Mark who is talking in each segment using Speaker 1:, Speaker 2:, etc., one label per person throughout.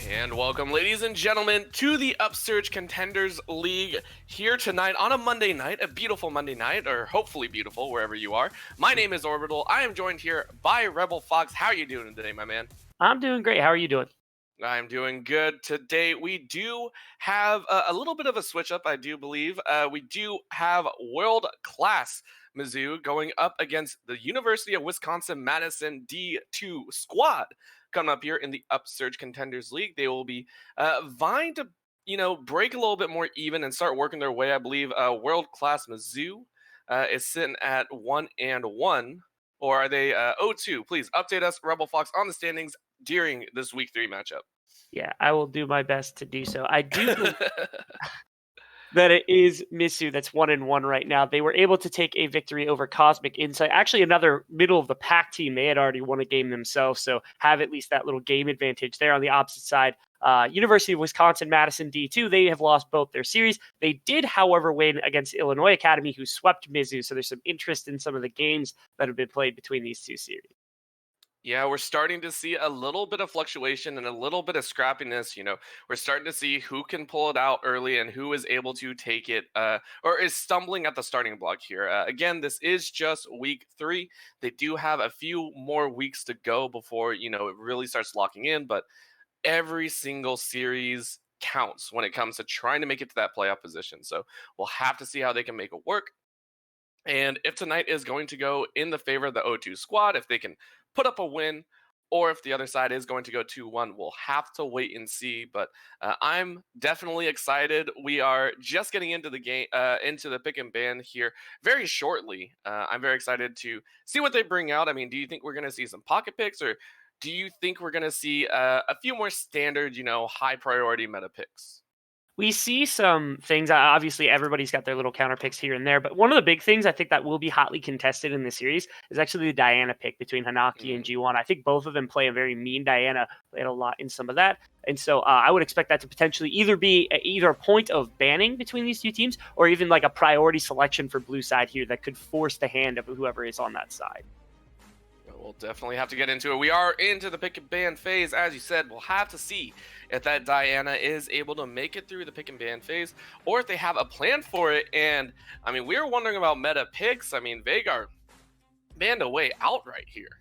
Speaker 1: And welcome, ladies and gentlemen, to the Upsurge Contenders League here tonight on a Monday night, a beautiful Monday night, or hopefully beautiful wherever you are. My name is Orbital. I am joined here by Rebel Fox. How are you doing today, my man?
Speaker 2: I'm doing great. How are you doing?
Speaker 1: I'm doing good. Today we do have a little bit of a switch up, I do believe. We do have world class Mizu going up against the University of Wisconsin Madison D2 squad coming up here in the Upsurge Contenders League. They will be vying to, break a little bit more even and start working their way. I believe world class Mizu is sitting at 1-1. Or are they 0-2? Please update us, Rebel Fox, on the standings during this week 3 matchup.
Speaker 2: Yeah, I will do my best to do so. I do believe that it is Mizu that's 1-1 right now. They were able to take a victory over Cosmic Insight. Actually, another middle of the pack team. They had already won a game themselves, so have at least that little game advantage there. On the opposite side, University of Wisconsin Madison D2, they have lost both their series. They did, however, win against Illinois Academy, who swept Mizu. So there's some interest in some of the games that have been played between these two series.
Speaker 1: Yeah, we're starting to see a little bit of fluctuation and a little bit of scrappiness. We're starting to see who can pull it out early and who is able to take it or is stumbling at the starting block here. Again, this is just week 3. They do have a few more weeks to go before, it really starts locking in, but every single series counts when it comes to trying to make it to that playoff position. So we'll have to see how they can make it work. And if tonight is going to go in the favor of the O2 squad, if they can put up a win, or if the other side is going to go 2-1, we'll have to wait and see. But I'm definitely excited. We are just getting into the game, into the pick and ban here very shortly. I'm very excited to see what they bring out. I mean, do you think we're going to see some pocket picks, or do you think we're going to see a few more standard, high priority meta picks?
Speaker 2: We see some things. Obviously, everybody's got their little counter picks here and there, but one of the big things I think that will be hotly contested in the series is actually the Diana pick between Hanaki and G1. I think both of them play a very mean Diana, played a lot in some of that, and so I would expect that to potentially either be either a point of banning between these two teams, or even like a priority selection for blue side here that could force the hand of whoever is on that side.
Speaker 1: We'll definitely have to get into it. We are into the pick and ban phase. As you said, we'll have to see if that Diana is able to make it through the pick and ban phase, or if they have a plan for it. And I mean, we were wondering about meta picks. I mean, Veigar banned away outright here.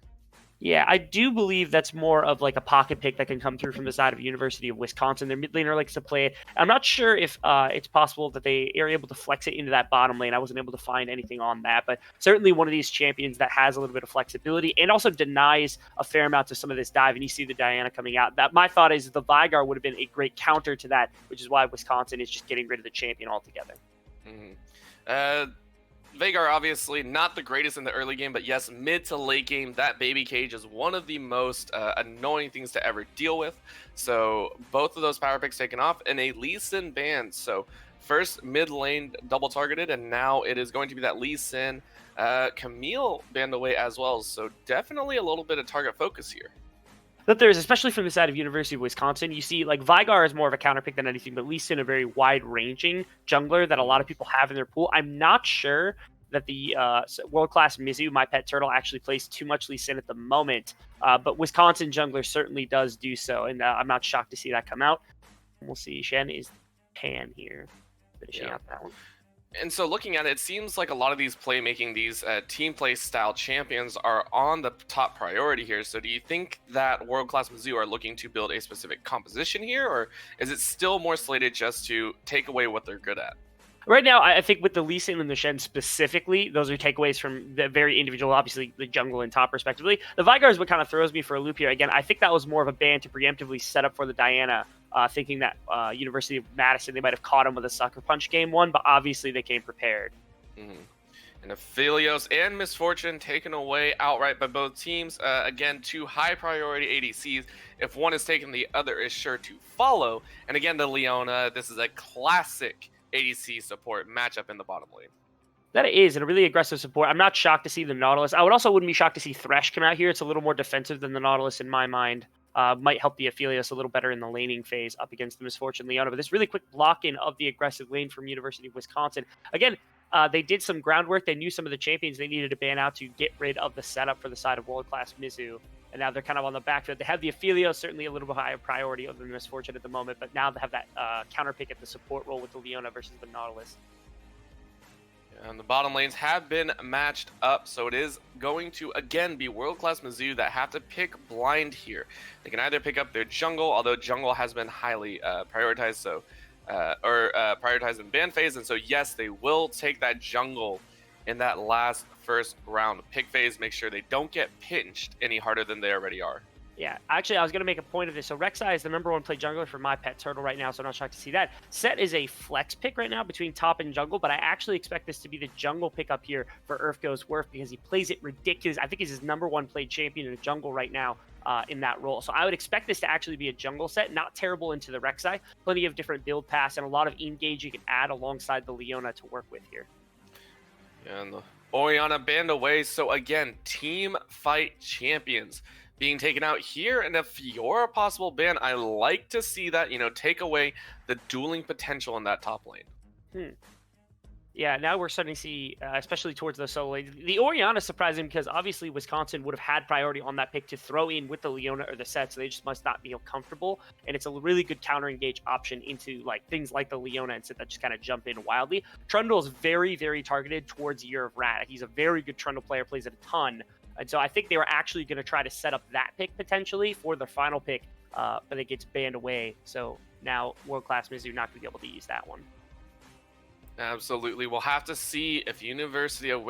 Speaker 2: Yeah, I do believe that's more of like a pocket pick that can come through from the side of University of Wisconsin. Their mid laner likes to play it. I'm not sure if it's possible that they are able to flex it into that bottom lane. I wasn't able to find anything on that, but certainly one of these champions that has a little bit of flexibility and also denies a fair amount of some of this dive. And you see the Diana coming out. That my thought is the Veigar would have been a great counter to that, which is why Wisconsin is just getting rid of the champion altogether.
Speaker 1: Veigar obviously not the greatest in the early game, but yes, mid to late game, that baby cage is one of the most annoying things to ever deal with. So both of those power picks taken off and a Lee Sin banned. So first mid lane double targeted, and now it is going to be that Lee Sin Camille banned away as well. So definitely a little bit of target focus here.
Speaker 2: That there's, especially from the side of University of Wisconsin, you see like Veigar is more of a counter pick than anything, but Lee Sin a very wide-ranging jungler that a lot of people have in their pool. I'm not sure that the world-class Mizu, my pet turtle, actually plays too much Lee Sin at the moment, but Wisconsin jungler certainly does do so, and I'm not shocked to see that come out. We'll see. Shen is pan here, finishing out that one.
Speaker 1: And so looking at it, it seems like a lot of these playmaking, these team play style champions are on the top priority here. So do you think that world-class Mizu are looking to build a specific composition here, or is it still more slated just to take away what they're good at?
Speaker 2: Right now, I think with the Lee Sin and the Shen specifically, those are takeaways from the very individual, obviously the jungle and top respectively. The Veigar is what kind of throws me for a loop here. Again, I think that was more of a ban to preemptively set up for the Diana, thinking that University of Madison, they might have caught him with a sucker punch game 1, but obviously they came prepared.
Speaker 1: And Aphelios and Misfortune taken away outright by both teams. Again, 2 high priority ADCs. If one is taken, the other is sure to follow. And again, the Leona, this is a classic ADC support matchup in the bottom lane.
Speaker 2: That is, and a really aggressive support. I'm not shocked to see the Nautilus. I wouldn't be shocked to see Thresh come out here. It's a little more defensive than the Nautilus in my mind. Might help the Aphelios a little better in the laning phase up against the Misfortune Leona. But this really quick block-in of the aggressive lane from University of Wisconsin. Again, they did some groundwork. They knew some of the champions they needed to ban out to get rid of the setup for the side of world-class Mizu. and now they're kind of on the back foot. They have the Ophelio, certainly a little bit higher priority over the Misfortune at the moment, but now they have that counter pick at the support role with the Leona versus the Nautilus.
Speaker 1: And the bottom lanes have been matched up, so it is going to, again, be world-class Mizu that have to pick blind here. They can either pick up their jungle, although jungle has been highly prioritized, so prioritized in ban phase, and so yes, they will take that jungle in that last first round pick phase, make sure they don't get pinched any harder than they already are.
Speaker 2: Yeah, actually, I was going to make a point of this. So Rek'Sai is the #1 play jungler for my pet turtle right now, so I'm not shocked to see that. Set is a flex pick right now between top and jungle, but I actually expect this to be the jungle pick up here for Goes Worth because he plays it ridiculous. I think he's his #1 played champion in the jungle right now in that role. So I would expect this to actually be a jungle set, not terrible into the Rek'Sai. Plenty of different build paths and a lot of engage you can add alongside the Leona to work with here.
Speaker 1: And the Orianna banned away, so again, team fight champions being taken out here, and if you're a possible ban, I like to see that, take away the dueling potential in that top lane.
Speaker 2: Yeah, now we're starting to see, especially towards the solo lane, the Orianna surprising because obviously Wisconsin would have had priority on that pick to throw in with the Leona or the set, so they just must not feel comfortable, and it's a really good counter engage option into things like the Leona and set that just kind of jump in wildly. Trundle is very, very targeted towards Year of Rat. He's a very good Trundle player, plays it a ton. And so I think they were actually going to try to set up that pick potentially for their final pick, but it gets banned away. So now world-class Mizu not going to be able to use that one.
Speaker 1: Absolutely. We'll have to see if University of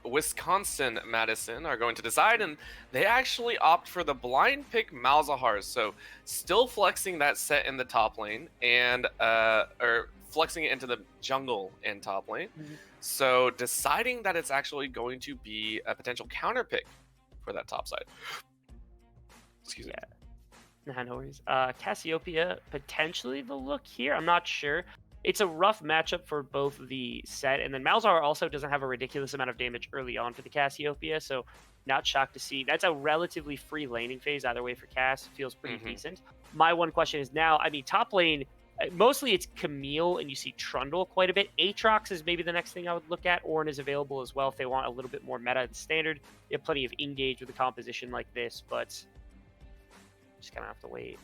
Speaker 1: Wisconsin Madison are going to decide, and they actually opt for the blind pick Malzahar. So still flexing that set in the top lane and or flexing it into the jungle in top lane. So deciding that it's actually going to be a potential counter pick for that top side. Excuse me.
Speaker 2: Nah, no worries. Cassiopeia, potentially the look here. I'm not sure. It's a rough matchup for both the set, and then Malzahar also doesn't have a ridiculous amount of damage early on for the Cassiopeia, so not shocked to see. That's a relatively free laning phase either way for Cass. Feels pretty decent. My one question is now, top lane, mostly it's Camille, and you see Trundle quite a bit. Aatrox is maybe the next thing I would look at. Ornn is available as well if they want a little bit more meta than standard. You have plenty of engage with a composition like this, but just kind of have to wait.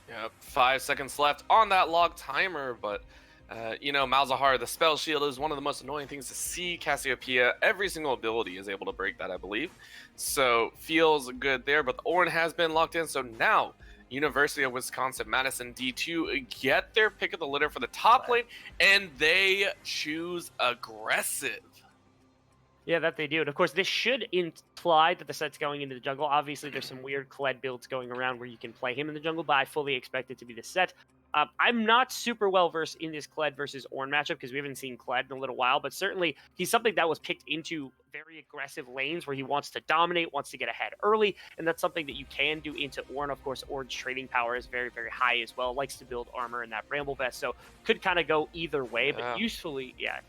Speaker 1: Yeah, 5 seconds left on that log timer, but Malzahar, the spell shield is one of the most annoying things to see. Cassiopeia, every single ability is able to break that, I believe. So feels good there, but the Ornn has been locked in, so now University of Wisconsin Madison D2 get their pick of the litter for the top lane, and they choose aggressive.
Speaker 2: Yeah, that they do. And of course, this should imply that the set's going into the jungle. Obviously, there's some weird Kled builds going around where you can play him in the jungle, but I fully expect it to be the set. I'm not super well versed in this Kled versus Ornn matchup because we haven't seen Kled in a little while, but certainly he's something that was picked into very aggressive lanes where he wants to dominate, wants to get ahead early, and that's something that you can do into Ornn. Of course, Ornn's trading power is very, very high as well. Likes to build armor in that Bramble Vest, so could kind of go either way, but usefully, yeah.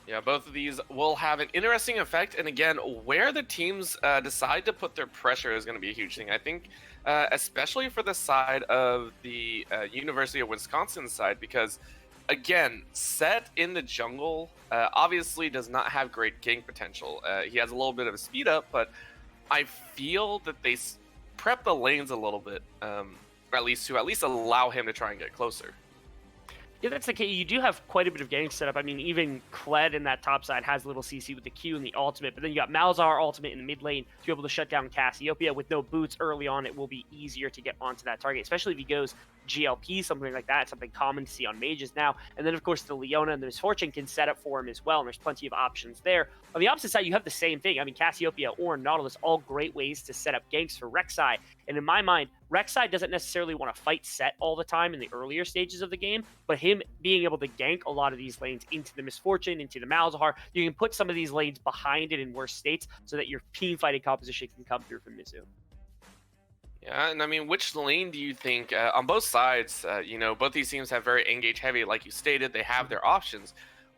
Speaker 1: Yeah, both of these will have an interesting effect, and again, where the teams decide to put their pressure is going to be a huge thing. I think, especially for the side of the University of Wisconsin side, because, again, Set in the jungle obviously does not have great gank potential. He has a little bit of a speed up, but I feel that they prep the lanes a little bit, or at least allow him to try and get closer.
Speaker 2: Yeah, that's the case. You do have quite a bit of gank set up. I mean, even Kled in that top side has little CC with the Q and the ultimate, but then you got Malzahar ultimate in the mid lane to be able to shut down Cassiopeia. With no boots early on, it will be easier to get onto that target, especially if he goes GLP, something like that, something common to see on mages now. And then, of course, the Leona and the Misfortune can set up for him as well, and there's plenty of options there. On the opposite side, you have the same thing. I mean, Cassiopeia, Ornn, Nautilus, all great ways to set up ganks for Rek'Sai. And in my mind, Rek'Sai doesn't necessarily want to fight Set all the time in the earlier stages of the game, but him being able to gank a lot of these lanes into the Misfortune, into the Malzahar, you can put some of these lanes behind it in worse states so that your team fighting composition can come through from Mizu.
Speaker 1: Yeah, and I mean, which lane do you think, on both sides, both these teams have very engage heavy, like you stated, they have their options.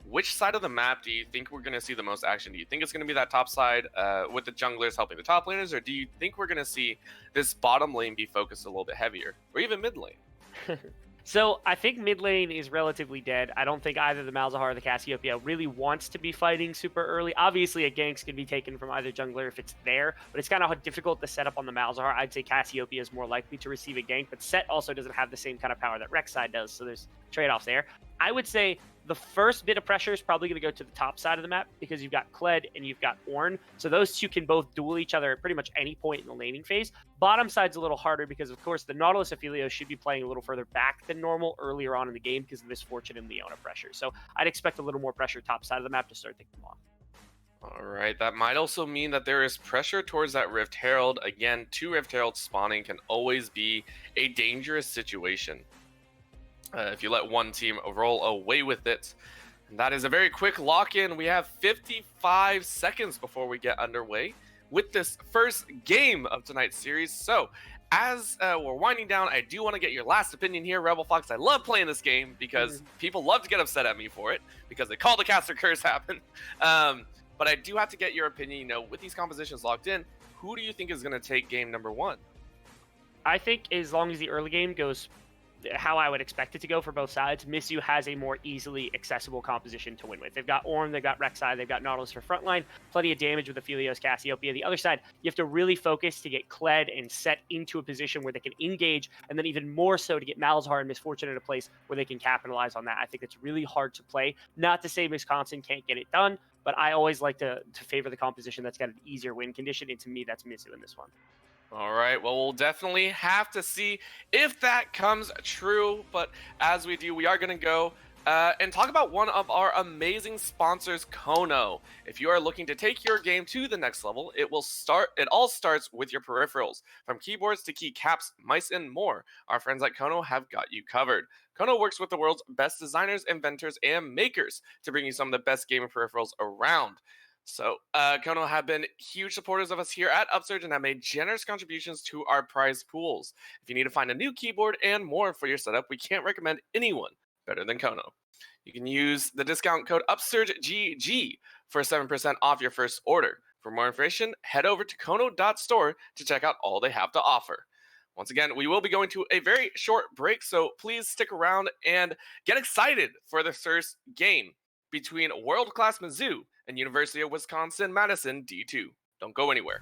Speaker 1: Which side of the map do you think we're going to see the most action? Do you think it's going to be that top side with the junglers helping the top laners, or do you think we're going to see this bottom lane be focused a little bit heavier, or even mid lane?
Speaker 2: So I think mid lane is relatively dead. I don't think either the Malzahar or the Cassiopeia really wants to be fighting super early. Obviously, a ganks can be taken from either jungler if it's there, but it's kind of difficult to set up on the Malzahar. I'd say Cassiopeia is more likely to receive a gank, but Set also doesn't have the same kind of power that Rek'Sai does, so there's trade-offs there. I would say the first bit of pressure is probably going to go to the top side of the map because you've got Kled and you've got Ornn. So those two can both duel each other at pretty much any point in the laning phase. Bottom side's a little harder because, of course, the Nautilus Aphelios should be playing a little further back than normal earlier on in the game because of Misfortune and Leona pressure. So I'd expect a little more pressure top side of the map to start taking them off.
Speaker 1: All right, that might also mean that there is pressure towards that Rift Herald. Again, 2 Rift Heralds spawning can always be a dangerous situation if you let one team roll away with it. And that is a very quick lock-in. We have 55 seconds before we get underway with this first game of tonight's series. So as we're winding down, I do want to get your last opinion here, Rebel Fox. I love playing this game because people love to get upset at me for it because they call the caster curse happen. But I do have to get your opinion, you know, with these compositions locked in, who do you think is going to take game number 1?
Speaker 2: I think as long as the early game goes how I would expect it to go for both sides, Mizu has a more easily accessible composition to win with. They've got Ornn, they've got Rek'Sai, they've got Nautilus for frontline, plenty of damage with Aphelios, Cassiopeia. The other side, you have to really focus to get Kled and Set into a position where they can engage, and then even more so to get Malzahar and Misfortune in a place where they can capitalize on that. I think it's really hard to play. Not to say Wisconsin can't get it done, but I always like to favor the composition that's got an easier win condition, and to me, that's Mizu in this one.
Speaker 1: All right, well, we'll definitely have to see if that comes true. But as we do, we are going to go and talk about one of our amazing sponsors, Kono. If you are looking to take your game to the next level, it all starts with your peripherals. From keyboards to keycaps, mice, and more, our friends at Kono have got you covered. Kono works with the world's best designers, inventors, and makers to bring you some of the best gaming peripherals around. So, Kono have been huge supporters of us here at Upsurge and have made generous contributions to our prize pools. If you need to find a new keyboard and more for your setup, we can't recommend anyone better than Kono. You can use the discount code UpsurgeGG for 7% off your first order. For more information, head over to kono.store to check out all they have to offer. Once again, we will be going to a very short break, so please stick around and get excited for the first game between world-class Mizu and University of Wisconsin-Madison D2. Don't go anywhere.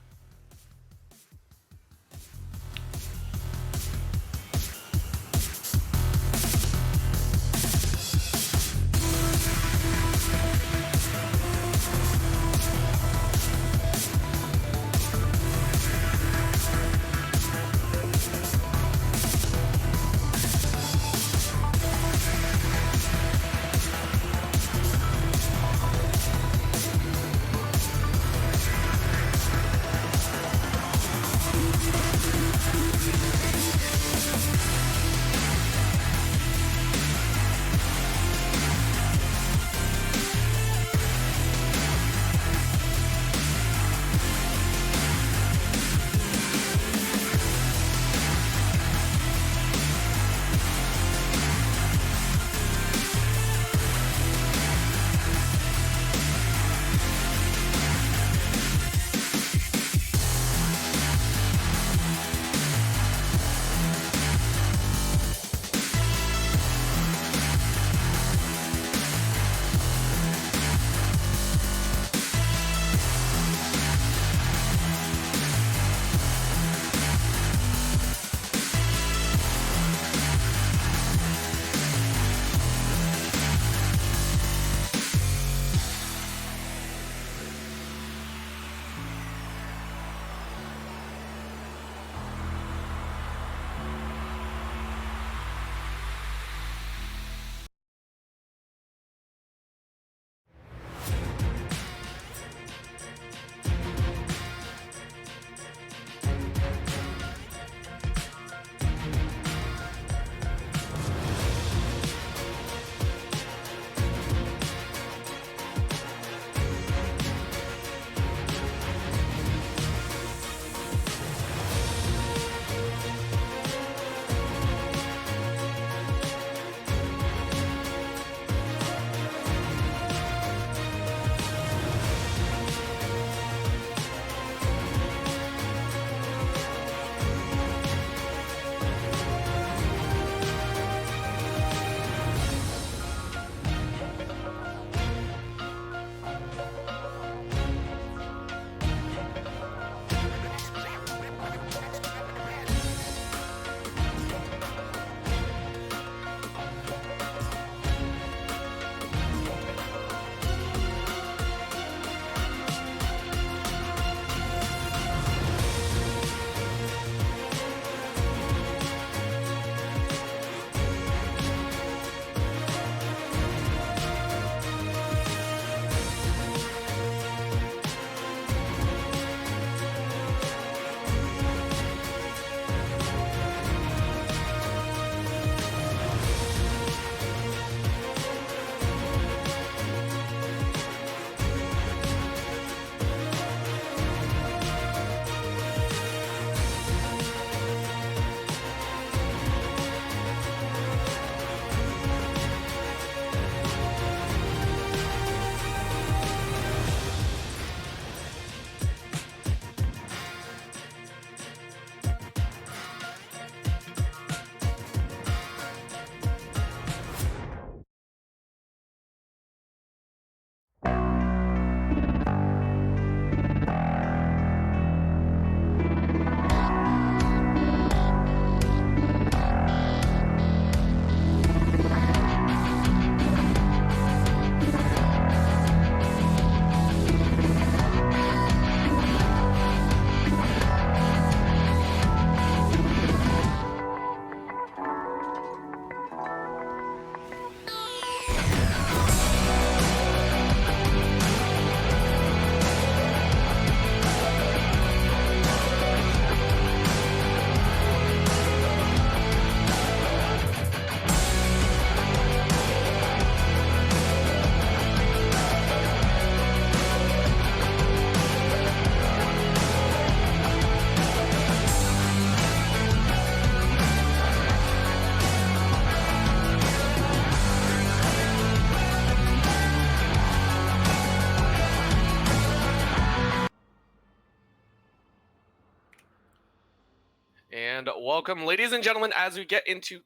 Speaker 1: welcome, ladies and gentlemen, as we get into...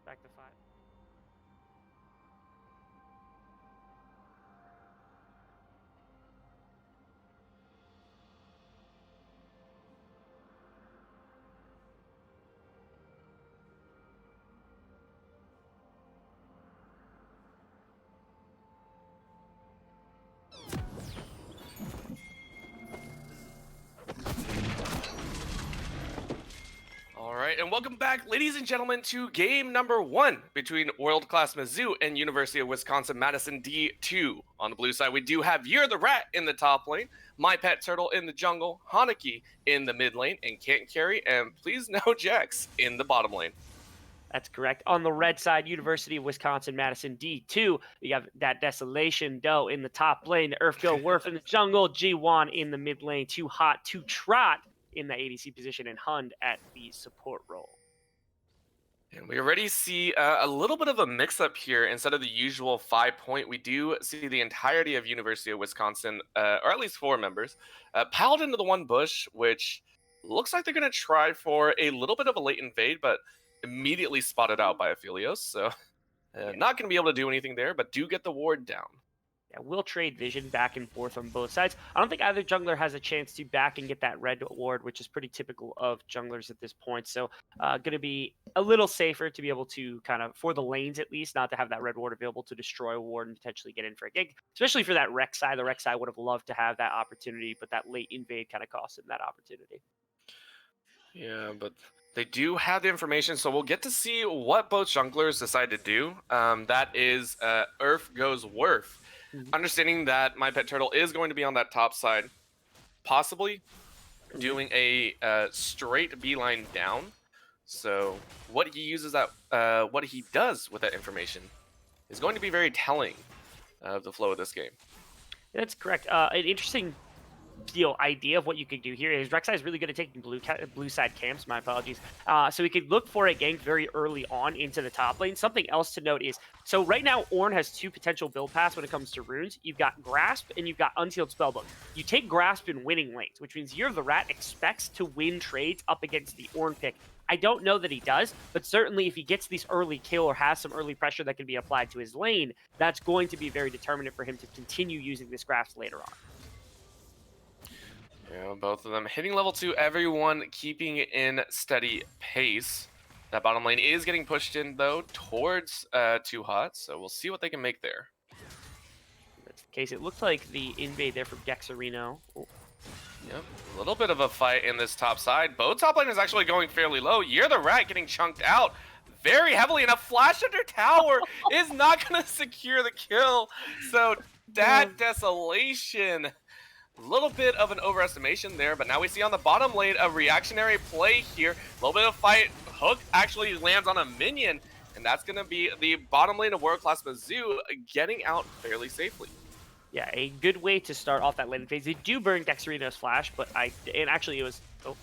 Speaker 2: Back to 5.
Speaker 1: All right, and welcome back, ladies and gentlemen, to game number 1 between world-class Mizu and University of Wisconsin-Madison D2. On the blue side, we do have You're the Rat in the top lane, My Pet Turtle in the jungle, Hanaki in the mid lane, and Can't Carry, and Please No Jax in the bottom lane.
Speaker 2: That's correct. On the red side, University of Wisconsin-Madison D2. You have that Desolation Doe in the top lane, the Earth-Go Werf in the jungle, G1 in the mid lane, Too Hot, Too Trot in the ADC position, and Hund at the support role.
Speaker 1: And we already see a little bit of a mix-up here. Instead of the usual 5-point, we do see the entirety of University of Wisconsin, or at least 4 members, piled into the one bush, which looks like they're going to try for a little bit of a late invade, but immediately spotted out by Aphelios, so not going to be able to do anything there, but do get the ward down.
Speaker 2: Yeah, we'll trade vision back and forth on both sides. I don't think either jungler has a chance to back and get that red ward, which is pretty typical of junglers at this point. So going to be a little safer to be able to kind of, for the lanes at least, not to have that red ward available to destroy a ward and potentially get in for a gank, especially for that Rek'Sai. The Rek'Sai would have loved to have that opportunity, but that late invade kind of cost him that opportunity.
Speaker 1: Yeah, but they do have the information, so we'll get to see what both junglers decide to do. That is Earth goes Werf. Understanding that My Pet Turtle is going to be on that top side, possibly doing a straight beeline down. So what he uses that, what he does with that information is going to be very telling of the flow of this game.
Speaker 2: That's correct. An interesting idea of what you could do here is Rek'Sai is really good at taking blue side camps. My apologies. So we could look for a gank very early on into the top lane. Something else to note is, so right now Ornn has 2 potential build paths when it comes to runes. You've got Grasp and you've got Unsealed Spellbook. You take Grasp in winning lanes, which means Year of the Rat expects to win trades up against the Ornn pick. I don't know that he does, but certainly if he gets these early kill or has some early pressure that can be applied to his lane, that's going to be very determinant for him to continue using this Grasp later on.
Speaker 1: Yeah, both of them hitting level 2, everyone keeping in steady pace. That bottom lane is getting pushed in, though, towards Too Hot, so we'll see what they can make there.
Speaker 2: That's the case. It looks like the invade there from Gexerino. Oh.
Speaker 1: Yep, a little bit of a fight in this top side. Both top lane is actually going fairly low. You're the Rat getting chunked out very heavily, and a flash under tower is not going to secure the kill. So that Desolation... A little bit of an overestimation there, but now we see on the bottom lane a reactionary play here. A little bit of fight. Hook actually lands on a minion, and that's going to be the bottom lane of world-class Mizu getting out fairly safely.
Speaker 2: Yeah, a good way to start off that lane phase. They do burn Dexerino's flash, but actually it was... Oh.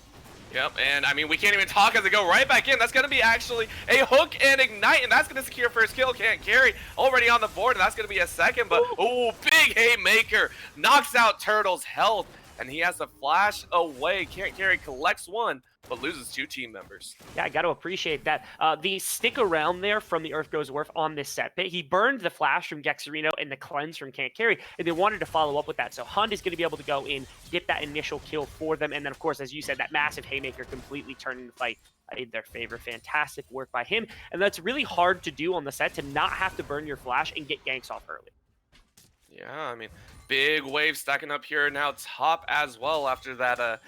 Speaker 1: Yep, and I mean, we can't even talk as they go right back in. That's going to be actually a hook and ignite, and that's going to secure first kill. Can't Carry already on the board, and that's going to be a second, but oh, big haymaker knocks out Turtle's health, and he has to flash away. Can't Carry collects 1, but loses 2 team members.
Speaker 2: Yeah, I got to appreciate that. The stick around there from the Earth Goes Werf on this set pick. He burned the flash from Gexerino and the cleanse from Can't Carry, and they wanted to follow up with that. So Hund is going to be able to go in, get that initial kill for them, and then, of course, as you said, that massive haymaker completely turning the fight in their favor. Fantastic work by him, and that's really hard to do on the set, to not have to burn your flash and get ganks off early.
Speaker 1: Yeah, I mean, big wave stacking up here now top as well after that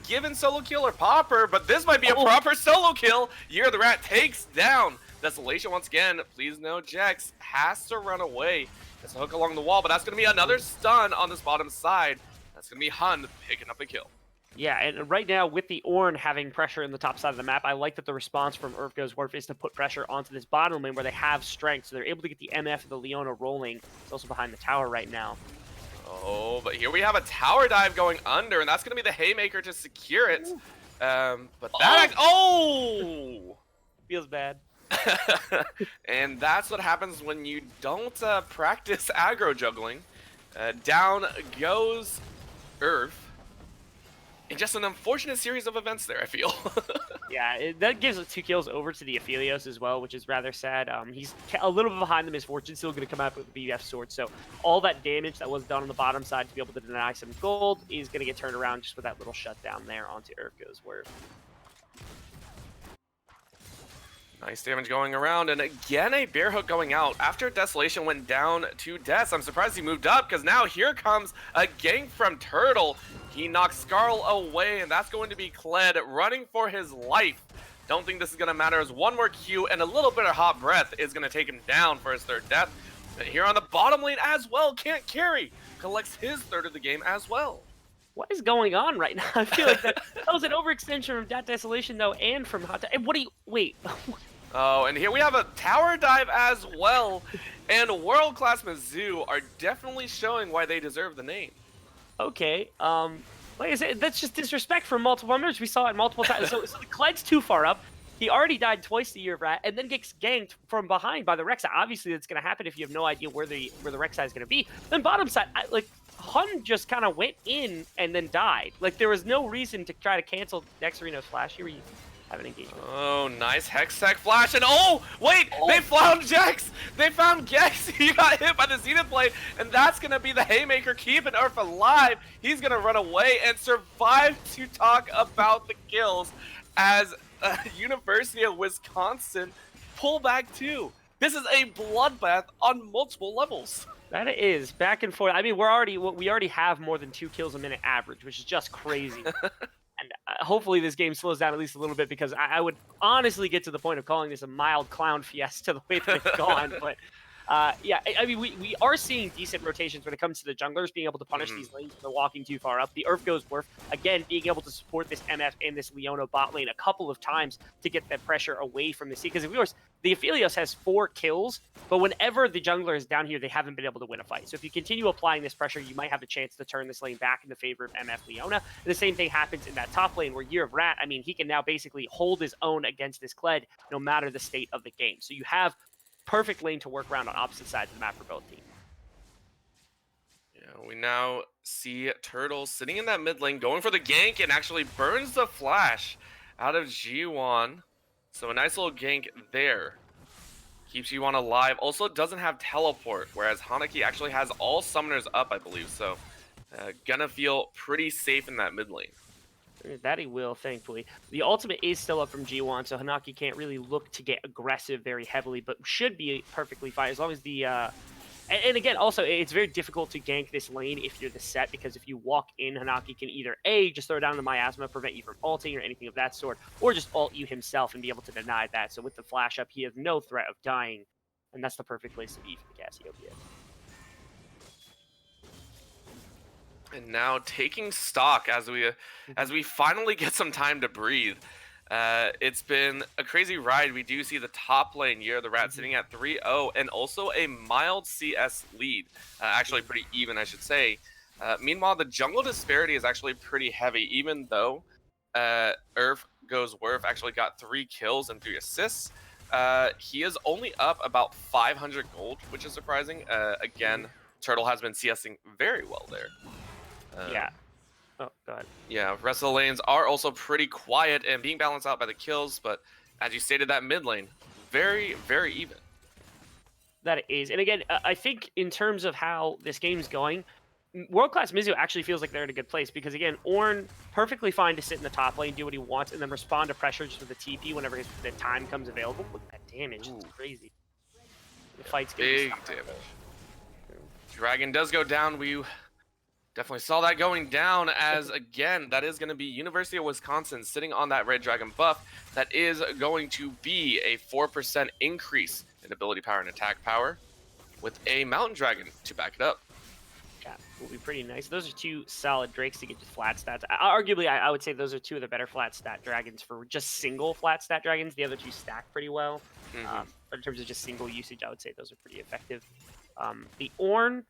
Speaker 1: given solo kill or popper, but this might be a proper solo kill. Year of the Rat takes down Desolation once again. Please no Jax has to run away. There's a hook along the wall, but that's going to be another stun on this bottom side. That's going to be Hund picking up a kill.
Speaker 2: Yeah, and right now with the Ornn having pressure in the top side of the map, I like that the response from Earth Goes Werf is to put pressure onto this bottom lane where they have strength, so they're able to get the MF and the Leona rolling. It's also behind the tower right now.
Speaker 1: Oh, but here we have a tower dive going under, and that's going to be the haymaker to secure it. But that...
Speaker 2: Feels bad.
Speaker 1: And that's what happens when you don't practice aggro juggling. Down goes Earth. And just an unfortunate series of events there, I feel.
Speaker 2: Yeah, that gives 2 kills over to the Aphelios as well, which is rather sad. He's a little bit behind the Misfortune, still going to come out with the BF sword. So all that damage that was done on the bottom side to be able to deny some gold is going to get turned around just with that little shutdown there onto Urko's worth.
Speaker 1: Nice damage going around, and again a bear hook going out. After Desolation went down to Des, I'm surprised he moved up, because now here comes a gank from Turtle. He knocks Skarl away, and that's going to be Kled running for his life. Don't think this is going to matter, as one more Q and a little bit of hot breath is going to take him down for his third death. And here on the bottom lane as well, Can't Carry collects his third of the game as well.
Speaker 2: What is going on right now? I feel like that was an overextension from that Desolation, though, and from Hot. And what do you... Wait...
Speaker 1: Oh, and here we have a tower dive as well, and world-class Mizu are definitely showing why they deserve the name.
Speaker 2: Okay, like I said, that's just disrespect for multiple members. We saw it multiple times. So the Kled's too far up. He already died twice the year of Rat, and then gets ganked from behind by the Rek'Sai. Obviously, that's going to happen if you have no idea where the Rek'Sai is going to be. Then bottom side, Hun just kind of went in and then died. Like, there was no reason to try to cancel Nexarino's flash. Here we have an engagement.
Speaker 1: Oh, nice Hextech flash, and oh, wait, they found Jax! They found Gex! He got hit by the Zenith Blade, and that's gonna be the Haymaker keeping Earth alive. He's gonna run away and survive to talk about the kills as University of Wisconsin pull back 2. This is a bloodbath on multiple levels.
Speaker 2: That it is, back and forth. I mean, we already have more than 2 kills a minute average, which is just crazy. And hopefully this game slows down at least a little bit, because I would honestly get to the point of calling this a mild clown fiesta the way that it's gone. But yeah, I mean, we are seeing decent rotations when it comes to the junglers being able to punish these lanes when they're walking too far up. The Earth goes worth, again, being able to support this MF and this Leona bot lane a couple of times to get that pressure away from the sea. Because of course, the Aphelios has 4 kills, but whenever the jungler is down here, they haven't been able to win a fight. So if you continue applying this pressure, you might have a chance to turn this lane back in the favor of MF Leona. And the same thing happens in that top lane where Year of Rat, I mean, he can now basically hold his own against this Kled no matter the state of the game. So you have perfect lane to work around on opposite sides of the map for both teams.
Speaker 1: Yeah, we now see Turtle sitting in that mid lane, going for the gank, and actually burns the flash out of G1. So a nice little gank there. Keeps G1 alive. Also doesn't have teleport, whereas Hanaki actually has all summoners up, I believe. So gonna feel pretty safe in that mid lane.
Speaker 2: That he will, thankfully. The ultimate is still up from G1, so Hanaki can't really look to get aggressive very heavily, but should be perfectly fine as long as the... And again, also, it's very difficult to gank this lane if you're the set, because if you walk in, Hanaki can either A, just throw down the miasma, prevent you from ulting or anything of that sort, or just ult you himself and be able to deny that. So with the flash up, he has no threat of dying, and that's the perfect place to be for the Cassiopeia.
Speaker 1: And now taking stock as we finally get some time to breathe. It's been a crazy ride. We do see the top lane Year of the Rat sitting at 3-0 and also a mild CS lead. Actually pretty even, I should say. Meanwhile, the jungle disparity is actually pretty heavy, even though Earth Goes Worth actually got 3 kills and 3 assists. He is only up about 500 gold, which is surprising. Again, Turtle has been CSing very well there.
Speaker 2: Yeah. Oh, God.
Speaker 1: Yeah, rest of the lanes are also pretty quiet and being balanced out by the kills, but as you stated, that mid lane, very, very even.
Speaker 2: That is. And again, I think in terms of how this game's going, world-class Mizu actually feels like they're in a good place, because again, Ornn, perfectly fine to sit in the top lane, do what he wants, and then respond to pressure just with the TP whenever the time comes available. Look at that damage. It's crazy. The fight's getting
Speaker 1: big damage. Dragon does go down. We definitely saw that going down, as again, that is going to be University of Wisconsin sitting on that Red Dragon buff. That is going to be a 4% increase in ability power and attack power with a Mountain Dragon to back it up.
Speaker 2: Yeah, will be pretty nice. Those are 2 solid Drakes to get just flat stats. Arguably, I would say those are 2 of the better flat stat dragons for just single flat stat dragons. The other 2 stack pretty well. But in terms of just single usage, I would say those are pretty effective. The Ornn,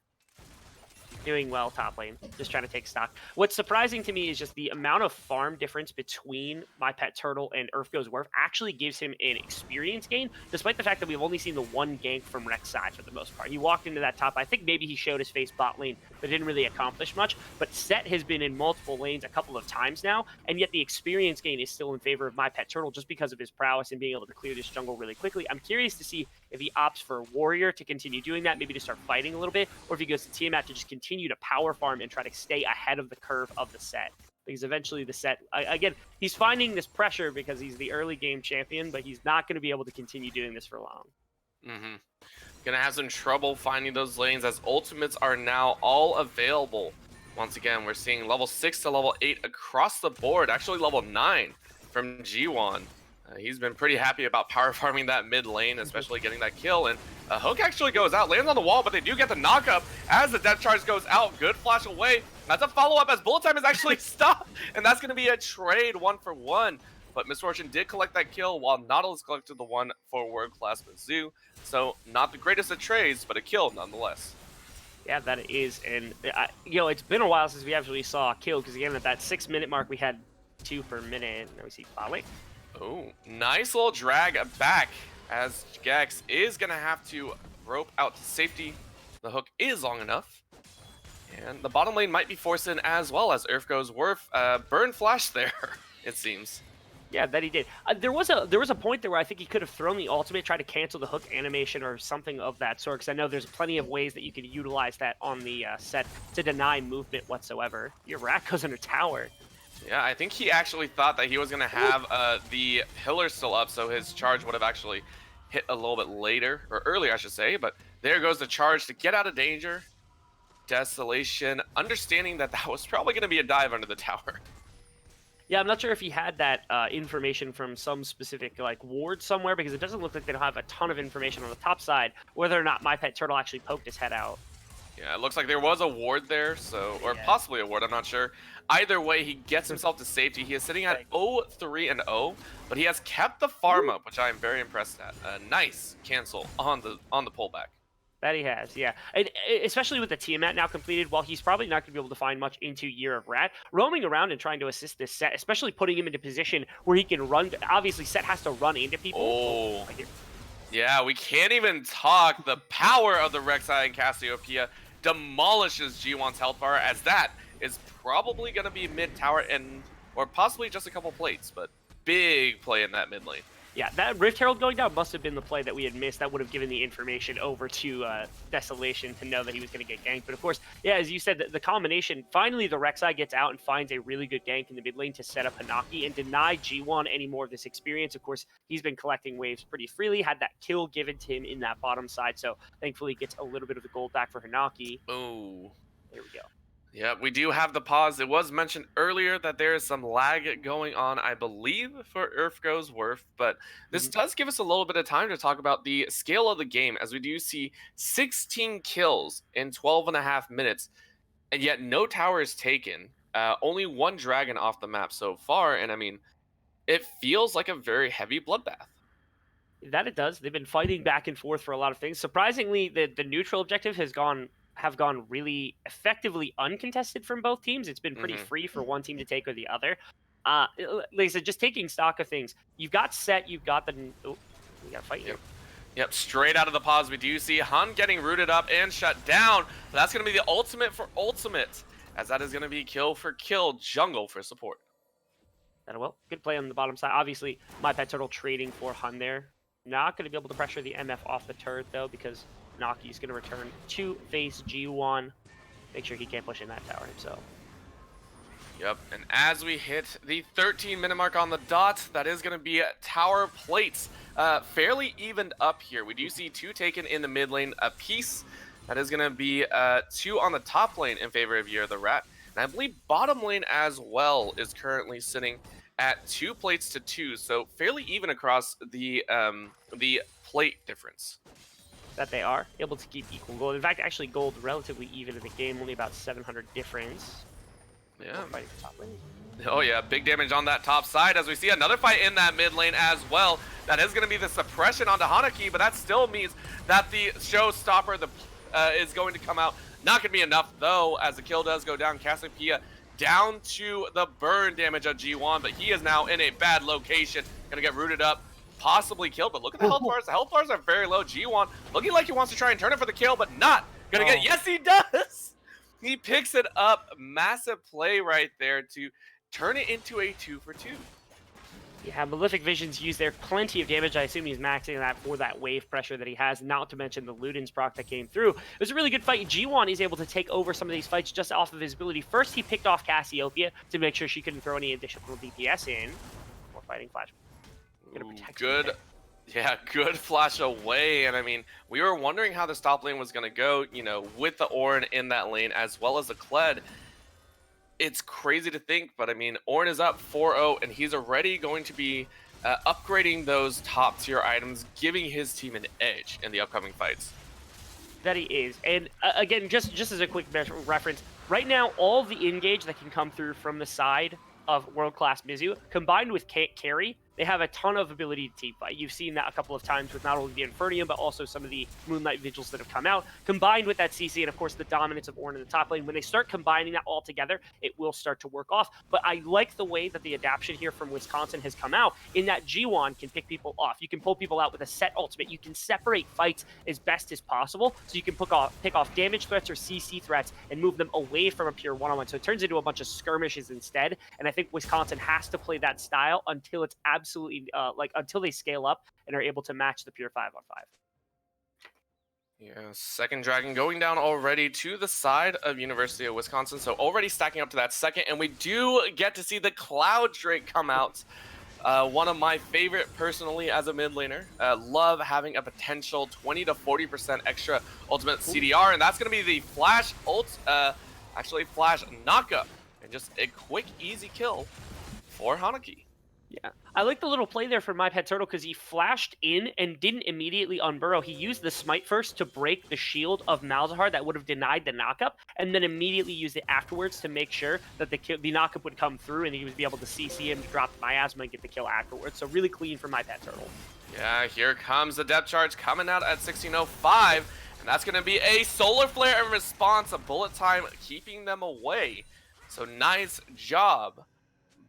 Speaker 2: Doing well top lane, just trying to take stock. What's surprising to me is just the amount of farm difference between My Pet Turtle and Earth Worth actually gives him an experience gain, despite the fact that we've only seen the one gank from Rex side for the most part. He walked into that top. I think maybe he showed his face bot lane, but didn't really accomplish much. But Set has been in multiple lanes a couple of times now, and yet the experience gain is still in favor of My Pet Turtle just because of his prowess and being able to clear this jungle really quickly. I'm curious to see if he opts for Warrior to continue doing that, maybe to start fighting a little bit, or if he goes to Tiamat to just continue to power farm and try to stay ahead of the curve of the set. Because eventually the set, again, he's finding this pressure because he's the early game champion, but he's not going to be able to continue doing this for long.
Speaker 1: Gonna have some trouble finding those lanes as ultimates are now all available. Once again, we're seeing level 6 to level 8 across the board, actually level 9 from G1. He's been pretty happy about power farming that mid lane, especially getting that kill. And a hook actually goes out, lands on the wall, but they do get the knockup as the death charge goes out. Good flash away. That's a follow-up as bullet time is actually stopped. And that's going to be a trade 1-for-1. But Miss Fortune did collect that kill while Nautilus collected the one for world-class Mizu. So not the greatest of trades, but a kill nonetheless.
Speaker 2: Yeah, that is. And, it's been a while since we actually saw a kill because, again, at that 6-minute mark, we had 2 per minute. Now we see Bali.
Speaker 1: Oh, nice little drag back as Gex is going to have to rope out to safety. The hook is long enough. And the bottom lane might be forced in as well as Worth burn flash there, it seems.
Speaker 2: Yeah, that he did. There was a point there where I think he could have thrown the ultimate, tried to cancel the hook animation or something of that sort, because I know there's plenty of ways that you could utilize that on the set to deny movement whatsoever. Your rat goes under tower.
Speaker 1: Yeah, I think he actually thought that he was going to have the pillar still up, so his charge would have actually hit a little bit later, or earlier I should say, but there goes the charge to get out of danger. Desolation, understanding that that was probably going to be a dive under the tower.
Speaker 2: Yeah, I'm not sure if he had that information from some specific ward somewhere, because it doesn't look like they don't have a ton of information on the top side, whether or not My Pet Turtle actually poked his head out.
Speaker 1: Yeah, it looks like there was a ward there, so possibly a ward, I'm not sure. Either way, he gets himself to safety. He is sitting at 0-3-0, but he has kept the farm up, which I am very impressed at. A nice cancel on the pullback.
Speaker 2: That he has, yeah. And especially with the Tiamat now completed, while he's probably not going to be able to find much into Year of Rat, roaming around and trying to assist this Set, especially putting him into position where he can run. Obviously, Set has to run into people.
Speaker 1: Oh, yeah, we can't even talk. The power of the Rek'Sai and Cassiopeia demolishes G1's health bar, as that is probably going to be mid-tower or possibly just a couple plates, but big play in that mid lane.
Speaker 2: Yeah, that Rift Herald going down must have been the play that we had missed. That would have given the information over to Desolation to know that he was going to get ganked. But of course, yeah, as you said, the combination, finally the Rek'Sai gets out and finds a really good gank in the mid lane to set up Hanaki and deny G1 any more of this experience. Of course, he's been collecting waves pretty freely, had that kill given to him in that bottom side, so thankfully gets a little bit of the gold back for Hanaki.
Speaker 1: Oh.
Speaker 2: There we go.
Speaker 1: Yeah, we do have the pause. It was mentioned earlier that there is some lag going on, I believe, for Worth, but this does give us a little bit of time to talk about the scale of the game, as we do see 16 kills in 12.5 minutes, and yet no tower is taken. Only one dragon off the map so far, and I mean, it feels like a very heavy bloodbath.
Speaker 2: That it does. They've been fighting back and forth for a lot of things. Surprisingly, the neutral objective have gone really effectively uncontested from both teams. It's been pretty free for one team to take or the other. Like I said, just taking stock of things. You've got Set, you've got the... Oh, we got to fight here.
Speaker 1: Yep, straight out of the pause, we do see Hun getting rooted up and shut down. But that's going to be the ultimate for ultimate, as that is going to be kill for kill, jungle for support.
Speaker 2: Well, good play on the bottom side. Obviously, My Pet Turtle trading for Hun there. Not going to be able to pressure the MF off the turret, though, because Naki's going to return to face G1. Make sure he can't push in that tower himself.
Speaker 1: Yep, and as we hit the 13-minute mark on the dot, that is going to be tower plates. Fairly evened up here. We do see 2 taken in the mid lane apiece. That is going to be 2 on the top lane in favor of Year of the Rat. And I believe bottom lane as well is currently sitting at 2 plates to 2, so fairly even across the plate difference.
Speaker 2: That they are able to keep equal gold. In fact, actually gold relatively even in the game, only about 700 difference.
Speaker 1: Yeah.
Speaker 2: Fighting for top lane.
Speaker 1: Oh yeah, big damage on that top side as we see another fight in that mid lane as well. That is going to be the suppression onto Hanaki, but that still means that the showstopper is going to come out. Not going to be enough, though, as the kill does go down. Cassiopeia down to the burn damage of G1, but he is now in a bad location. Going to get rooted up, possibly killed, but look at the health bars. The health bars are very low. G1 looking like he wants to try and turn it for the kill, but not going to get it. Yes, he does! He picks it up. Massive play right there to turn it into a 2-for-2.
Speaker 2: Yeah, Malefic Vision's used there. Plenty of damage. I assume he's maxing that for that wave pressure that he has, not to mention the Luden's proc that came through. It was a really good fight. G1 is able to take over some of these fights just off of his ability. First, he picked off Cassiopeia to make sure she couldn't throw any additional DPS in. More fighting flash.
Speaker 1: Good. Yeah, good flash away. And I mean, we were wondering how this top lane was going to go, you know, with the Ornn in that lane as well as the Kled. It's crazy to think, but I mean, Ornn is up 4-0, and he's already going to be upgrading those top tier items, giving his team an edge in the upcoming fights.
Speaker 2: That he is. And again, just as a quick reference, right now, all of the engage that can come through from the side of world-class Mizu, combined with carry, they have a ton of ability to team fight. You've seen that a couple of times with not only the Infernium, but also some of the Moonlight Vigils that have come out, combined with that CC and, of course, the dominance of Ornn in the top lane. When they start combining that all together, it will start to work off. But I like the way that the adaptation here from Wisconsin has come out, in that G1 can pick people off. You can pull people out with a set ultimate. You can separate fights as best as possible, so you can pick off damage threats or CC threats and move them away from a pure one-on-one. So it turns into a bunch of skirmishes instead, and I think Wisconsin has to play that style until it's absolutely until they scale up and are able to match the pure 5-on-5.
Speaker 1: Yeah, second dragon going down already to the side of University of Wisconsin, so already stacking up to that second, and we do get to see the Cloud Drake come out. One of my favorite personally as a mid laner. Love having a potential 20 to 40% extra ultimate CDR, and that's going to be the flash ult, actually flash knockup, and just a quick easy kill for Hanaki.
Speaker 2: Yeah, I like the little play there from My Pet Turtle because he flashed in and didn't immediately unburrow. He used the smite first to break the shield of Malzahar that would have denied the knockup, and then immediately used it afterwards to make sure that the knockup would come through and he would be able to CC him, drop the miasma, and get the kill afterwards. So really clean for My Pet Turtle.
Speaker 1: Yeah, here comes the depth charge coming out at 1605, and that's going to be a solar flare in response, a bullet time keeping them away. So nice job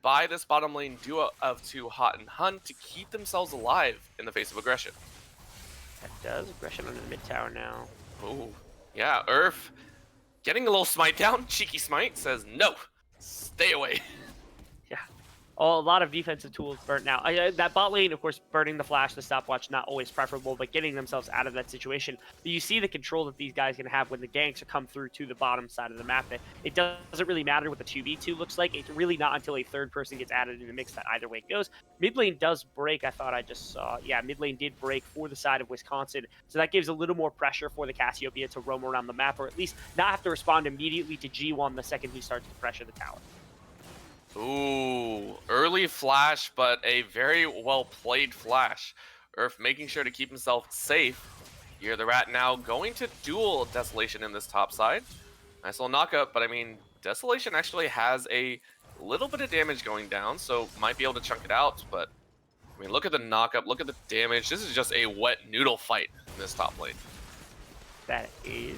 Speaker 1: by this bottom lane duo of two Hot and Hunt to keep themselves alive in the face of aggression.
Speaker 2: That does. Aggression under the mid tower now.
Speaker 1: Oh, yeah, Urf getting a little smite down. Cheeky smite says, no, stay away.
Speaker 2: Yeah. Oh, a lot of defensive tools burnt now. That bot lane, of course, burning the flash, the stopwatch, not always preferable, but getting themselves out of that situation. But you see the control that these guys can have when the ganks come through to the bottom side of the map. It doesn't really matter what the 2v2 looks like. It's really not until a third person gets added in the mix that either way it goes. Mid lane does break, I thought I just saw. Yeah, mid lane did break for the side of Wisconsin. So that gives a little more pressure for the Cassiopeia to roam around the map, or at least not have to respond immediately to G1 the second he starts to pressure the tower.
Speaker 1: Ooh, early flash, but a very well played flash. Urf making sure to keep himself safe. Here the Rat now going to duel Desolation in this top side. Nice little knockup, but I mean, Desolation actually has a little bit of damage going down, so might be able to chunk it out, but I mean, look at the knockup, look at the damage. This is just a wet noodle fight in this top lane.
Speaker 2: That is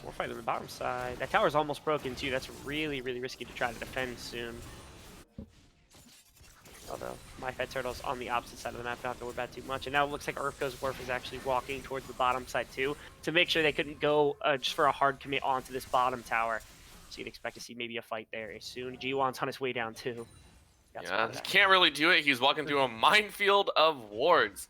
Speaker 2: more fight on the bottom side. That tower's almost broken too. That's really, really risky to try to defend soon. Although My Pet Turtle's on the opposite side of the map, don't have to worry about too much. And now it looks like Urfko's Dwarf is actually walking towards the bottom side too, to make sure they couldn't go just for a hard commit onto this bottom tower. So you'd expect to see maybe a fight there soon. G1's on his way down too.
Speaker 1: Yeah, can't really do it. He's walking through a minefield of wards.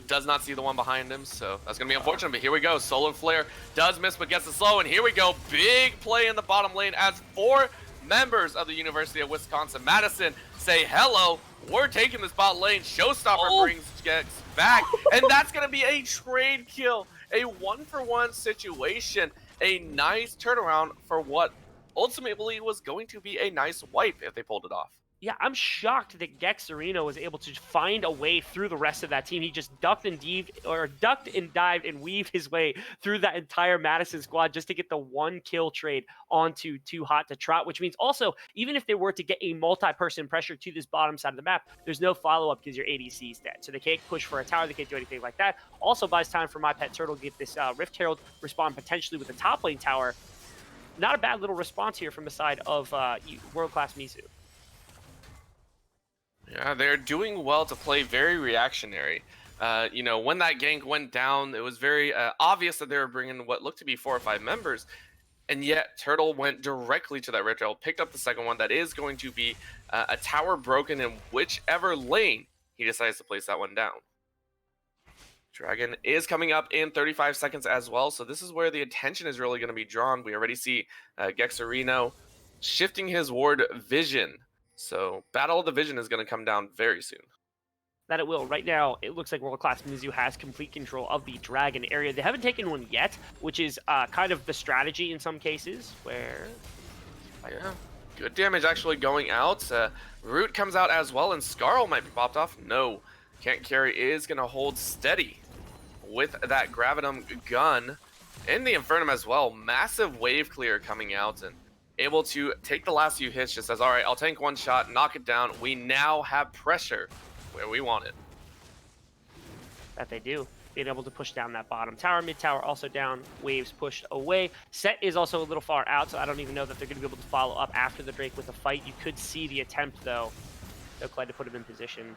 Speaker 1: Does not see the one behind him, so that's going to be unfortunate. But here we go. Solar Flare does miss, but gets the slow. And here we go. Big play in the bottom lane as 4 members of the University of Wisconsin Madison say hello. We're taking this bot lane. Showstopper brings Gex back, and that's going to be a trade kill. A 1-for-1 situation. A nice turnaround for what ultimately was going to be a nice wipe if they pulled it off.
Speaker 2: Yeah, I'm shocked that Gexarino was able to find a way through the rest of that team. He just ducked and dived and weaved his way through that entire Madison squad just to get the 1 kill trade onto Too Hot to Trot, which means also, even if they were to get a multi-person pressure to this bottom side of the map, there's no follow-up because your ADC is dead. So they can't push for a tower, they can't do anything like that. Also buys time for My Pet Turtle to get this Rift Herald respawn potentially with the top lane tower. not a bad little response here from the side of world-class Mizu.
Speaker 1: Yeah, they're doing well to play very reactionary. When that gank went down, it was very obvious that they were bringing what looked to be 4 or 5 members, and yet Turtle went directly to that red trail, picked up the second one that is going to be a tower broken in whichever lane he decides to place that one down. Dragon is coming up in 35 seconds as well, so this is where the attention is really going to be drawn. We already see Gexerino shifting his ward vision, so Battle of the Vision is going to come down very soon.
Speaker 2: That it will. Right now, it looks like world-class Mizu has complete control of the Dragon area. They haven't taken one yet, which is kind of the strategy in some cases, where...
Speaker 1: Yeah, good damage actually going out. Root comes out as well, and Scarl might be popped off. No, Can't Carry is going to hold steady with that Gravitum gun in the Infernum as well. Massive wave clear coming out and able to take the last few hits. Just says, all right, I'll tank one shot, knock it down. We now have pressure where we want it.
Speaker 2: That they do. Being able to push down that bottom tower. Mid tower also down. Waves pushed away. Set is also a little far out, so I don't even know that they're going to be able to follow up after the Drake with a fight. You could see the attempt, though. So glad to put him in position.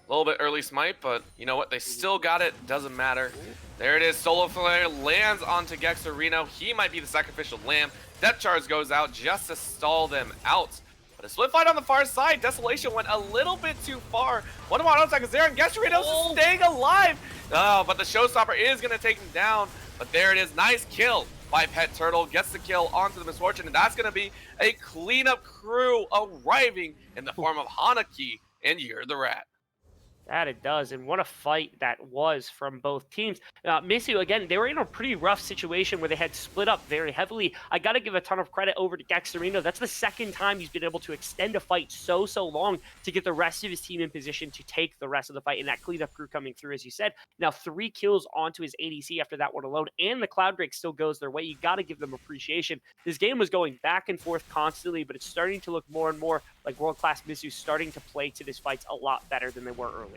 Speaker 1: A little bit early smite, but you know what? They still got it. Doesn't matter. There it is. Solar Flare lands onto Gexerino. He might be the sacrificial lamb. Depth Charge goes out just to stall them out. But a split fight on the far side. Desolation went a little bit too far. 1 more seconds there, and Gexerino's staying alive. Oh, but the Showstopper is going to take him down. But there it is. Nice kill by Pet Turtle. Gets the kill onto the Misfortune, and that's going to be a cleanup crew arriving in the form of Hanaki and You're the Rat.
Speaker 2: That it does, and what a fight that was from both teams. Mizu, again, they were in a pretty rough situation where they had split up very heavily. I got to give a ton of credit over to Gexerino. That's the second time he's been able to extend a fight so long to get the rest of his team in position to take the rest of the fight, and that cleanup crew coming through, as you said. Now 3 kills onto his ADC after that one alone, and the Cloud Drake still goes their way. You got to give them appreciation. This game was going back and forth constantly, but it's starting to look more and more like world-class Mizu starting to play to this fight a lot better than they were earlier.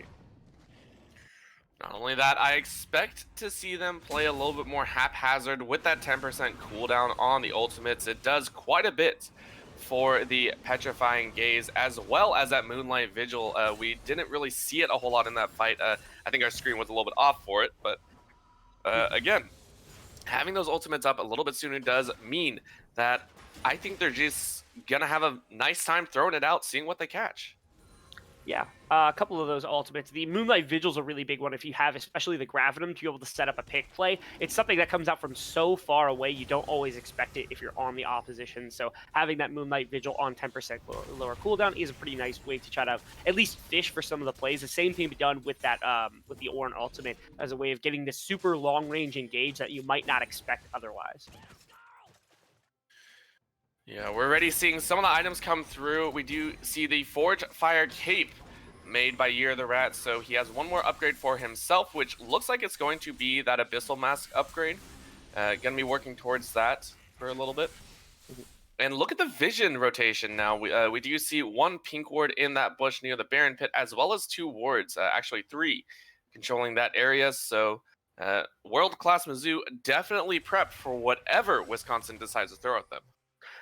Speaker 1: Not only that, I expect to see them play a little bit more haphazard with that 10% cooldown on the ultimates. It does quite a bit for the Petrifying Gaze, as well as that Moonlight Vigil. We didn't really see it a whole lot in that fight. I think our screen was a little bit off for it, but again, having those ultimates up a little bit sooner does mean that I think they're just going to have a nice time throwing it out, seeing what they catch.
Speaker 2: Yeah, a couple of those ultimates. The Moonlight Vigil's a really big one if you have, especially the Gravitum, to be able to set up a pick play. It's something that comes out from so far away, you don't always expect it if you're on the opposition. So having that Moonlight Vigil on 10% lower cooldown is a pretty nice way to try to at least fish for some of the plays. The same thing be done with that with the Ornn ultimate as a way of getting this super long range engage that you might not expect otherwise.
Speaker 1: Yeah, we're already seeing some of the items come through. We do see the Forge Fire Cape made by Year the Rat, so he has one more upgrade for himself, which looks like it's going to be that Abyssal Mask upgrade. Gonna be working towards that for a little bit. And look at the vision rotation now. We do see 1 pink ward in that bush near the Baron Pit, as well as 2 wards, actually 3, controlling that area. So world-class Mizu definitely prepped for whatever Wisconsin decides to throw at them.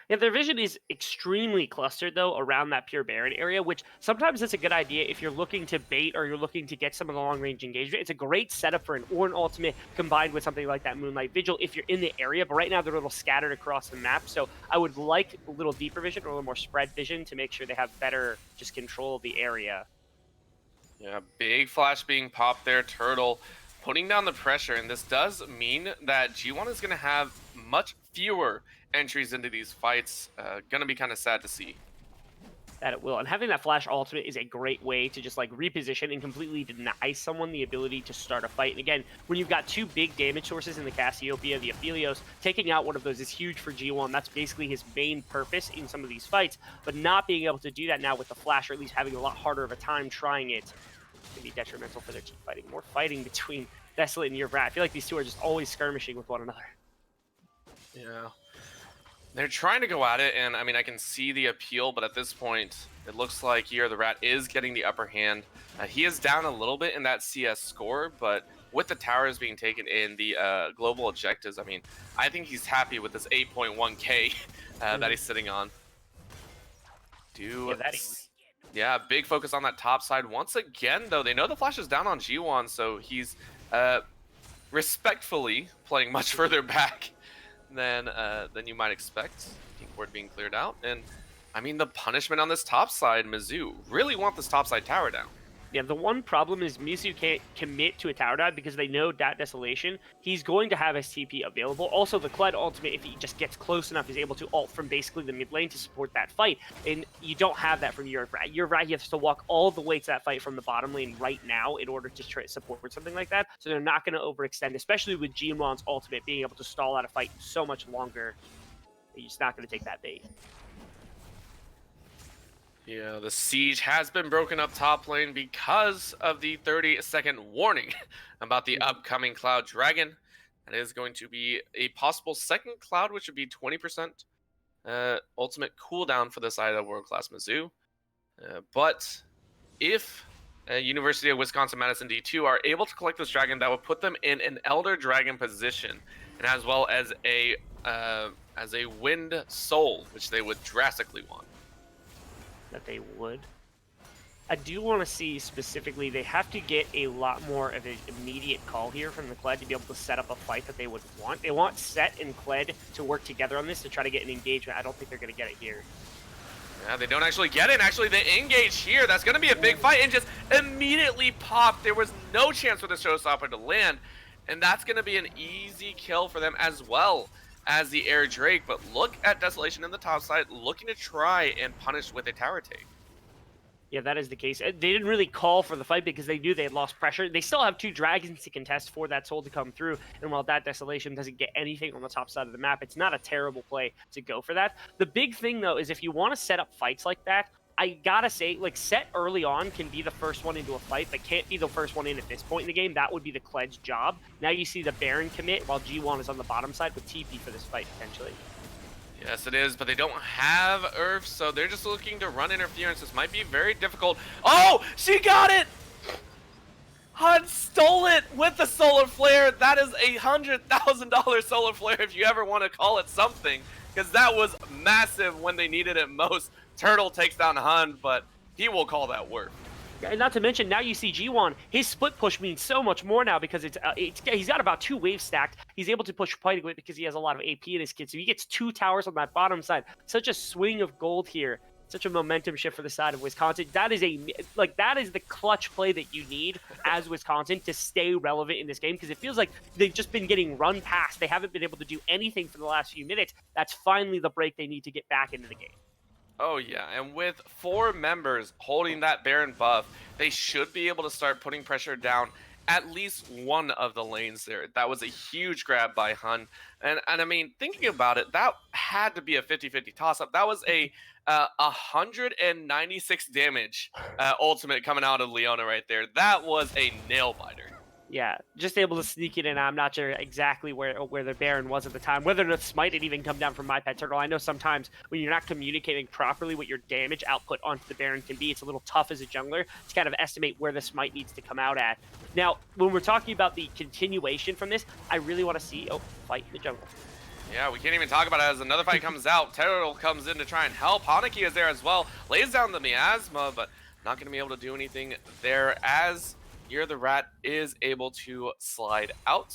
Speaker 2: Yeah, their vision is extremely clustered, though, around that pure Baron area, which sometimes it's a good idea if you're looking to bait or you're looking to get some of the long-range engagement. It's a great setup for an Ornn ultimate combined with something like that Moonlight Vigil if you're in the area, but right now they're a little scattered across the map, so I would like a little deeper vision or a little more spread vision to make sure they have better just control of the area.
Speaker 1: Yeah, big flash being popped there. Turtle putting down the pressure, and this does mean that G1 is going to have much fewer entries into these fights. Gonna be kind of sad to see.
Speaker 2: That it will, and having that flash ultimate is a great way to just like reposition and completely deny someone the ability to start a fight. And again, when you've got 2 big damage sources in the Cassiopeia, the Aphelios, taking out one of those is huge for G1. That's basically his main purpose in some of these fights, but not being able to do that now with the flash, or at least having a lot harder of a time trying it, can be detrimental for their team fighting. More fighting between Desolate and Year Rat. I feel like these two are just always skirmishing with one another.
Speaker 1: Yeah. They're trying to go at it, and I mean, I can see the appeal, but at this point, it looks like Year the Rat is getting the upper hand. He is down a little bit in that CS score, but with the towers being taken in, the global objectives, I mean, I think he's happy with this 8.1k that he's sitting on. Yeah, big focus on that top side. Once again, though, they know the flash is down on G1, so he's respectfully playing much further back than you might expect. King board being cleared out, and I mean the punishment on this top side, Mizu really want this top side tower down.
Speaker 2: Yeah, the one problem is Mizu can't commit to a tower dive because they know that Desolation, he's going to have his TP available. Also, the Kled ultimate, if he just gets close enough, is able to ult from basically the mid lane to support that fight. And you don't have that from your Vrag. Your Vrag, you have to walk all the way to that fight from the bottom lane right now in order to try to support something like that. So they're not going to overextend, especially with G1's ultimate being able to stall out a fight so much longer. You're just not going to take that bait.
Speaker 1: Yeah, the siege has been broken up top lane because of the 30-second warning about the upcoming Cloud Dragon. That is going to be a possible second Cloud, which would be 20% ultimate cooldown for the side of world-class Mizu. But if University of Wisconsin-Madison D2 are able to collect this dragon, that would put them in an Elder Dragon position, and as well as a Wind Soul, which they would drastically want.
Speaker 2: That they would. I do want to see specifically, they have to get a lot more of an immediate call here from the Kled to be able to set up a fight that they would want. They want Set and Kled to work together on this to try to get an engagement. I don't think they're going to get it here.
Speaker 1: Yeah, they don't actually get it. Actually, they engage here. That's going to be a big fight and just immediately pop. There was no chance for the showstopper to land, and that's going to be an easy kill for them as well as the Air Drake. But look at Desolation in the top side, looking to try and punish with a tower take.
Speaker 2: Yeah, that is the case. They didn't really call for the fight because they knew they had lost pressure. They still have two dragons to contest for that soul to come through. And while that Desolation doesn't get anything on the top side of the map, it's not a terrible play to go for that. The big thing, though, is if you want to set up fights like that, I gotta say, like, Set early on can be the first one into a fight, but can't be the first one in at this point in the game. That would be the Kled's job. Now you see the Baron commit while G1 is on the bottom side with TP for this fight, potentially.
Speaker 1: Yes, it is, but they don't have Earth, so they're just looking to run interference. This might be very difficult. Oh, she got it! Hun stole it with the Solar Flare. That is a $100,000 Solar Flare if you ever want to call it something, because that was massive when they needed it most. Turtle takes down Hun, but he will call that work.
Speaker 2: And not to mention, now you see G1, his split push means so much more now because he's got about 2 waves stacked. He's able to push quite a bit because he has a lot of AP in his kit, so he gets 2 towers on that bottom side. Such a swing of gold here. Such a momentum shift for the side of Wisconsin. That is that is the clutch play that you need as Wisconsin to stay relevant in this game, because it feels like they've just been getting run past. They haven't been able to do anything for the last few minutes. That's finally the break they need to get back into the game.
Speaker 1: Oh yeah, and with 4 members holding that Baron buff, they should be able to start putting pressure down at least one of the lanes there. That was a huge grab by Hun. And I mean, thinking about it, that had to be a 50-50 toss-up. That was a 196 damage ultimate coming out of Leona right there. That was a nail-biter.
Speaker 2: Yeah, just able to sneak it in. I'm not sure exactly where the Baron was at the time. Whether the smite had even come down from My Pet Turtle. I know sometimes when you're not communicating properly what your damage output onto the Baron can be, it's a little tough as a jungler to kind of estimate where the smite needs to come out at. Now, when we're talking about the continuation from this, I really want to see, fight in the jungle.
Speaker 1: Yeah, we can't even talk about it as another fight comes out. Turtle comes in to try and help. Hanaki is there as well. Lays down the miasma, but not going to be able to do anything there as Year the Rat is able to slide out.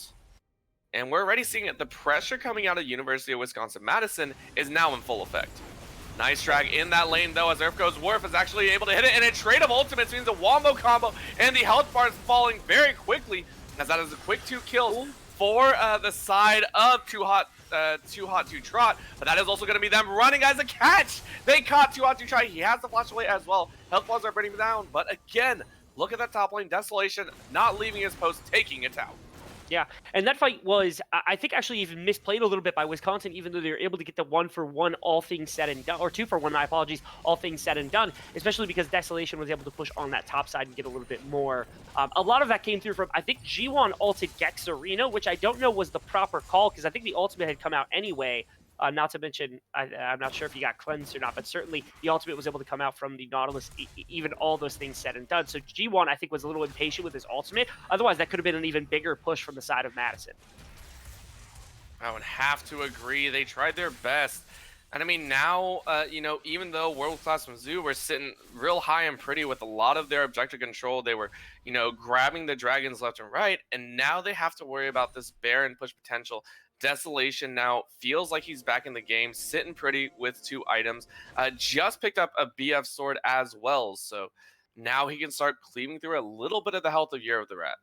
Speaker 1: And we're already seeing it. The pressure coming out of University of Wisconsin-Madison is now in full effect. Nice drag in that lane, though, as Earth Goes Worf is actually able to hit it. And a trade of ultimates means a wombo combo, and the health bar is falling very quickly, as that is a quick 2 kills for the side of Too Hot to Trot. But that is also going to be them running as a catch. They caught Too Hot to Trot. He has the flash away as well. Health bars are burning down, but again, look at that top lane. Desolation not leaving his post, taking it out.
Speaker 2: Yeah, and that fight was, I think, actually even misplayed a little bit by Wisconsin, even though they were able to get the 1-for-1 all things said and done, or 2-for-1, my apologies, all things said and done, especially because Desolation was able to push on that top side and get a little bit more. A lot of that came through from, I think, G1 ulted Gexarino, which I don't know was the proper call, because I think the ultimate had come out anyway. Not to mention, I'm not sure if he got cleansed or not, but certainly the ultimate was able to come out from the Nautilus, even all those things said and done. So G1, I think, was a little impatient with his ultimate. Otherwise, that could have been an even bigger push from the side of Madison.
Speaker 1: I would have to agree. They tried their best. And I mean, now, even though World Class Mizu were sitting real high and pretty with a lot of their objective control, they were, grabbing the dragons left and right. And now they have to worry about this Baron push potential. Desolation now feels like he's back in the game, sitting pretty with 2 items. Just picked up a BF sword as well. So now he can start cleaving through a little bit of the health of Year of the Rat.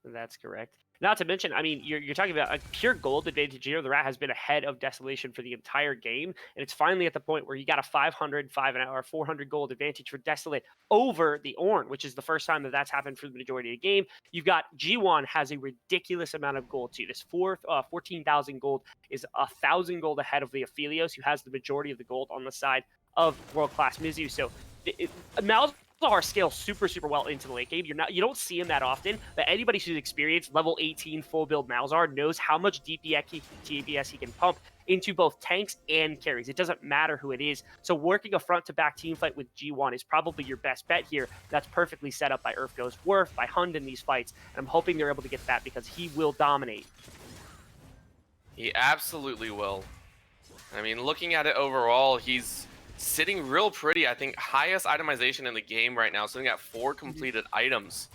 Speaker 2: That's correct. Not to mention, I mean, you're talking about a pure gold advantage. Year of the Rat has been ahead of Desolation for the entire game, and it's finally at the point where you got a 500, 400 gold advantage for Desolate over the Ornn, which is the first time that that's happened for the majority of the game. You've got G1 has a ridiculous amount of gold too. This 14,000 gold is 1,000 gold ahead of the Aphelios, who has the majority of the gold on the side of World Class Mizu. So Malzahar scales super well into the late game. You don't see him that often, but anybody who's experienced level 18 full build Malzahar knows how much DPS he can pump into both tanks and carries. It doesn't matter who it is. So working a front to back team fight with G1 is probably your best bet here. That's perfectly set up by Earth Goes Worth, by Hund in these fights. And I'm hoping they're able to get that because he will dominate.
Speaker 1: He absolutely will. I mean, looking at it overall, he's sitting real pretty. I think highest itemization in the game right now, sitting at 4 completed items.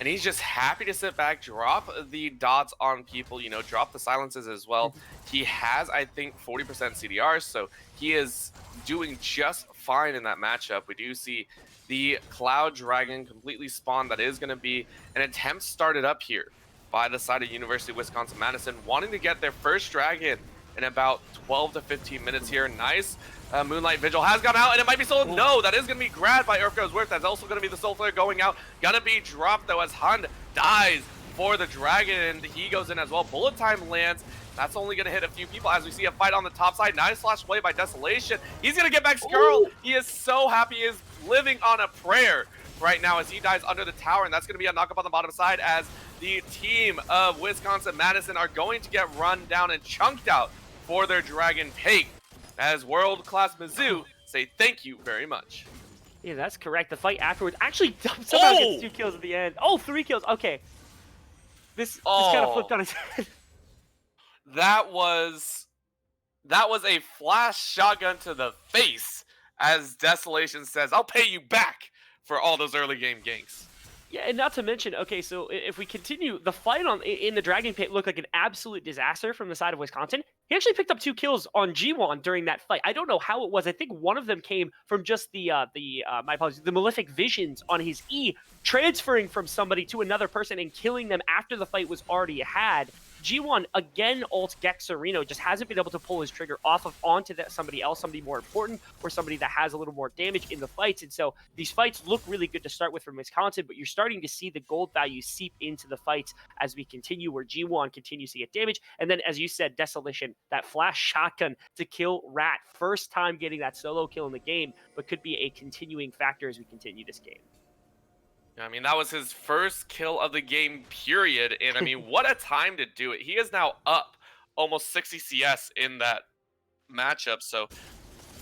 Speaker 1: And he's just happy to sit back, drop the dots on people, drop the silences as well. He has, I think, 40% CDR, so he is doing just fine in that matchup. We do see the Cloud Dragon completely spawned. That is going to be an attempt started up here by the side of University of Wisconsin-Madison, wanting to get their first dragon in about 12 to 15 minutes here. Nice. Moonlight Vigil has gone out, and it might be sold. No, that is going to be grabbed by Earth Goes Worth. That's also going to be the Soul Flare going out. Going to be dropped, though, as Hund dies for the dragon, and he goes in as well. Bullet time lands. That's only going to hit a few people as we see a fight on the top side. Nice flash play by Desolation. He's going to get back Skirl. He is so happy. He is living on a prayer right now as he dies under the tower, and that's going to be a knock up on the bottom side as the team of Wisconsin-Madison are going to get run down and chunked out for their dragon take, as World Class Mizu say thank you very much.
Speaker 2: Yeah, that's correct. The fight afterwards actually somehow gets 2 kills at the end. Oh, 3 kills. Okay. This kind of flipped on its head.
Speaker 1: That was a flash shotgun to the face, as Desolation says, I'll pay you back for all those early game ganks.
Speaker 2: Yeah, and not to mention, okay, so if we continue, the fight in the Dragon Pit looked like an absolute disaster from the side of Wisconsin. He actually picked up 2 kills on G1 during that fight. I don't know how it was. I think one of them came from just the Malefic Visions on his E, transferring from somebody to another person and killing them after the fight was already had. G1, again, ult Gexarino, just hasn't been able to pull his trigger onto somebody else, somebody more important, or somebody that has a little more damage in the fights. And so these fights look really good to start with from Wisconsin, but you're starting to see the gold value seep into the fights as we continue, where G1 continues to get damage. And then, as you said, Desolation, that flash shotgun to kill Rat. First time getting that solo kill in the game, but could be a continuing factor as we continue this game.
Speaker 1: I mean, that was his first kill of the game, period. And I mean, what a time to do it. He is now up almost 60 CS in that matchup. So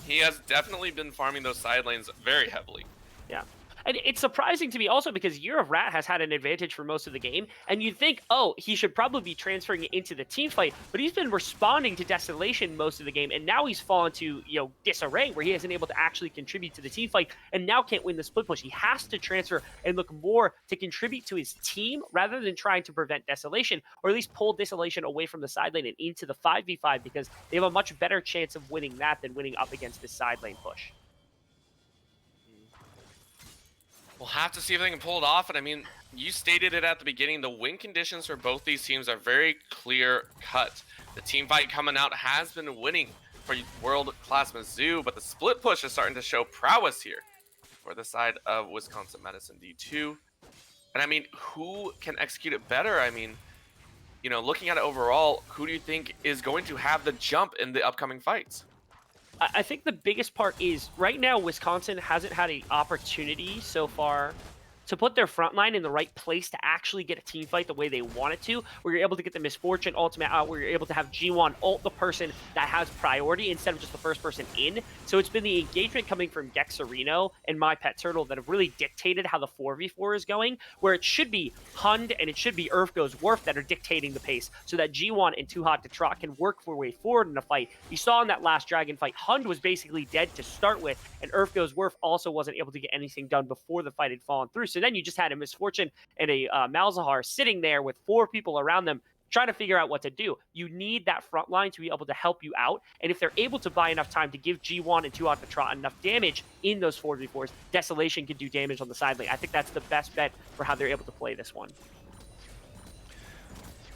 Speaker 1: he has definitely been farming those side lanes very heavily.
Speaker 2: Yeah. And it's surprising to me also because Year of Rat has had an advantage for most of the game, and you'd think, oh, he should probably be transferring it into the team fight, but he's been responding to Desolation most of the game, and now he's fallen to, disarray, where he isn't able to actually contribute to the team fight, and now can't win the split push. He has to transfer and look more to contribute to his team rather than trying to prevent Desolation, or at least pull Desolation away from the side lane and into the 5v5, because they have a much better chance of winning that than winning up against this side lane push.
Speaker 1: We'll have to see if they can pull it off. And I mean, you stated it at the beginning, the win conditions for both these teams are very clear cut. The team fight coming out has been winning for World Class Mizu, but the split push is starting to show prowess here for the side of Wisconsin-Madison D2. And I mean, who can execute it better? I mean, looking at it overall, who do you think is going to have the jump in the upcoming fights?
Speaker 2: I think the biggest part is right now Wisconsin hasn't had an opportunity so far to put their front line in the right place to actually get a team fight the way they want it to, where you're able to get the Misfortune ultimate out, where you're able to have G1 ult the person that has priority instead of just the first person in. So it's been the engagement coming from Gexarino and My Pet Turtle that have really dictated how the 4v4 is going, where it should be Hund and it should be Goes Worf that are dictating the pace so that G1 and Too Hot to Trot can work their way forward in a fight. You saw in that last Dragon fight, Hund was basically dead to start with, and Goes Worf also wasn't able to get anything done before the fight had fallen through. So then you just had a Misfortune and a Malzahar sitting there with 4 people around them trying to figure out what to do. You need that front line to be able to help you out, and if they're able to buy enough time to give G1 and Too Hot to Trot enough damage in those 4v4s, Desolation can do damage on the side lane. I think that's the best bet for how they're able to play this one.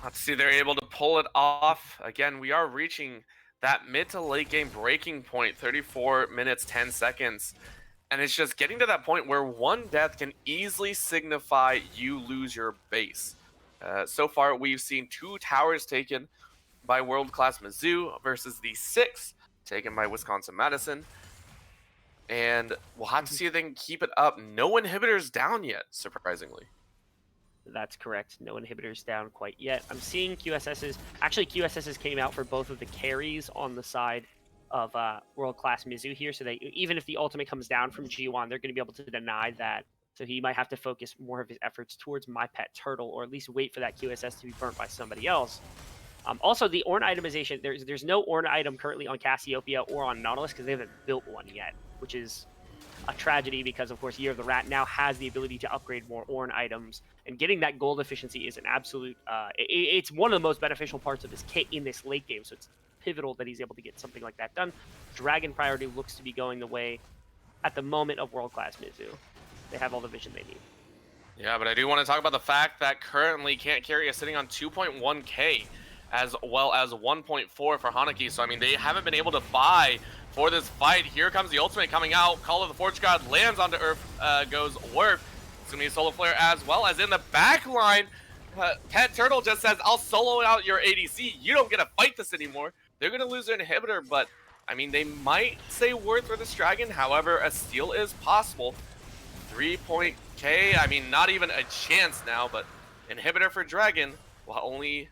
Speaker 1: Let's see, they're able to pull it off. Again, we are reaching that mid to late game breaking point, 34 minutes, 10 seconds. And it's just getting to that point where one death can easily signify you lose your base. So far, we've seen 2 towers taken by world-class Mizu versus the 6 taken by Wisconsin Madison. And we'll have to see if they can keep it up. No inhibitors down yet, surprisingly.
Speaker 2: That's correct. No inhibitors down quite yet. I'm seeing QSS's. Actually, QSS's came out for both of the carries on the side of world-class Mizu here. So they, even if the ultimate comes down from G1, they're going to be able to deny that. So he might have to focus more of his efforts towards My Pet Turtle, or at least wait for that QSS to be burnt by somebody else. Also, the Ornn itemization, there's no Ornn item currently on Cassiopeia or on Nautilus because they haven't built one yet, which is a tragedy because, of course, Year of the Rat now has the ability to upgrade more Ornn items, and getting that gold efficiency is an absolute, it's one of the most beneficial parts of this kit in this late game, so it's pivotal that he's able to get something like that done. Dragon priority looks to be going the way, at the moment, of world-class Mizu. They have all the vision they need.
Speaker 1: Yeah, but I do want to talk about the fact that currently Can't Carry is sitting on 2.1k, as well as 1.4 for Hanaki, so I mean, they haven't been able to buy for this fight. Here comes the ultimate coming out. Call of the Forge God lands onto Goes Worf. It's going to be a Solar Flare as well as in the back line. Pet Turtle just says, I'll solo out your ADC. You don't get to fight this anymore. They're going to lose their inhibitor, but I mean, they might say worth for this dragon. However, a steal is possible. 3.k, I mean, not even a chance now, but inhibitor for dragon will only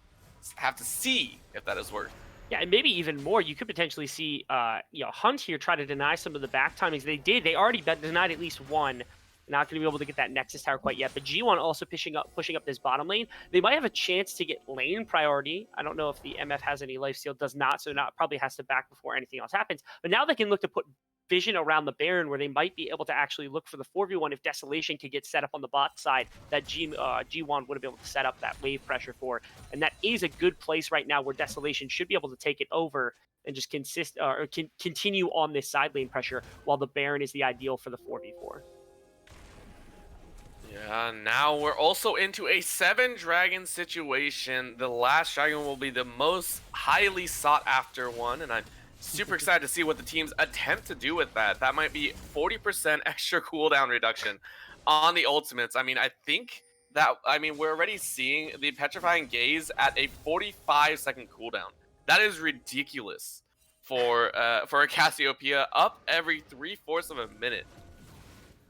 Speaker 1: have to see if that is worth.
Speaker 2: Yeah, and maybe even more. You could potentially see, Hunt here try to deny some of the back timings. They did. They already denied at least one. Not going to be able to get that Nexus Tower quite yet. But G1 also pushing up this bottom lane. They might have a chance to get lane priority. I don't know if the MF has any lifesteal. Does not. So not probably has to back before anything else happens. But now they can look to put vision around the Baron, where they might be able to actually look for the 4v1 if Desolation could get set up on the bot side that G1 would have been able to set up that wave pressure for. And that is a good place right now where Desolation should be able to take it over and just continue on this side lane pressure, while the Baron is the ideal for the 4v4.
Speaker 1: Yeah, now we're also into a 7-dragon situation. The last dragon will be the most highly sought after one, and I'm super excited to see what the teams attempt to do with that. That might be 40% extra cooldown reduction on the ultimates. I mean, we're already seeing the Petrifying Gaze at a 45-second cooldown. That is ridiculous for a Cassiopeia, up every 3/4 of a minute.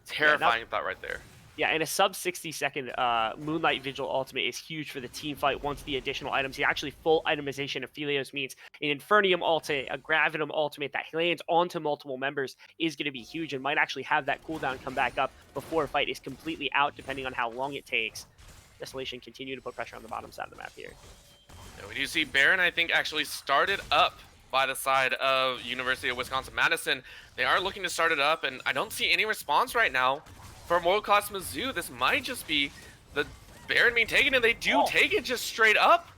Speaker 1: Terrifying thought right there.
Speaker 2: Yeah, and a sub 60-second Moonlight Vigil ultimate is huge for the team fight once the additional items. The actually full itemization of Phelios means an Infernium ultimate, a Gravitum ultimate that lands onto multiple members is going to be huge and might actually have that cooldown come back up before a fight is completely out, depending on how long it takes. Desolation continue to put pressure on the bottom side of the map here.
Speaker 1: Yeah, we do see Baron, I think, actually started up by the side of University of Wisconsin-Madison. They are looking to start it up, and I don't see any response right now from world-class Mizu. This might just be the Baron being taken, and they do take it just straight up.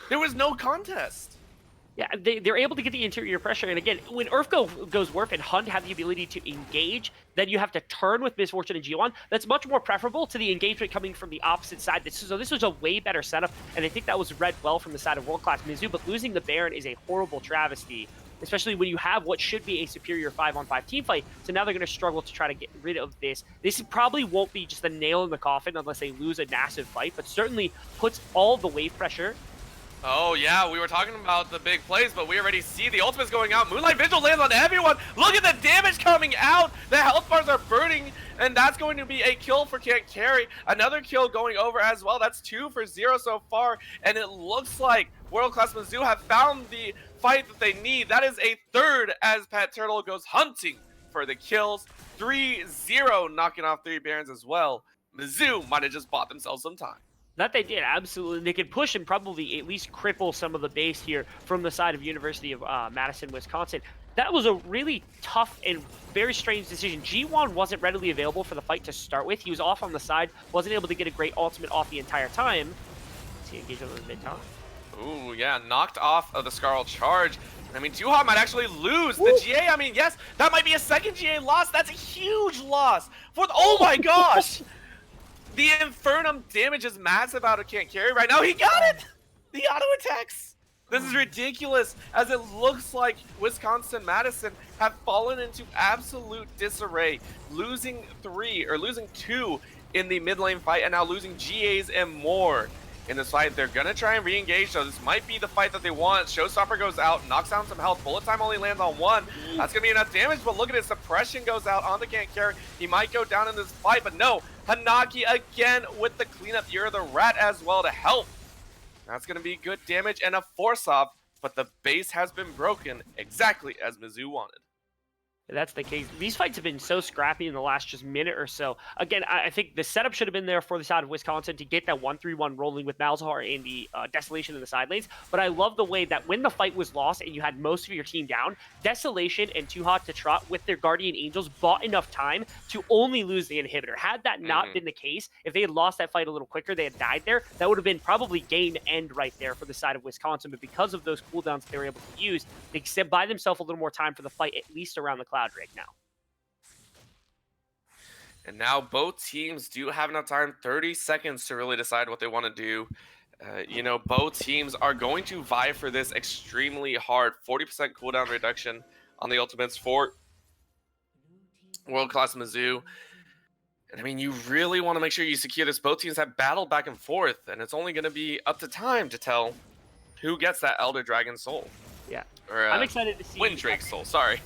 Speaker 1: There was no contest.
Speaker 2: Yeah, they're able to get the interior pressure, and again, when Goes Worf and Hund have the ability to engage, then you have to turn with Misfortune and G1. That's much more preferable to the engagement coming from the opposite side. So this was a way better setup, and I think that was read well from the side of world-class Mizu, but losing the Baron is a horrible travesty, especially when you have what should be a superior 5-on-5 team fight. So now they're going to struggle to try to get rid of this. This probably won't be just a nail in the coffin unless they lose a massive fight, but certainly puts all the wave pressure
Speaker 1: Oh yeah, we were talking about the big plays, but we already see the ultimates going out. Moonlight Vigil lands on everyone. Look at the damage coming out. The health bars are burning, and that's going to be a kill for Can't Carry. Another kill going over as well. That's 2 for 0 so far, and it looks like World Class Mizu have found the fight that they need. That is a third as Pat Turtle goes hunting for the kills. 3-0, knocking off 3 Barons as well. Mizu might have just bought themselves some time.
Speaker 2: That they did, absolutely. They could push and probably at least cripple some of the base here from the side of University of Madison, Wisconsin. That was a really tough and very strange decision. G1 wasn't readily available for the fight to start with. He was off on the side, wasn't able to get a great ultimate off the entire time. Let's see, engage on the mid-top.
Speaker 1: Ooh, yeah, knocked off of the Scarl charge. I mean, Tuhot might actually lose the GA. I mean, yes, that might be a second GA loss. That's a huge loss for the, oh my gosh! The Infernum damage is massive out of Can't Carry right now. He got it! The auto attacks. This is ridiculous, as it looks like Wisconsin Madison have fallen into absolute disarray, losing 2 in the mid lane fight, and now losing GAs and more in this fight. They're gonna try and re-engage, so this might be the fight that they want. Showstopper goes out, knocks down some health. Bullet time only lands on 1. That's gonna be enough damage, but look at it. Suppression goes out on the Can't Carry. He might go down in this fight, but no. Hanaki again with the cleanup. You're the rat as well to help. That's gonna be good damage and a force-off, but the base has been broken exactly as Mizu wanted.
Speaker 2: That's the case. These fights have been so scrappy in the last just minute or so. Again, I think the setup should have been there for the side of Wisconsin to get that 1-3-1 rolling with Malzahar and the Desolation in the side lanes. But I love the way that when the fight was lost and you had most of your team down, Desolation and Tuhot to Trot with their Guardian Angels bought enough time to only lose the inhibitor. Had that not been the case, if they had lost that fight a little quicker, they had died there, that would have been probably game end right there for the side of Wisconsin. But because of those cooldowns that they were able to use, they buy themselves a little more time for the fight, at least around the cloud rig now.
Speaker 1: And now both teams do have enough time, 30 seconds to really decide what they want to do. You know, both teams are going to vie for this extremely hard. 40% cooldown reduction on the ultimates for World Class Mizu. And I mean, you really want to make sure you secure this. Both teams have battled back and forth, and it's only going to be up to time to tell who gets that Elder Dragon Soul.
Speaker 2: Yeah.
Speaker 1: Or,
Speaker 2: I'm excited to see
Speaker 1: Wind Drake Soul, sorry.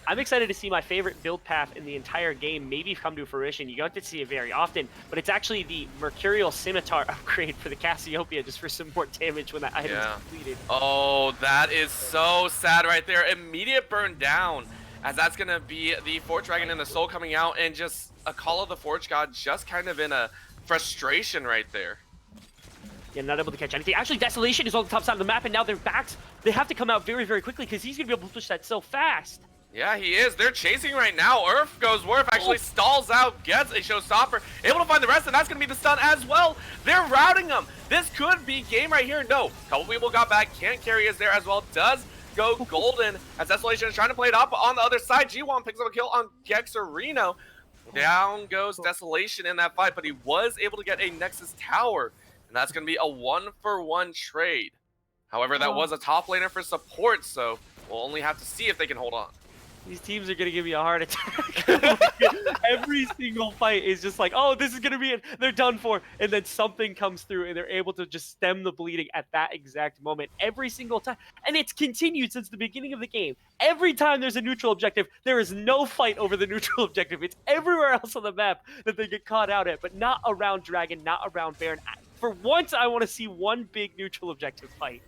Speaker 2: I'm excited to see my favorite build path in the entire game maybe come to fruition. You don't get to see it very often, but it's actually the Mercurial Scimitar upgrade for the Cassiopeia, just for some more damage when that item is completed.
Speaker 1: Oh, that is so sad right there. Immediate burn down, as that's going to be the Forge Dragon and the Soul coming out, and just a Call of the Forge God just kind of in a frustration right there.
Speaker 2: Yeah, not able to catch anything. Actually, Desolation is on the top side of the map, and now their backs, they have to come out very, very quickly because he's going to be able to push that so fast.
Speaker 1: Yeah, he is. They're chasing right now. Werf actually stalls out, gets a showstopper, able to find the rest, and that's going to be the stun as well. They're routing them. This could be game right here. No, couple people got back. Can't Carry is there as well. Does go golden as Desolation is trying to play it up on the other side. G1 picks up a kill on Gexerino. Down goes Desolation in that fight, but he was able to get a Nexus Tower, and that's going to be a 1-for-1 trade. However, that was a top laner for support, so we'll only have to see if they can hold on.
Speaker 2: These teams are going to give me a heart attack. Every single fight is just like, oh, this is going to be it. They're done for. And then something comes through and they're able to just stem the bleeding at that exact moment every single time. And it's continued since the beginning of the game. Every time there's a neutral objective, there is no fight over the neutral objective. It's everywhere else on the map that they get caught out at, but not around Dragon, not around Baron. For once, I want to see one big neutral objective fight.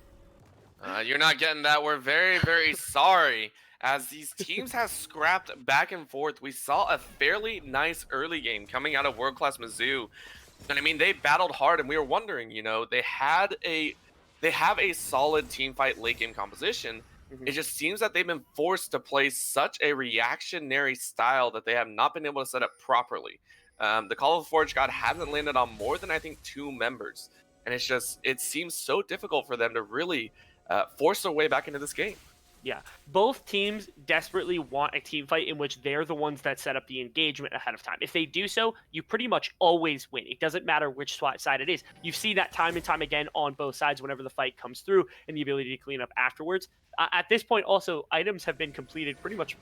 Speaker 1: You're not getting that. We're very, very sorry. As these teams have scrapped back and forth, we saw a fairly nice early game coming out of World Class Mizu. And I mean, they battled hard, and we were wondering, you know, they have a solid team fight late game composition. It just seems that they've been forced to play such a reactionary style that they have not been able to set up properly. The Call of the Forge God hasn't landed on more than, I think, 2 members. And it's just, it seems so difficult for them to really force their way back into this game.
Speaker 2: Yeah, both teams desperately want a team fight in which they're the ones that set up the engagement ahead of time. If they do so, you pretty much always win. It doesn't matter which side it is. You've seen that time and time again on both sides whenever the fight comes through and the ability to clean up afterwards. At this point, also, items have been completed pretty much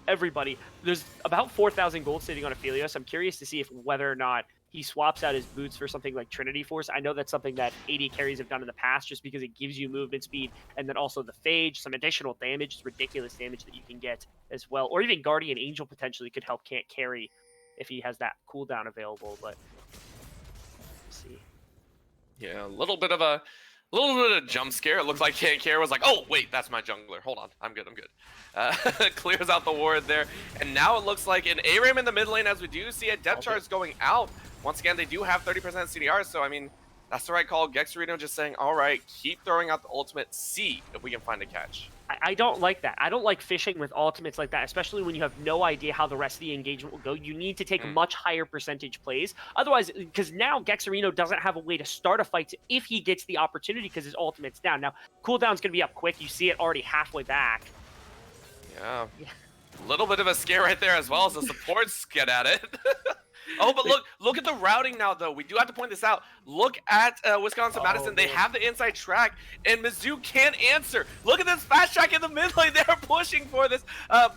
Speaker 2: everybody. There's about 4,000 gold sitting on Aphelios. I'm curious to see if whether or not he swaps out his boots for something like Trinity Force. I know that's something that AD carries have done in the past just because it gives you movement speed, and then also the Phage, some additional damage, ridiculous damage that you can get as well. Or even Guardian Angel potentially could help Can't Carry if he has that cooldown available, but let's see.
Speaker 1: Yeah, a little bit of a jump scare. It looked like Can't Care was like, oh, wait, that's my jungler. Hold on, I'm good. Clears out the ward there. And now it looks like an ARAM in the mid lane as we do see a depth charge going out. Once again, they do have 30% CDR, so I mean, that's the right call. Gexerino just saying, all right, keep throwing out the ultimate, see if we can find a catch.
Speaker 2: I don't like that. I don't like fishing with ultimates like that, especially when you have no idea how the rest of the engagement will go. You need to take much higher percentage plays. Otherwise, because now Gexerino doesn't have a way to start a fight if he gets the opportunity because his ultimate's down. Now, cooldown's going to be up quick. You see it already halfway back.
Speaker 1: Yeah. A little bit of a scare right there as well as the supports get at it. Oh, but look at the routing now, though. We do have to point this out. Look at Wisconsin Madison. They have the inside track, and Mizu can't answer. Look at this fast track in the mid lane. They're pushing for this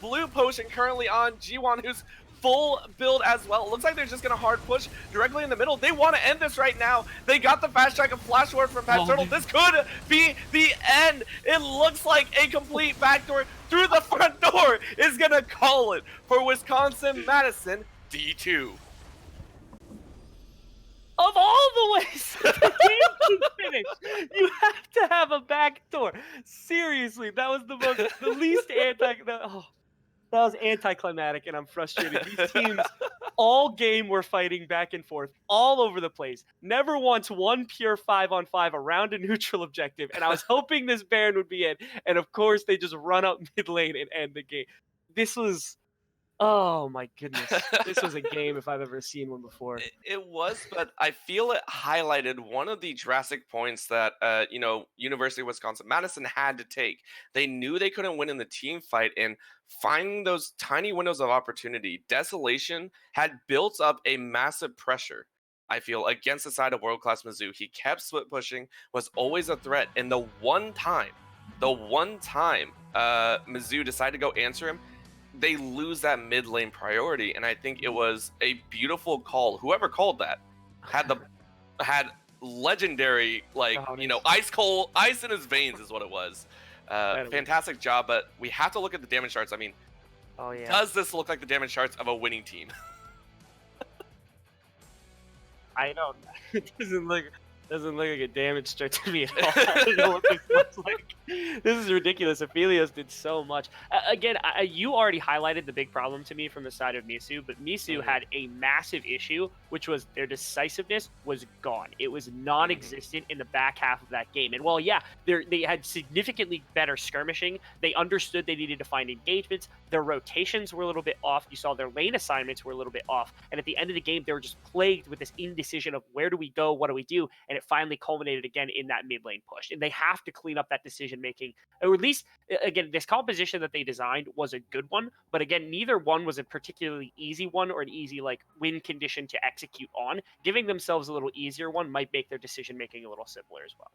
Speaker 1: blue potion currently on G1, who's full build as well. It looks like they're just going to hard push directly in the middle. They want to end this right now. They got the fast track of Flash Ward from Pat Turtle. This could be the end. It looks like a complete backdoor through the front door is going to call it for Wisconsin Madison D2.
Speaker 2: Of all the ways the game can finish, you have to have a backdoor. Seriously, that was the least that was anticlimactic, and I'm frustrated. These teams all game were fighting back and forth all over the place. Never once one pure 5-on-5 around a neutral objective, and I was hoping this Baron would be it. And of course, they just run up mid lane and end the game. This was... Oh my goodness. This was a game if I've ever seen one before.
Speaker 1: It was, but I feel it highlighted one of the drastic points that, University of Wisconsin-Madison had to take. They knew they couldn't win in the team fight, and finding those tiny windows of opportunity, Desolation had built up a massive pressure, I feel, against the side of world-class Mizu. He kept split pushing, was always a threat, and the one time Mizu decided to go answer him, they lose that mid lane priority, and I think it was a beautiful call. Whoever called that had legendary, ice in his veins is what it was. Fantastic job, but we have to look at the damage charts. I mean, does this look like the damage charts of a winning team?
Speaker 2: I don't. It doesn't look like a damage chart to me at all. I don't know what this looks like. This is ridiculous. Aphelios did so much. Again, you already highlighted the big problem to me from the side of Mizu, but Mizu had a massive issue, which was their decisiveness was gone. It was non-existent in the back half of that game. And while, they had significantly better skirmishing, they understood they needed to find engagements. Their rotations were a little bit off. You saw their lane assignments were a little bit off. And at the end of the game, they were just plagued with this indecision of where do we go, what do we do? And it finally culminated again in that mid lane push. And they have to clean up that decision making, or at least, again, this composition that they designed was a good one, but again, neither one was a particularly easy one or an easy win condition to execute on. Giving themselves a little easier one might make their decision making a little simpler as well.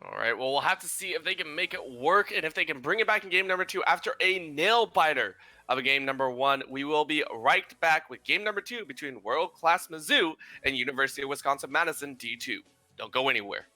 Speaker 1: All right, well, we'll have to see if they can make it work and if they can bring it back in game number 2 after a nail biter of a game number 1. We will be right back with game number 2 between world-class Mizu and University of Wisconsin-Madison D2. Don't go anywhere.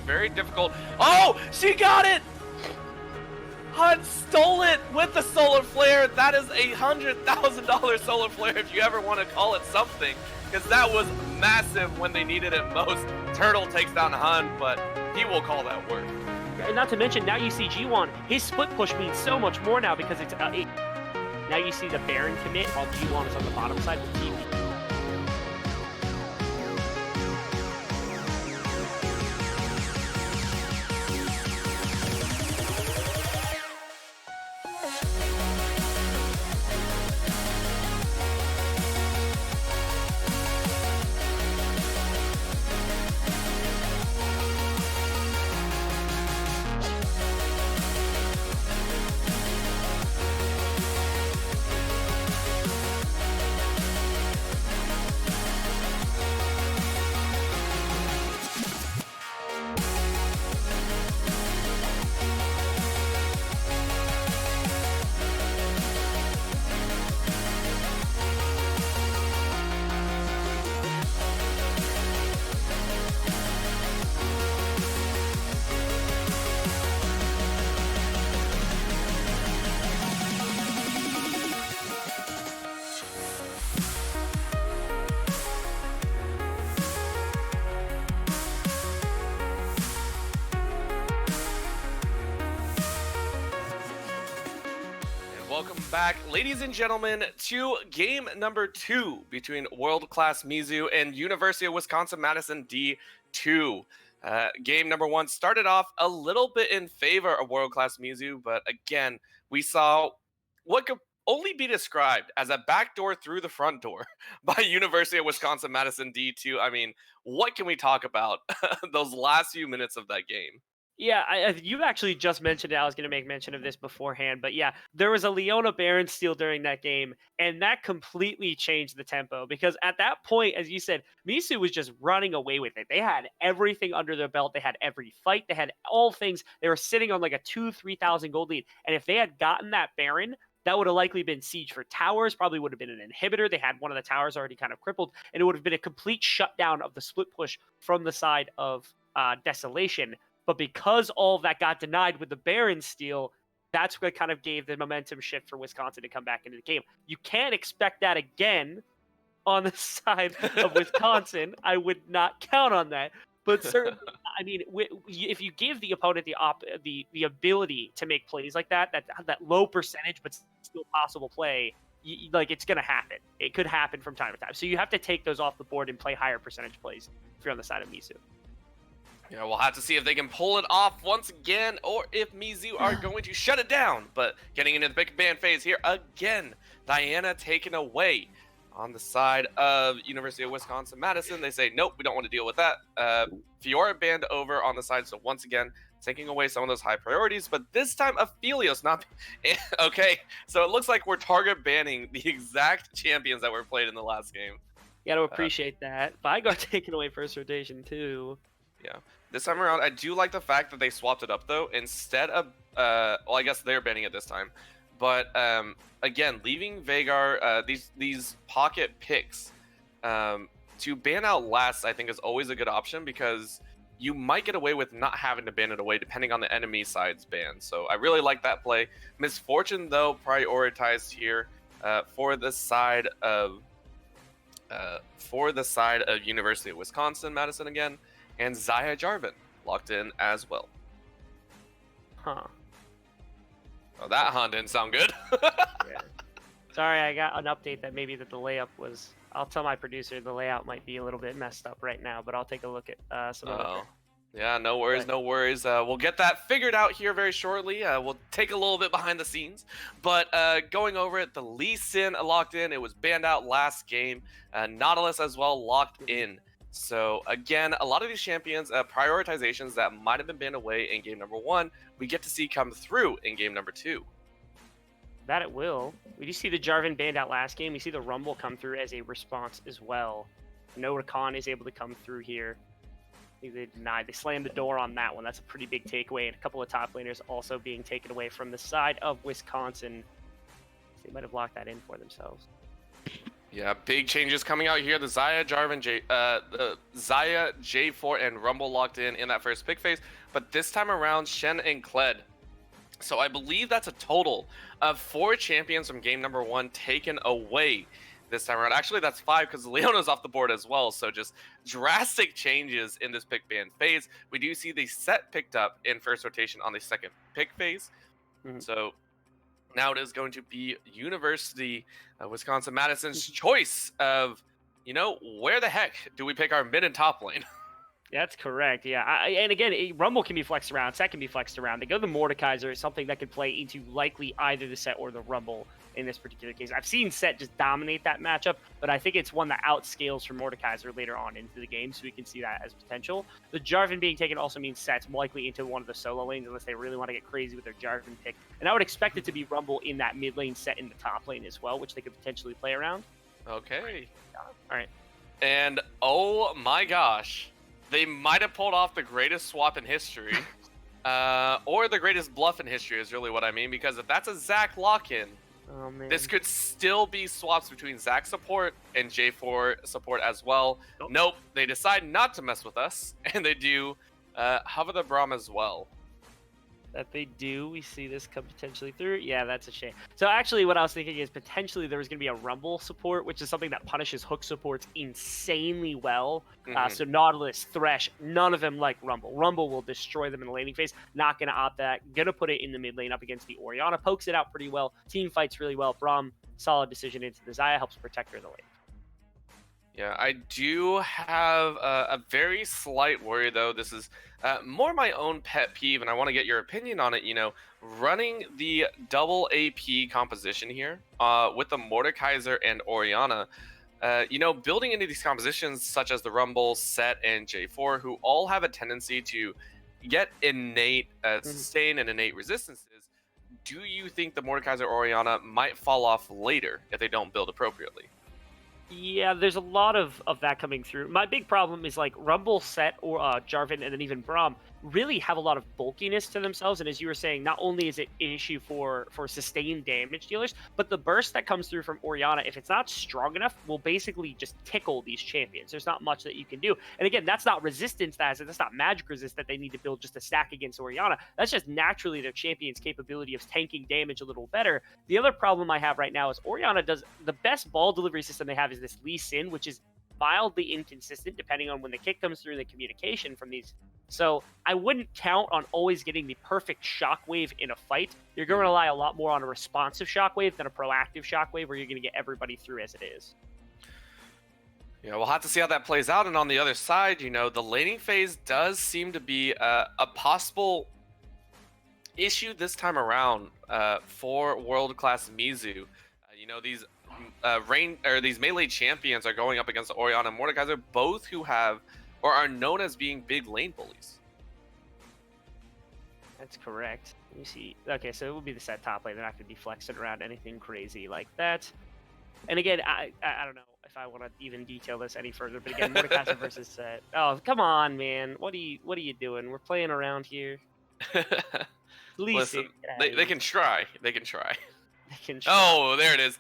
Speaker 1: very difficult. Oh, she got it! Hunt stole it with the solar flare. That is a $100,000 solar flare if you ever want to call it something, because that was massive when they needed it most. Turtle takes down Hunt, but he will call that work.
Speaker 2: And not to mention, now you see G1, his split push means so much more now because it's now you see the Baron commit while G1 is on the bottom side with TV.
Speaker 1: Welcome back, ladies and gentlemen, to game number 2 between World Class Mizu and University of Wisconsin-Madison D2. Game number 1 started off a little bit in favor of World Class Mizu, but again, we saw what could only be described as a backdoor through the front door by University of Wisconsin-Madison D2. I mean, what can we talk about those last few minutes of that game?
Speaker 2: Yeah, you actually just mentioned it. I was going to make mention of this beforehand, but yeah, there was a Leona Baron steal during that game, and that completely changed the tempo because at that point, as you said, Mizu was just running away with it. They had everything under their belt. They had every fight. They had all things. They were sitting on like a 2,000-3,000 gold lead, and if they had gotten that Baron, that would have likely been siege for towers, probably would have been an inhibitor. They had one of the towers already kind of crippled, and it would have been a complete shutdown of the split push from the side of Desolation. But because all of that got denied with the Baron steal, that's what kind of gave the momentum shift for Wisconsin to come back into the game. You can't expect that again on the side of Wisconsin. I would not count on that. But certainly, I mean, if you give the opponent the ability to make plays like that low percentage but still possible play, like it's going to happen. It could happen from time to time. So you have to take those off the board and play higher percentage plays if you're on the side of Mizu.
Speaker 1: Yeah, we'll have to see if they can pull it off once again, or if Mizu are going to shut it down. But getting into the big ban phase here again, Diana taken away on the side of University of Wisconsin-Madison. They say, nope, we don't want to deal with that. Fiora banned over on the side, so once again, taking away some of those high priorities. But this time, Aphelios not... Okay, so it looks like we're target banning the exact champions that were played in the last game.
Speaker 2: You got to appreciate that. But I got taken away first rotation, too.
Speaker 1: Yeah. This time around, I do like the fact that they swapped it up, though. Instead of, well, I guess they're banning it this time. But, again, leaving Veigar, these pocket picks, to ban out last, I think, is always a good option, because you might get away with not having to ban it away, depending on the enemy side's ban. So I really like that play. Misfortune, though, prioritized here for the side of University of Wisconsin-Madison again. And Zaya Jarvan locked in as well.
Speaker 2: Huh.
Speaker 1: Oh, that Hun didn't sound good.
Speaker 2: Yeah. Sorry, I got an update that maybe the layup was... I'll tell my producer the layout might be a little bit messed up right now, but I'll take a look at some of it.
Speaker 1: Yeah, no worries, no worries. We'll get that figured out here very shortly. We'll take a little bit behind the scenes. But going over it, the Lee Sin locked in. It was banned out last game. Nautilus as well locked in. So again, a lot of these champions, prioritizations that might have been banned away in game number 1, we get to see come through in game number 2.
Speaker 2: That it will. We do see the Jarvan banned out last game. We see the Rumble come through as a response as well. No Rakan is able to come through here. They denied. They slammed the door on that one. That's a pretty big takeaway. And a couple of top laners also being taken away from the side of Wisconsin. They might have locked that in for themselves.
Speaker 1: Yeah, big changes coming out here. The Zaya, J4, and Rumble locked in that first pick phase. But this time around, Shen and Kled. So I believe that's a total of 4 champions from game number 1 taken away this time around. Actually, that's 5 because Leona's off the board as well. So just drastic changes in this pick ban phase. We do see the set picked up in first rotation on the second pick phase. So now it is going to be University of Wisconsin-Madison's choice of, where the heck do we pick our mid and top lane?
Speaker 2: That's correct. Yeah, and again, Rumble can be flexed around. Set can be flexed around. They go the Mordekaiser is something that could play into likely either the Set or the Rumble in this particular case. I've seen Set just dominate that matchup, but I think it's one that outscales for Mordekaiser later on into the game, so we can see that as potential. The Jarvan being taken also means Set's likely into one of the solo lanes unless they really want to get crazy with their Jarvan pick. And I would expect it to be Rumble in that mid lane, Set in the top lane as well, which they could potentially play around.
Speaker 1: Okay.
Speaker 2: All right.
Speaker 1: And oh my gosh. They might have pulled off the greatest swap in history, or the greatest bluff in history is really what I mean, because if that's a Zac lock-in, this could still be swaps between Zac support and J4 support as well. Nope, they decide not to mess with us, and they do Hover the Braum as well.
Speaker 2: That they do. We see this come potentially through. Yeah, that's a shame. So actually what I was thinking is potentially there was going to be a Rumble support, which is something that punishes hook supports insanely well. So Nautilus, Thresh, none of them like Rumble. Rumble will destroy them in the laning phase. Not going to opt that. Going to put it in the mid lane up against the Orianna. Pokes it out pretty well. Team fights really well. Braum, solid decision into the Zaya. Helps protect her in the lane.
Speaker 1: Yeah, I do have a very slight worry, though. This is more my own pet peeve, and I want to get your opinion on it. Running the double AP composition here with the Mordekaiser and Orianna, building into these compositions such as the Rumble, Set, and J4, who all have a tendency to get innate sustain and innate resistances. Do you think the Mordekaiser Orianna might fall off later if they don't build appropriately?
Speaker 2: Yeah, there's a lot of that coming through. My big problem is like Rumble, Set, or Jarvan, and then even Braum really have a lot of bulkiness to themselves. And as you were saying, not only is it an issue for sustained damage dealers, but the burst that comes through from Orianna, if it's not strong enough, will basically just tickle these champions. There's not much that you can do. And again, that's not resistance that's not magic resist that they need to build just to stack against Orianna. That's just naturally their champion's capability of tanking damage a little better. The other problem I have right now is Orianna does the best ball delivery system they have is this Lee Sin, which is mildly inconsistent depending on when the kick comes through and the communication from these. So I wouldn't count on always getting the perfect shockwave in a fight. You're going to rely a lot more on a responsive shockwave than a proactive shockwave where you're going to get everybody through as it is.
Speaker 1: Yeah, we'll have to see how that plays out. And on the other side, the laning phase does seem to be a possible issue this time around for world-class Mizu. These melee champions are going up against Orianna and Mordekaiser, both who have or are known as being big lane bullies.
Speaker 2: That's correct. Let me see. Okay, so it would be the Set top lane. They're not going to be flexing around anything crazy like that. And again, I don't know if I want to even detail this any further, but again, Mordekaiser versus Set. Oh, come on, man. What are you doing? We're playing around here. Please.
Speaker 1: Listen, they can try. They can try.
Speaker 2: They can try.
Speaker 1: Oh, there it is.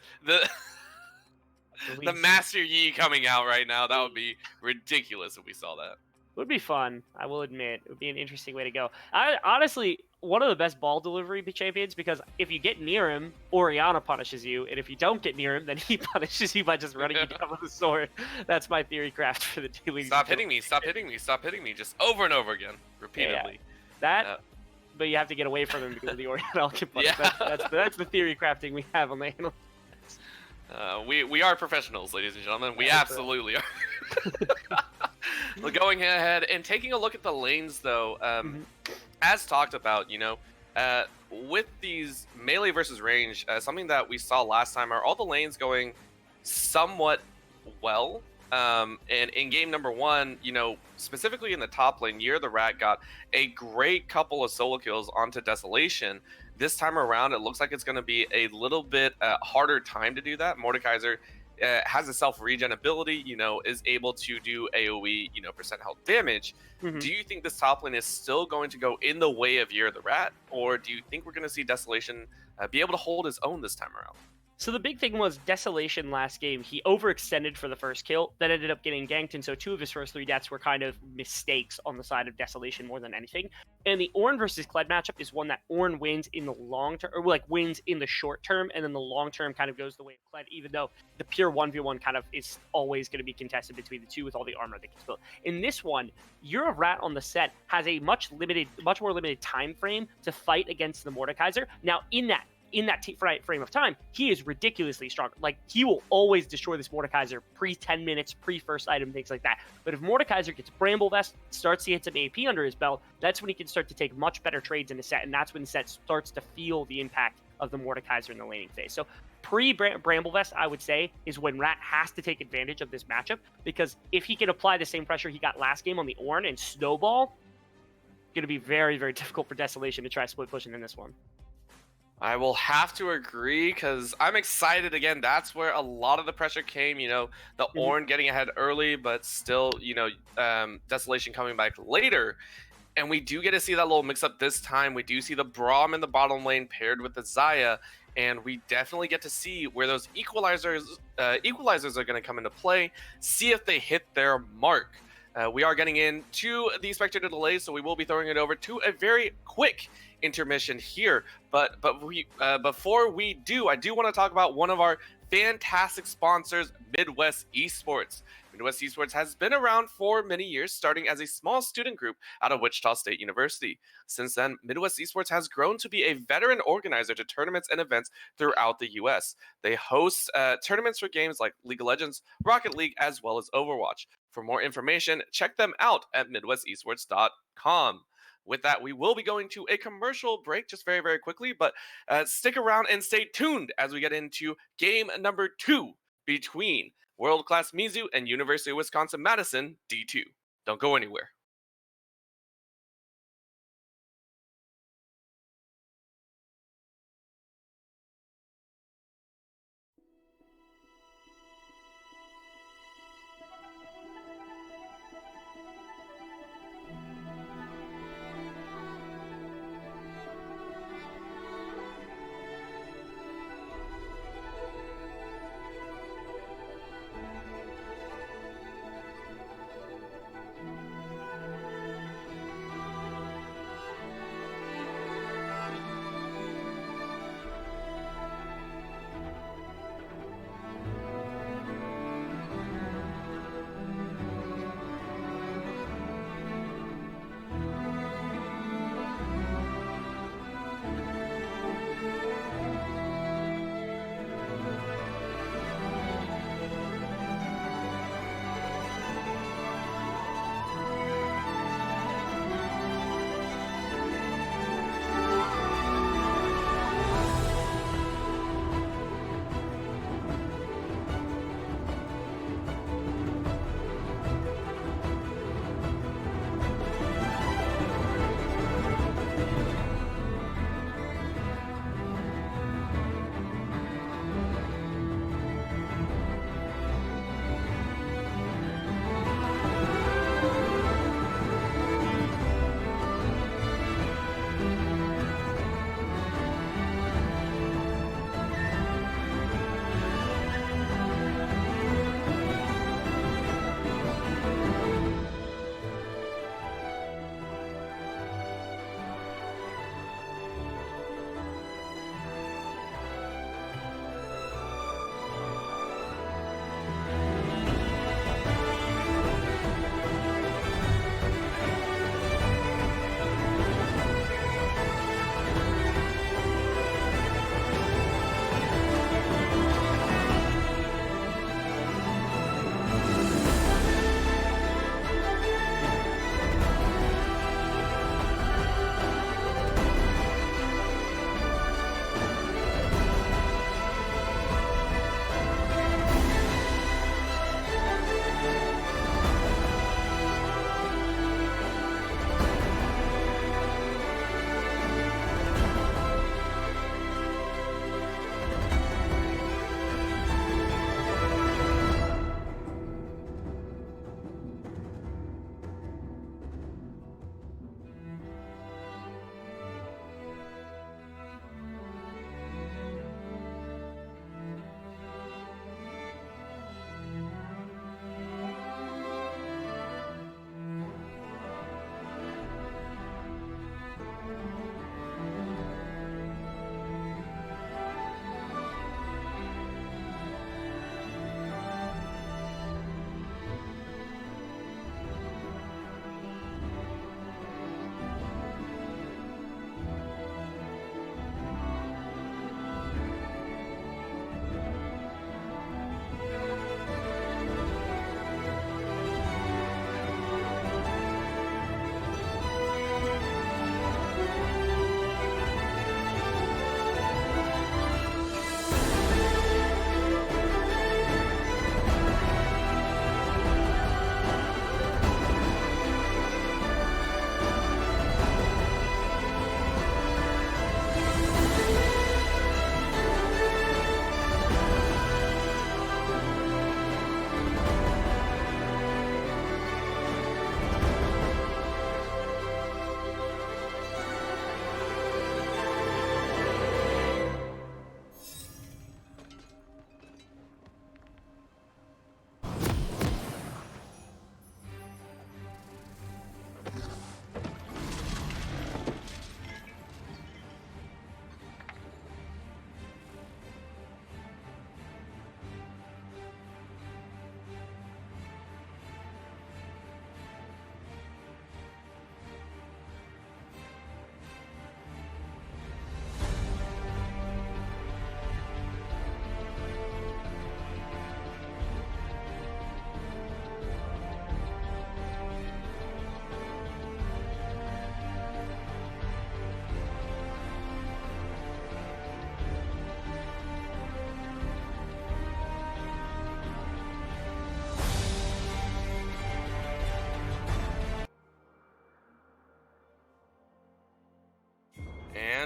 Speaker 1: The Master Yi coming out right now. That would be ridiculous if we saw that.
Speaker 2: It would be fun, I will admit. It would be an interesting way to go. Honestly, one of the best ball delivery champions, because if you get near him, Orianna punishes you, and if you don't get near him, then he punishes you by just running you down with a sword. That's my theory craft for the daily.
Speaker 1: Stop hitting me, stop hitting me, stop hitting me, just over and over again, repeatedly.
Speaker 2: Yeah. But you have to get away from him because of the Orianna can punish. Yeah. That's the theory crafting we have on the handle.
Speaker 1: We are professionals, ladies and gentlemen. We absolutely are. We're going ahead and taking a look at the lanes, though. As talked about, with these melee versus range, something that we saw last time are all the lanes going somewhat well. And in game number 1, specifically in the top lane, Year the Rat got a great couple of solo kills onto Desolation. This time around, it looks like it's going to be a little bit harder time to do that. Mordekaiser has a self-regen ability, is able to do AoE, percent health damage. Do you think this top lane is still going to go in the way of Year the Rat? Or do you think we're going to see Desolation be able to hold his own this time around?
Speaker 2: So the big thing was Desolation last game. He overextended for the first kill, then ended up getting ganked, and so 2 of his first 3 deaths were kind of mistakes on the side of Desolation more than anything. And the Ornn versus Kled matchup is one that Ornn wins in the long term, or like wins in the short term, and then the long term kind of goes the way of Kled, even though the pure 1v1 kind of is always going to be contested between the two with all the armor that gets built. In this one, You're a Rat on the set has a much more limited time frame to fight against the Mordekaiser. Now, in that frame of time, he is ridiculously strong. Like, he will always destroy this Mordekaiser pre-10 minutes, pre-first item, things like that. But if Mordekaiser gets Bramble Vest, starts to get some AP under his belt, that's when he can start to take much better trades in the set, and that's when the set starts to feel the impact of the Mordekaiser in the laning phase. So pre-Bramble Vest, I would say, is when Rat has to take advantage of this matchup, because if he can apply the same pressure he got last game on the Ornn and snowball, it's going to be very, very difficult for Desolation to try split pushing in this one.
Speaker 1: I will have to agree because I'm excited again. That's where a lot of the pressure came. The Ornn getting ahead early, but still, Desolation coming back later. And we do get to see that little mix-up this time. We do see the Braum in the bottom lane paired with the Xayah, and we definitely get to see where those equalizers are going to come into play, see if they hit their mark. We are getting into the spectator delay, so we will be throwing it over to a very quick intermission here. But before we do, I do want to talk about one of our fantastic sponsors, Midwest Esports. Midwest Esports has been around for many years, starting as a small student group out of Wichita State University. Since then, Midwest Esports has grown to be a veteran organizer to tournaments and events throughout the U.S. They host tournaments for games like League of Legends, Rocket League, as well as Overwatch. For more information, check them out at MidwestEsports.com. With that, we will be going to a commercial break just very, very quickly, but stick around and stay tuned as we get into game number 2 between world-class Mizu and University of Wisconsin-Madison D2. Don't go anywhere.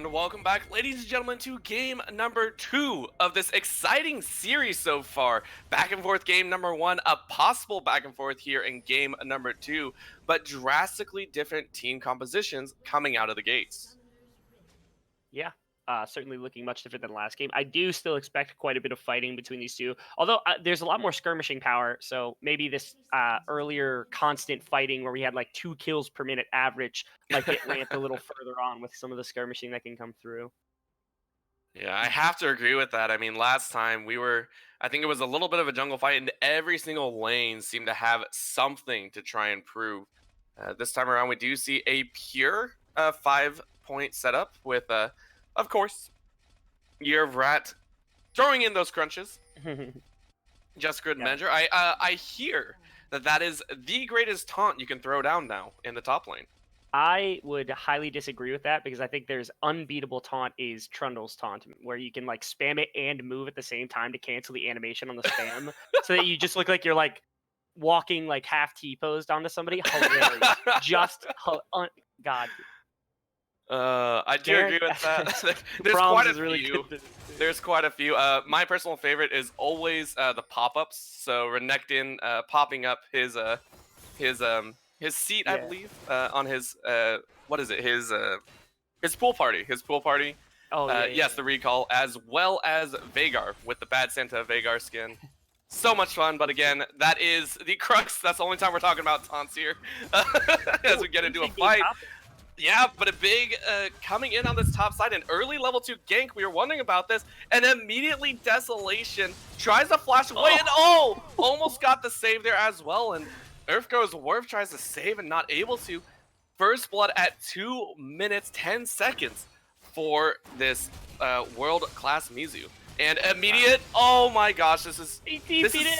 Speaker 1: And welcome back, ladies and gentlemen, to game number 2 of this exciting series so far. Back and forth game number 1, a possible back and forth here in game number 2, but drastically different team compositions coming out of the gates.
Speaker 2: Yeah, certainly looking much different than last game. I do still expect quite a bit of fighting between these two, although there's a lot more skirmishing power, so maybe this earlier constant fighting where we had like 2 kills per minute average might get ramped a little further on with some of the skirmishing that can come through.
Speaker 1: Yeah, I have to agree with that. I mean, last time I think it was a little bit of a jungle fight, and every single lane seemed to have something to try and prove. This time around, we do see a pure 5-point setup with, of course, Year of Rat throwing in those crunches. Just good measure. I hear that is the greatest taunt you can throw down now in the top lane.
Speaker 2: I would highly disagree with that because I think there's unbeatable taunt is Trundle's taunt, where you can like spam it and move at the same time to cancel the animation on the spam, so that you just look like you're like walking like half T-posed onto somebody. Hilarious. God.
Speaker 1: I do agree with that. There's quite a few. My personal favorite is always the pop-ups. So Renekton popping up his seat, I believe, on his what is it? His pool party. Oh, yes, the recall, as well as Veigar with the Bad Santa Veigar skin. So much fun, but again, that is the crux. That's the only time we're talking about taunts here, as we get into a fight. Yeah, but a big coming in on this top side, an early level 2 gank. We were wondering about this, and immediately Desolation tries to flash away, and almost got the save there as well. And Earthgo's Worf tries to save and not able to. First blood at 2 minutes 10 seconds for this world-class Mizu. And immediate, oh my gosh, this is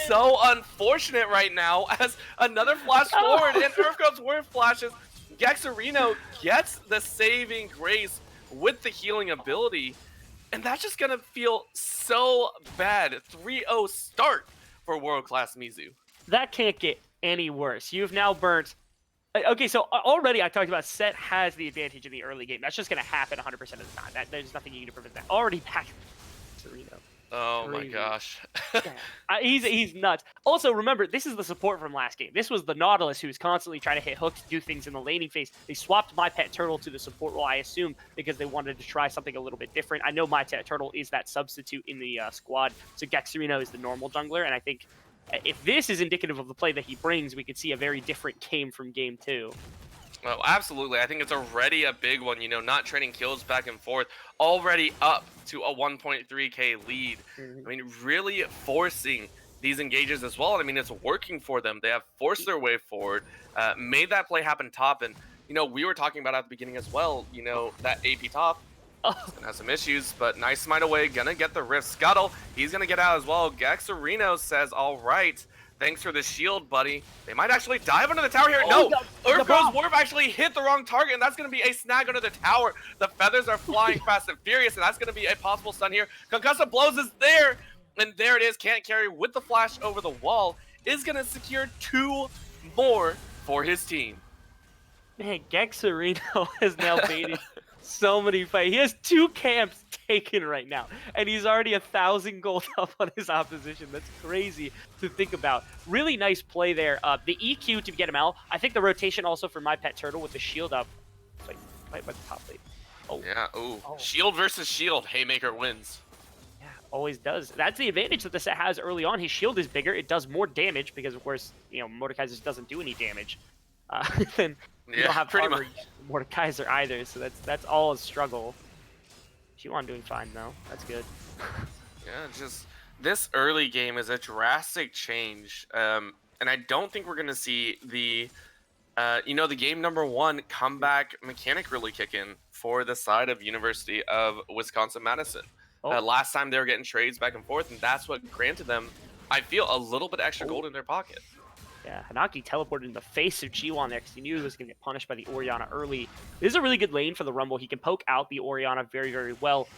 Speaker 1: so unfortunate right now as another flash forward and Earthgo's Worf flashes. Gexerino gets the saving grace with the healing ability, and that's just gonna feel so bad. 3-0 start for world-class Mizu.
Speaker 2: That can't get any worse. You've now burnt. Okay, so already I talked about Set has the advantage in the early game. That's just going to happen 100% of the time. There's nothing you can do to prevent that. Already back Sereno.
Speaker 1: Oh my gosh.
Speaker 2: He's nuts. Also, remember, this is the support from last game. This was the Nautilus who was constantly trying to hit hooks, do things in the laning phase. They swapped My Pet Turtle to the support role, I assume, because they wanted to try something a little bit different. I know My Pet Turtle is that substitute in the squad, so Gexerino is the normal jungler, and I think if this is indicative of the play that he brings, we could see a very different game from game 2.
Speaker 1: Well, absolutely. I think it's already a big one, you know, not trading kills back and forth, already up to a 1.3k lead. I mean, really forcing these engages as well. I mean, it's working for them. They have forced their way forward, made that play happen top. And, you know, we were talking about at the beginning as well, you know, that AP top. Gonna have some issues, but nice smite away, gonna get the Rift Scuttle. He's gonna get out as well. Gexerino says, all right, thanks for the shield, buddy. They might actually dive under the tower here. No, Earthgo's Worf actually hit the wrong target, and that's gonna be a snag under the tower. The feathers are flying fast and furious, and that's gonna be a possible stun here. Concussive Blows is there, and there it is. Can't carry with the flash over the wall. Is gonna secure 2 more for his team.
Speaker 2: Man, Gexerino has now baited so many fights. He has 2 camps taken right now, and he's already 1,000 gold up on his opposition. That's crazy to think about. Really nice play there. The EQ to get him out. I think the rotation also for My Pet Turtle with the shield up. Fight by the top lane. Oh.
Speaker 1: Yeah, shield versus shield. Haymaker wins.
Speaker 2: Yeah, always does. That's the advantage that the set has early on. His shield is bigger. It does more damage because, of course, you know, Mordekaiser doesn't do any damage. Then you don't have
Speaker 1: pretty much
Speaker 2: Mordekaiser either, so that's all a struggle. G1 doing fine though. That's good.
Speaker 1: Yeah, just this early game is a drastic change, and I don't think we're gonna see the, you know, the game number 1 comeback mechanic really kick in for the side of University of Wisconsin-Madison. Last time they were getting trades back and forth, and that's what granted them, I feel, a little bit extra gold in their pocket.
Speaker 2: Yeah, Hanaki teleported in the face of G1 there because he knew he was going to get punished by the Orianna early. This is a really good lane for the Rumble. He can poke out the Orianna very, very well,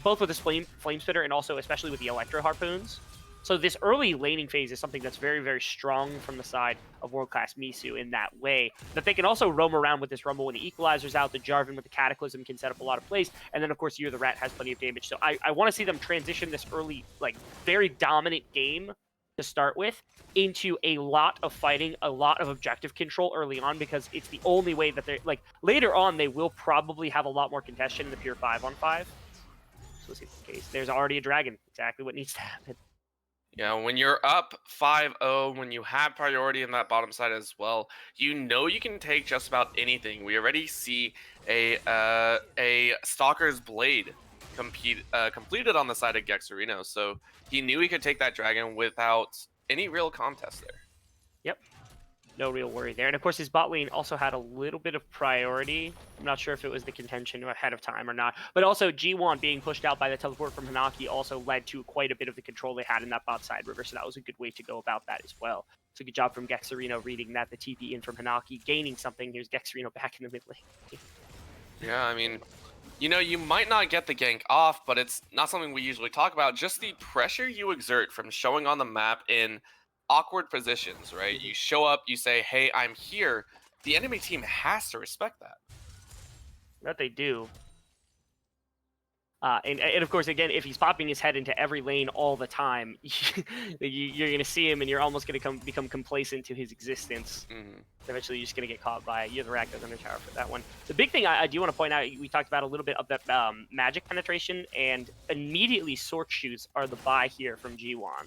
Speaker 2: both with his Flame Spitter and also especially with the Electro Harpoons. So this early laning phase is something that's very, very strong from the side of world-class Mizu in that way. That they can also roam around with this Rumble when the Equalizer's out, the Jarvan with the Cataclysm can set up a lot of plays, and then of course You're the Rat has plenty of damage. So I want to see them transition this early, like, very dominant game to start with into a lot of fighting, a lot of objective control early on, because it's the only way that they're, like, later on they will probably have a lot more contention in the pure 5-on-5. So let's see the case. There's already a dragon. Exactly what needs to happen.
Speaker 1: Yeah, when you're up 5-0, when you have priority in that bottom side as well, you know you can take just about anything. We already see a Stalker's Blade completed on the side of Gexerino, so he knew he could take that dragon without any real contest there.
Speaker 2: Yep. No real worry there. And of course, his bot lane also had a little bit of priority. I'm not sure if it was the contention ahead of time or not. But also, G1 being pushed out by the teleport from Hanaki also led to quite a bit of the control they had in that bot side river. So that was a good way to go about that as well. So good job from Gexerino reading that, the TP in from Hanaki, gaining something. Here's Gexerino back in the mid lane.
Speaker 1: Yeah, I mean, you know, you might not get the gank off, but it's not something we usually talk about. Just the pressure you exert from showing on the map in awkward positions, right? You show up, you say, hey, I'm here. The enemy team has to respect that.
Speaker 2: That they do. And of course, again, if he's popping his head into every lane all the time, you're going to see him and you're almost going to become complacent to his existence. Eventually, you're just going to get caught by it. You're the Rack goes under tower for that one. The big thing I do want to point out, we talked about a little bit of that magic penetration, and immediately Sork Shoots are the buy here from G1.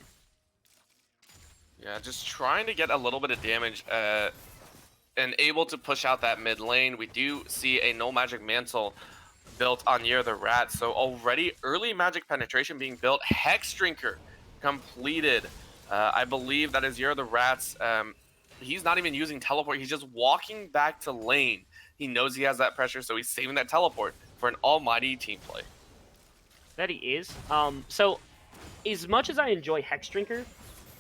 Speaker 1: Yeah, just trying to get a little bit of damage and able to push out that mid lane. We do see a no magic mantle built on Year the Rat, so already early magic penetration being built. Hex Drinker completed. I believe that is Year the Rat's. He's not even using teleport. He's just walking back to lane. He knows he has that pressure, so he's saving that teleport for an almighty team play.
Speaker 2: That he is. So as much as I enjoy Hex Drinker,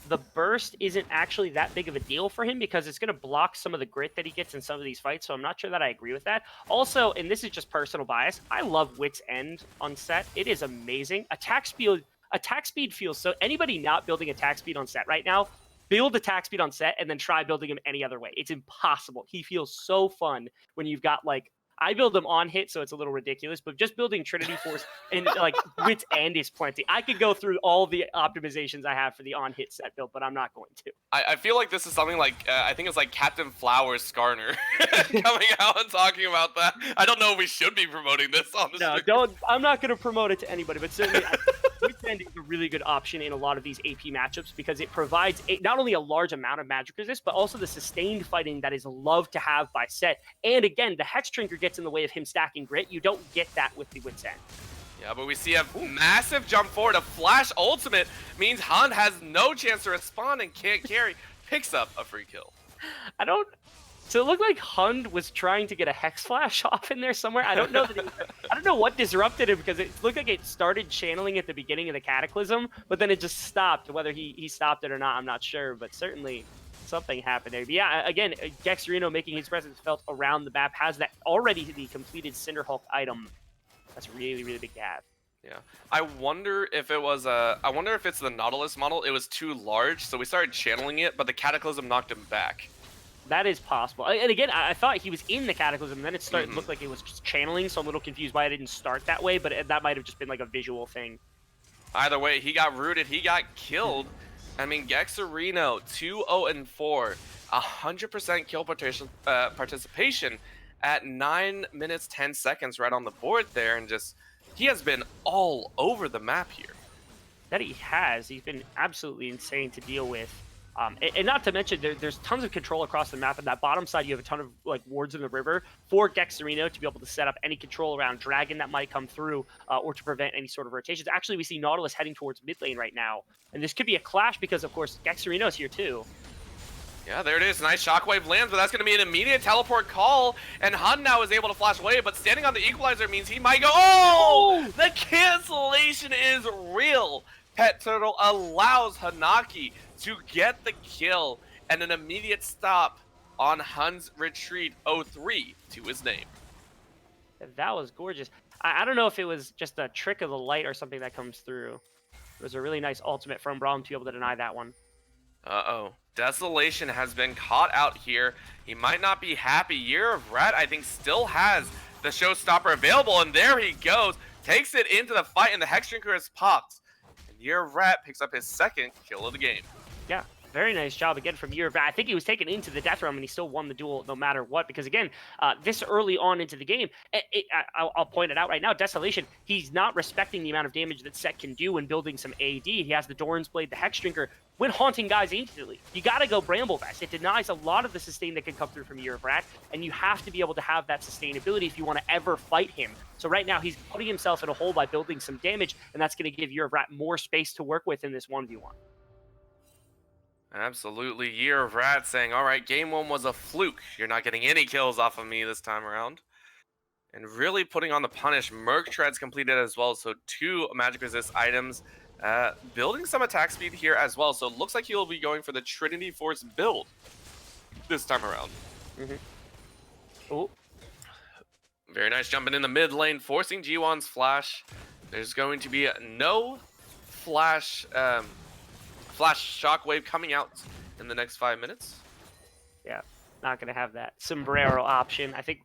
Speaker 2: the burst isn't actually that big of a deal for him because it's going to block some of the grit that he gets in some of these fights, so I'm not sure that I agree with that. Also, and this is just personal bias, I love Wit's End on set. It is amazing. Attack speed feels so... Anybody not building attack speed on set right now, build attack speed on set and then try building him any other way. It's impossible. He feels so fun when you've got, like... I build them on hit, so it's a little ridiculous, but just building Trinity Force and like Wit's End is plenty. I could go through all the optimizations I have for the on hit set build, but I'm not going to.
Speaker 1: I feel like this is something like, I think it's like Captain Flowers Skarner coming out and talking about that. I don't know if we should be promoting this on the stream.
Speaker 2: I'm not going to promote it to anybody, but certainly Wit's End is a really good option in a lot of these AP matchups because it provides not only a large amount of magic resist, but also the sustained fighting that is loved to have by set. And again, the Hex Drinker gets in the way of him stacking grit. You don't get that with the Wit's End.
Speaker 1: Yeah, but we see a massive jump forward. A flash ultimate means Hun has no chance to respond and can't carry. Picks up a free kill.
Speaker 2: So it looked like Hund was trying to get a Hex Flash off in there somewhere. I don't know I don't know what disrupted him because it looked like it started channeling at the beginning of the Cataclysm, but then it just stopped. Whether he stopped it or not, I'm not sure, but certainly something happened there. But yeah, again, Gexerino making his presence felt around the map, has that already the completed Cinderhulk item. That's really, really big to have.
Speaker 1: Yeah, I wonder if it was I wonder if it's the Nautilus model. It was too large, so we started channeling it, but the Cataclysm knocked him back.
Speaker 2: That is possible. And again, I thought he was in the Cataclysm, and then it started looked like it was just channeling, so I'm a little confused why it didn't start that way, but that might have just been like a visual thing.
Speaker 1: Either way, he got rooted, he got killed. I mean, Gexerino, 2-0-4, 100% kill participation at 9 minutes 10 seconds right on the board there, and just he has been all over the map here.
Speaker 2: That he has. He's been absolutely insane to deal with. And not to mention, there's tons of control across the map. On that bottom side, you have a ton of like wards in the river for Gexerino to be able to set up any control around Dragon that might come through, or to prevent any sort of rotations. Actually, we see Nautilus heading towards mid lane right now, and this could be a clash because, of course, Gexerino's here too.
Speaker 1: Yeah, there it is. Nice shockwave lands, but that's going to be an immediate teleport call, and Hun now is able to flash away, but standing on the equalizer means he might go. Oh! The cancellation is real. Pet Turtle allows Hanaki to get the kill and an immediate stop on Hun's retreat 0-3 to his name.
Speaker 2: That was gorgeous. I don't know if it was just a trick of the light or something that comes through. It was a really nice ultimate from Braum to be able to deny that one.
Speaker 1: Uh-oh. Desolation has been caught out here. He might not be happy. Year of Rat, I think, still has the showstopper available, and there he goes. Takes it into the fight, and the Hex Drinker is popped. And Year of Rat picks up his second kill of the game.
Speaker 2: Yeah, very nice job again from Year of Rat. I think he was taken into the death realm, and he still won the duel no matter what. Because again, this early on into the game, I'll point it out right now. Desolation, he's not respecting the amount of damage that Set can do when building some AD. He has the Doran's Blade, the Hex Drinker, when haunting guys instantly. You got to go Bramble Vest. It denies a lot of the sustain that can come through from Year of Rat, and you have to be able to have that sustainability if you want to ever fight him. So right now, he's putting himself in a hole by building some damage, and that's going to give Year of Rat more space to work with in this 1v1.
Speaker 1: Absolutely. Year of Rat saying, all right, game 1 was a fluke. You're not getting any kills off of me this time around. And really putting on the punish. Merc Treads completed as well, so 2 magic resist items. Building some attack speed here as well, so it looks like he'll be going for the Trinity Force build this time around.
Speaker 2: Oh,
Speaker 1: very nice jumping in the mid lane, forcing G1's flash. There's going to be no flash shockwave coming out in the next 5 minutes.
Speaker 2: yeah, not going to have that sombrero option. I think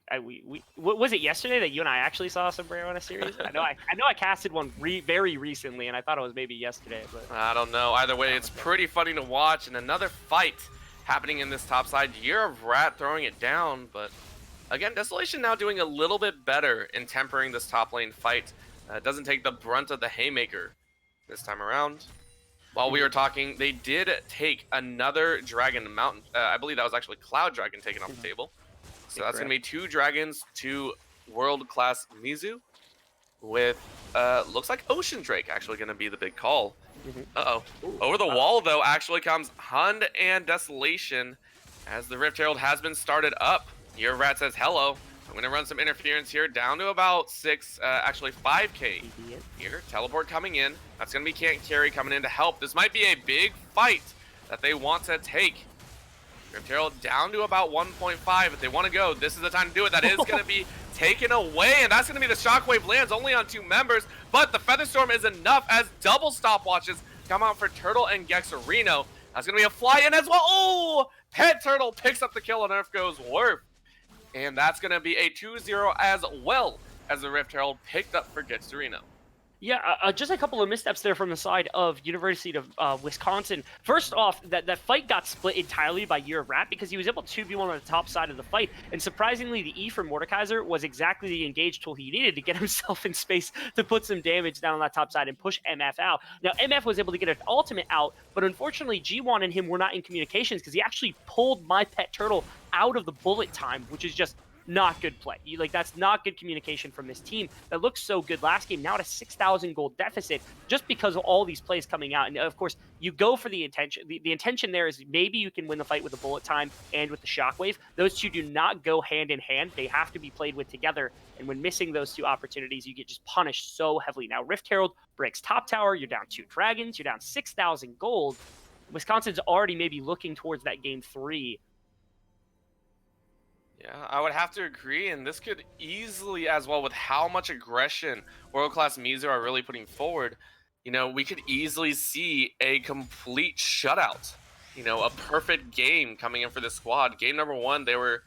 Speaker 2: was it yesterday that you and I actually saw a sombrero in a series? I know I casted one very recently, and I thought it was maybe yesterday, but
Speaker 1: I don't know. Either way, it's pretty funny to watch, and another fight happening in this top side. Year of Rat throwing it down, but again, Desolation now doing a little bit better in tempering this top lane fight. Doesn't take the brunt of the haymaker this time around. While we were talking, they did take another Dragon Mountain. I believe that was actually Cloud Dragon taken off the table. So that's going to be 2 dragons, 2 world-class Mizu, with, looks like Ocean Drake actually going to be the big call. Uh-oh. Over the wall, though, actually comes Hund and Desolation, as the Rift Herald has been started up. Year of Rat says, hello. I'm going to run some interference here, down to about 5k here. Teleport coming in. That's going to be Can't Carry coming in to help. This might be a big fight that they want to take. Rift Herald down to about 1.5. If they want to go, this is the time to do it. That is going to be taken away, and that's going to be the Shockwave lands only on 2 members, but the Featherstorm is enough as double stopwatches come out for Turtle and Gexerino. That's going to be a fly-in as well. Oh! Pet Turtle picks up the kill, and Earth goes Warp. And that's going to be a 2-0 as well as the Rift Herald picked up for Gexerino.
Speaker 2: Yeah, just a couple of missteps there from the side of University of Wisconsin. First off, that fight got split entirely by Year of Rat because he was able to 2v1 on the top side of the fight. And surprisingly, the E from Mordekaiser was exactly the engaged tool he needed to get himself in space to put some damage down on that top side and push MF out. Now, MF was able to get an ultimate out, but unfortunately, G1 and him were not in communications because he actually pulled my pet turtle out of the bullet time, which is just not good play. That's not good communication from this team that looked so good last game. Now at a 6,000 gold deficit just because of all these plays coming out. And of course, you go for the intention. The intention there is maybe you can win the fight with the bullet time and with the shockwave. Those two do not go hand in hand. They have to be played with together. And when missing those 2 opportunities, you get just punished so heavily. Now Rift Herald breaks top tower. You're down 2 dragons. You're down 6,000 gold. Wisconsin's already maybe looking towards that game 3.
Speaker 1: Yeah, I would have to agree, and this could easily, as well, with how much aggression world-class Mizu are really putting forward, we could easily see a complete shutout. A perfect game coming in for this squad. Game number 1, they were,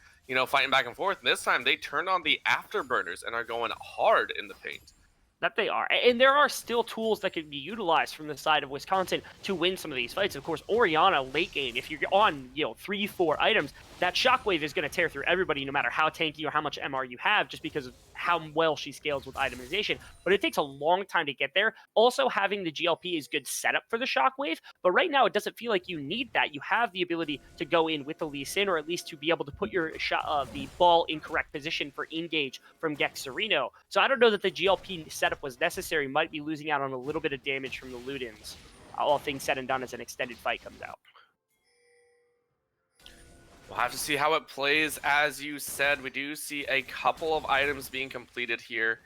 Speaker 1: fighting back and forth. This time, they turned on the afterburners and are going hard in the paint.
Speaker 2: That they are. And there are still tools that can be utilized from the side of Wisconsin to win some of these fights. Of course, Orianna late game, if you're on, 3-4 items, that shockwave is going to tear through everybody no matter how tanky or how much MR you have, just because of how well she scales with itemization. But it takes a long time to get there. Also, having the GLP is good setup for the shockwave, but right now it doesn't feel like you need that. You have the ability to go in with the Lee Sin, or at least to be able to put your the ball in correct position for engage from Gexerino. So I don't know that the GLP setup was necessary. Might be losing out on a little bit of damage from the Ludens, all things said and done as an extended fight comes out.
Speaker 1: We'll have to see how it plays. As you said, we do see a couple of items being completed here.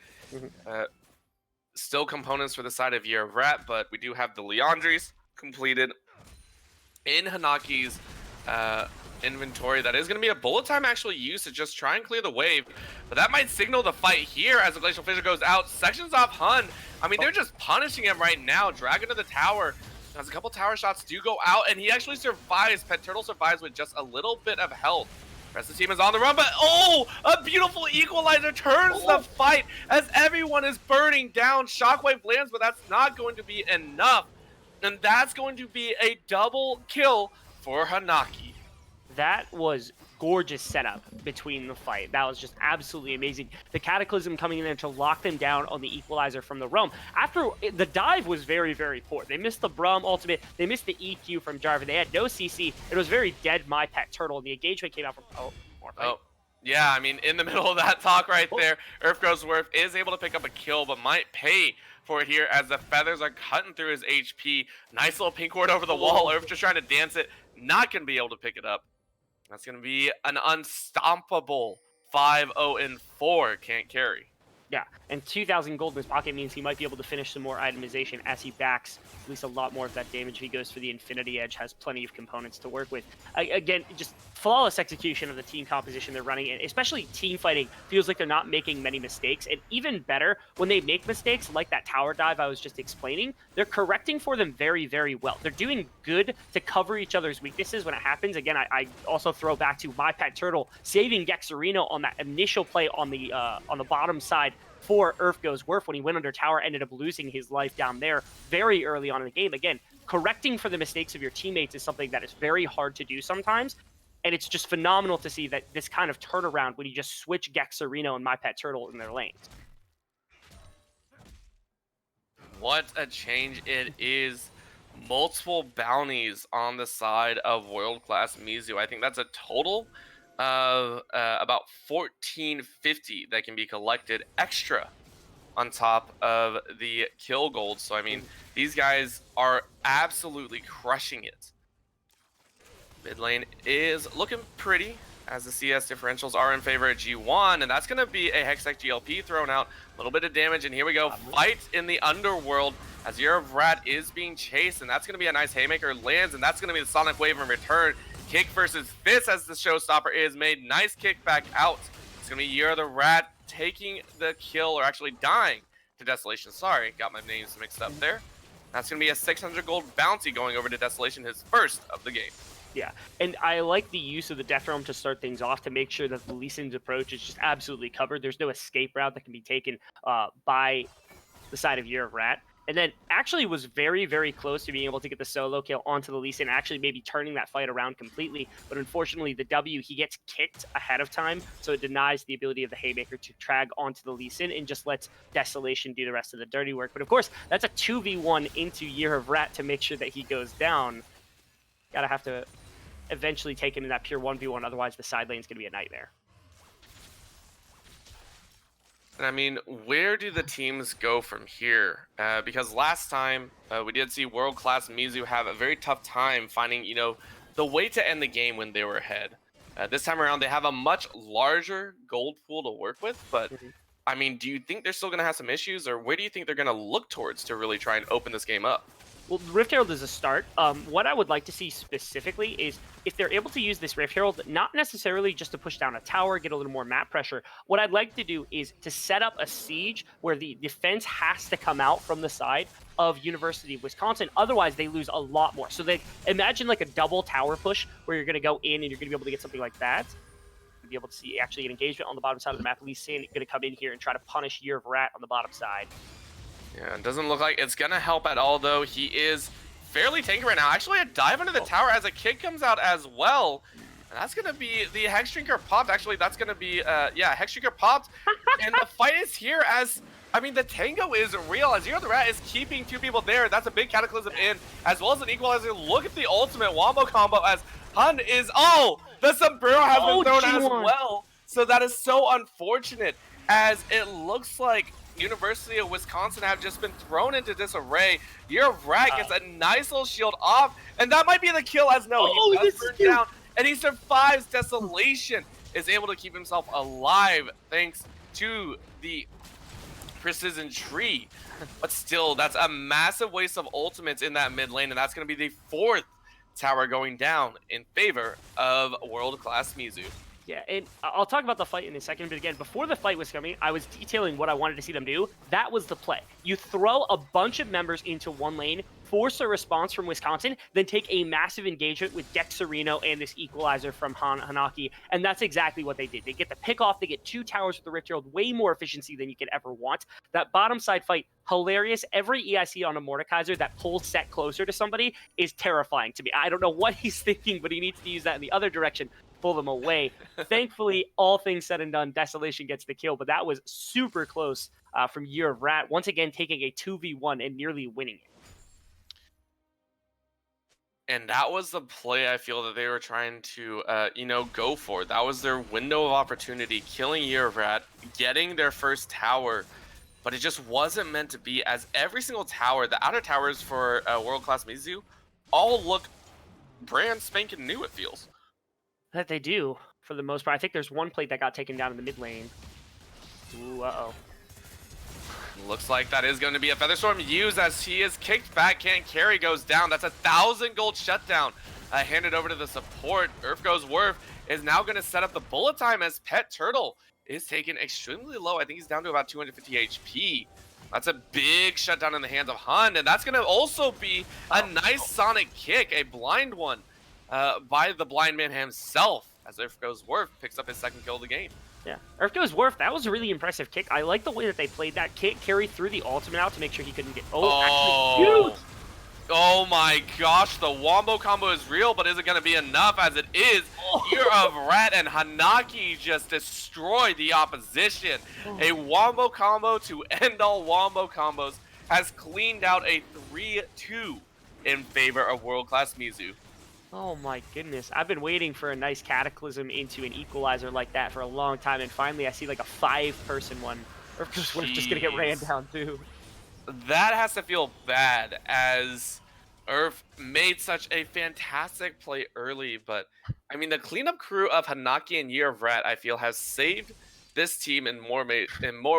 Speaker 1: Still components for the side of Year of Rat, but we do have the Leandries completed in Hanaki's inventory. That is going to be a bullet time actually used to just try and clear the wave. But that might signal the fight here as the Glacial Fissure goes out. Sections off Hun. I mean, they're just punishing him right now. Dragon to the tower. As a couple tower shots do go out, and he actually survives. Pet Turtle survives with just a little bit of health. The rest of the team is on the run, but oh, a beautiful equalizer turns the fight as everyone is burning down. Shockwave lands, but that's not going to be enough. And that's going to be a double kill for Hanaki.
Speaker 2: That was gorgeous setup between the fight. That was just absolutely amazing. The Cataclysm coming in there to lock them down on the equalizer from the Realm. After the dive was very, very poor. They missed the Brum ultimate. They missed the EQ from Jarvan. They had no CC. It was very dead My Pet Turtle. And the engagement came out from more fight.
Speaker 1: Oh, yeah. I mean, in the middle of that talk right there, Earthgrowsworth is able to pick up a kill, but might pay for it here as the feathers are cutting through his HP. Nice little pink ward over the wall. Earth just trying to dance it. Not going to be able to pick it up. That's going to be an unstoppable 5-0-4. Can't carry.
Speaker 2: Yeah, and 2,000 gold in his pocket means he might be able to finish some more itemization as he backs at least a lot more of that damage. If he goes for the Infinity Edge, has plenty of components to work with. Again, just flawless execution of the team composition they're running, and especially team fighting feels like they're not making many mistakes. And even better, when they make mistakes, like that tower dive I was just explaining, they're correcting for them very, very well. They're doing good to cover each other's weaknesses when it happens. Again, I also throw back to My Pet Turtle saving Gexarino on that initial play on the bottom side for Earthgrowsworth when he went under tower, ended up losing his life down there very early on in the game. Again, correcting for the mistakes of your teammates is something that is very hard to do sometimes, and it's just phenomenal to see that this kind of turnaround when you just switch Gexarino and My Pet Turtle in their lanes.
Speaker 1: What a change it is. Multiple bounties on the side of world-class Mizu. I think that's a total of about 1450 that can be collected extra on top of the kill gold. So I mean, these guys are absolutely crushing it. Mid lane is looking pretty as the CS differentials are in favor of G1, and that's going to be a Hextech GLP thrown out. A little bit of damage, and here we go. Fight in the underworld as Year of Rat is being chased, and that's going to be a nice haymaker lands, and that's going to be the Sonic Wave in return. Kick versus Fist as the showstopper is made. Nice kick back out. It's going to be Year of the Rat taking the kill, or actually dying to Desolation. Sorry, got my names mixed up there. That's going to be a 600 gold bounty going over to Desolation, his first of the game.
Speaker 2: Yeah, and I like the use of the Death Realm to start things off to make sure that the Lee Sin's approach is just absolutely covered. There's no escape route that can be taken by the side of Year of Rat. And then actually was very, very close to being able to get the solo kill onto the Lee Sin, actually maybe turning that fight around completely. But unfortunately, the W, he gets kicked ahead of time, so it denies the ability of the Haymaker to drag onto the Lee Sin and just lets Desolation do the rest of the dirty work. But of course, that's a 2v1 into Year of Rat to make sure that he goes down. Gotta have to eventually take him in that pure 1v1, otherwise the side lane's gonna be a nightmare.
Speaker 1: And I mean, where do the teams go from here? Because last time we did see world-class Mizu have a very tough time finding, you know, the way to end the game when they were ahead. This time around, they have a much larger gold pool to work with. But I mean, do you think they're still going to have some issues, or where do you think they're going to look towards to really try and open this game up?
Speaker 2: Well, Rift Herald is a start. What I would like to see specifically is if they're able to use this Rift Herald, not necessarily just to push down a tower, get a little more map pressure. What I'd like to do is to set up a siege where the defense has to come out from the side of University of Wisconsin. Otherwise, they lose a lot more. So they imagine like a double tower push where you're going to go in and you're going to be able to get something like that. You'll be able to see actually an engagement on the bottom side of the map. Lee Sin going to come in here and try to punish Year of Rat on the bottom side.
Speaker 1: Yeah, it doesn't look like it's going to help at all, though. He is fairly tanky right now. Actually, a dive under the tower as a kick comes out as well. And that's going to be the Hex Drinker popped. Actually, that's going to be, yeah, Hex Drinker popped. And the fight is here as, I mean, the tango is real. As Year of the Rat is keeping two people there. That's a big Cataclysm in, as well as an equalizer. Look at the ultimate wombo combo as Hun is, oh, the sombrero has been thrown as well. So that is so unfortunate, as it looks like University of Wisconsin have just been thrown into disarray. Year of Rat gets a nice little shield off, and that might be the kill, as no, he does burn down, and he survives. Desolation is able to keep himself alive thanks to the precision tree. But still, that's a massive waste of ultimates in that mid lane, and that's going to be the fourth tower going down in favor of world-class Mizu.
Speaker 2: Yeah, and I'll talk about the fight in a second, but again, before the fight was coming, I was detailing what I wanted to see them do. That was the play. You throw a bunch of members into one lane, force a response from Wisconsin, then take a massive engagement with Dexerino and this equalizer from Hanaki, and that's exactly what they did. They get the pick off, they get 2 towers with the Rift Herald, way more efficiency than you could ever want. That bottom side fight, hilarious. Every EIC on a Mordekaiser that pulls set closer to somebody is terrifying to me. I don't know what he's thinking, but he needs to use that in the other direction, pull them away. Thankfully, all things said and done, Desolation gets the kill, but that was super close from Year of Rat, once again taking a 2v1 and nearly winning it.
Speaker 1: And that was the play I feel that they were trying to, go for. That was their window of opportunity, killing Year of Rat, getting their first tower, but it just wasn't meant to be, as every single tower, the outer towers for world-class Mizu, all look brand spanking new, it feels.
Speaker 2: That they do, for the most part. I think there's one plate that got taken down in the mid lane. Ooh, uh-oh.
Speaker 1: Looks like that is going to be a Featherstorm used as he is kicked back. Can't carry, goes down. That's 1,000 gold shutdown. Handed over to the support. Earth Goes Worth is now going to set up the bullet time as Pet Turtle is taken extremely low. I think he's down to about 250 HP. That's a big shutdown in the hands of Hun, and that's going to also be a nice Sonic kick, a blind one by the blind man himself, as Earth Goes Worth picks up his second kill of the game.
Speaker 2: Yeah, Earth Goes Worth, that was a really impressive kick. I like the way that they played that kick, carry through the ultimate out to make sure he couldn't get...
Speaker 1: Oh, actually, oh my gosh, the wombo combo is real, but is it going to be enough? As it is, Year of Rat and Hanaki just destroyed the opposition. A wombo combo to end all wombo combos has cleaned out a 3-2 in favor of world-class Mizu.
Speaker 2: Oh my goodness. I've been waiting for a nice cataclysm into an equalizer like that for a long time, and finally I see like a 5-person one. Or just gonna get ran down too.
Speaker 1: That has to feel bad, as Earth made such a fantastic play early, but I mean the cleanup crew of Hanaki and Year of Rat, I feel, has saved this team in more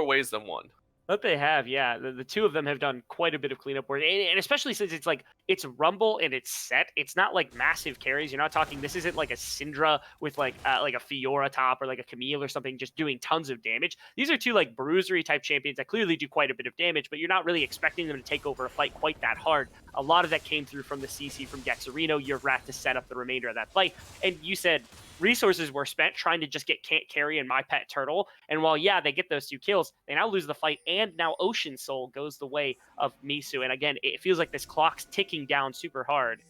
Speaker 1: ways than one.
Speaker 2: But they have, yeah. The two of them have done quite a bit of cleanup work, and especially since it's like it's Rumble and it's set. It's not like massive carries. You're not talking. This isn't like a Syndra with like a Fiora top or like a Camille or something just doing tons of damage. These are two like bruisery type champions that clearly do quite a bit of damage, but you're not really expecting them to take over a fight quite that hard. A lot of that came through from the CC from Dexerino, Year of Rat, to set up the remainder of that fight. And you said resources were spent trying to just get Can't Carry and My Pet Turtle. And while, yeah, they get those 2 kills, they now lose the fight, and now Ocean Soul goes the way of Mizu. And again, it feels like this clock's ticking down super hard.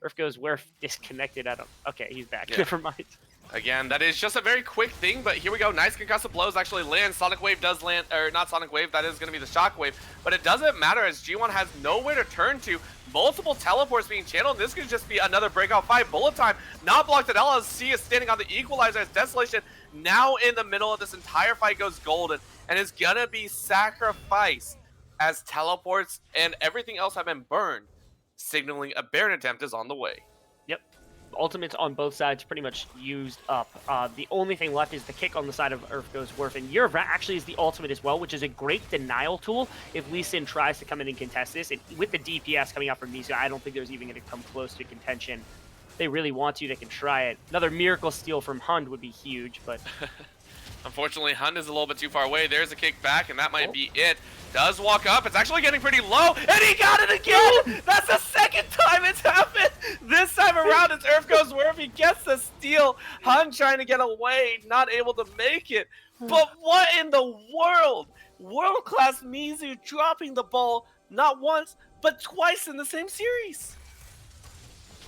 Speaker 2: Earth Goes Worth disconnected at him. Okay, he's back. Yeah. Never mind.
Speaker 1: Again, that is just a very quick thing, but here we go. Nice concussive blows actually land. Sonic Wave does land, or not Sonic Wave, that is going to be the Shock Wave. But it doesn't matter, as G1 has nowhere to turn to. Multiple teleports being channeled. This could just be another breakout fight. Bullet time not blocked at LSC is standing on the equalizer as Desolation now in the middle of this entire fight goes golden and is going to be sacrificed as teleports and everything else have been burned, signaling a Baron attempt is on the way.
Speaker 2: Yep. Ultimates on both sides pretty much used up. The only thing left is the kick on the side of Earth Goes Worth, and Year of Rat actually is the ultimate as well, which is a great denial tool if Lee Sin tries to come in and contest this. And with the DPS coming out from Mizu, I don't think there's even going to come close to contention. If they really want to, they can try it. Another miracle steal from Hund would be huge, but...
Speaker 1: Unfortunately, Hund is a little bit too far away. There's a kick back, and that might be it. Does walk up. It's actually getting pretty low, and he got it again! That's the second time it's happened! This time around, it's Earth Goes Worth. He gets the steal. Hund trying to get away, not able to make it. But what in the world? World-class Mizu dropping the ball not once, but twice in the same series.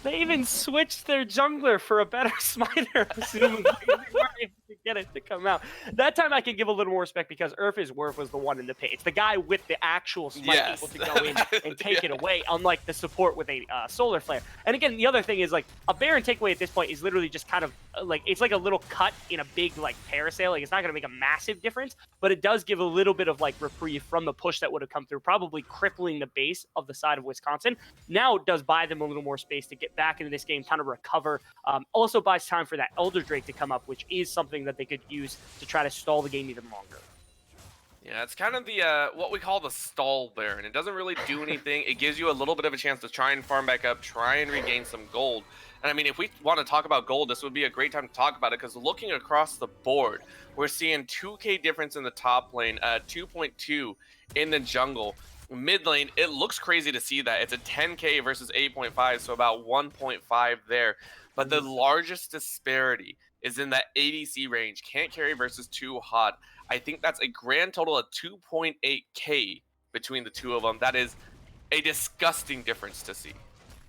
Speaker 2: They even switched their jungler for a better smiter, assuming they weren't able to get it to come out. That time I can give a little more respect because Earth's Worth was the one in the pit. It's the guy with the actual smite able to go in and take it away, unlike the support with a solar flare. And again, the other thing is like a Baron takeaway at this point is literally just kind of like, it's like a little cut in a big like parasail. Like it's not going to make a massive difference, but it does give a little bit of like reprieve from the push that would have come through, probably crippling the base of the side of Wisconsin. Now it does buy them a little more space to get back into this game, kind of recover. Also buys time for that Elder Drake to come up, which is something that they could use to try to stall the game even longer.
Speaker 1: Yeah, it's kind of the what we call the stall Baron. It doesn't really do anything. It gives you a little bit of a chance to try and farm back up, try and regain some gold. And I mean, if we want to talk about gold, this would be a great time to talk about it because looking across the board, we're seeing 2K difference in the top lane, 2.2 in the jungle. Mid lane, it looks crazy to see that. It's a 10K versus 8.5, so about 1.5 there. But the largest disparity is in that ADC range. Can't carry versus too hot. I think that's a grand total of 2.8K between the two of them. That is a disgusting difference to see.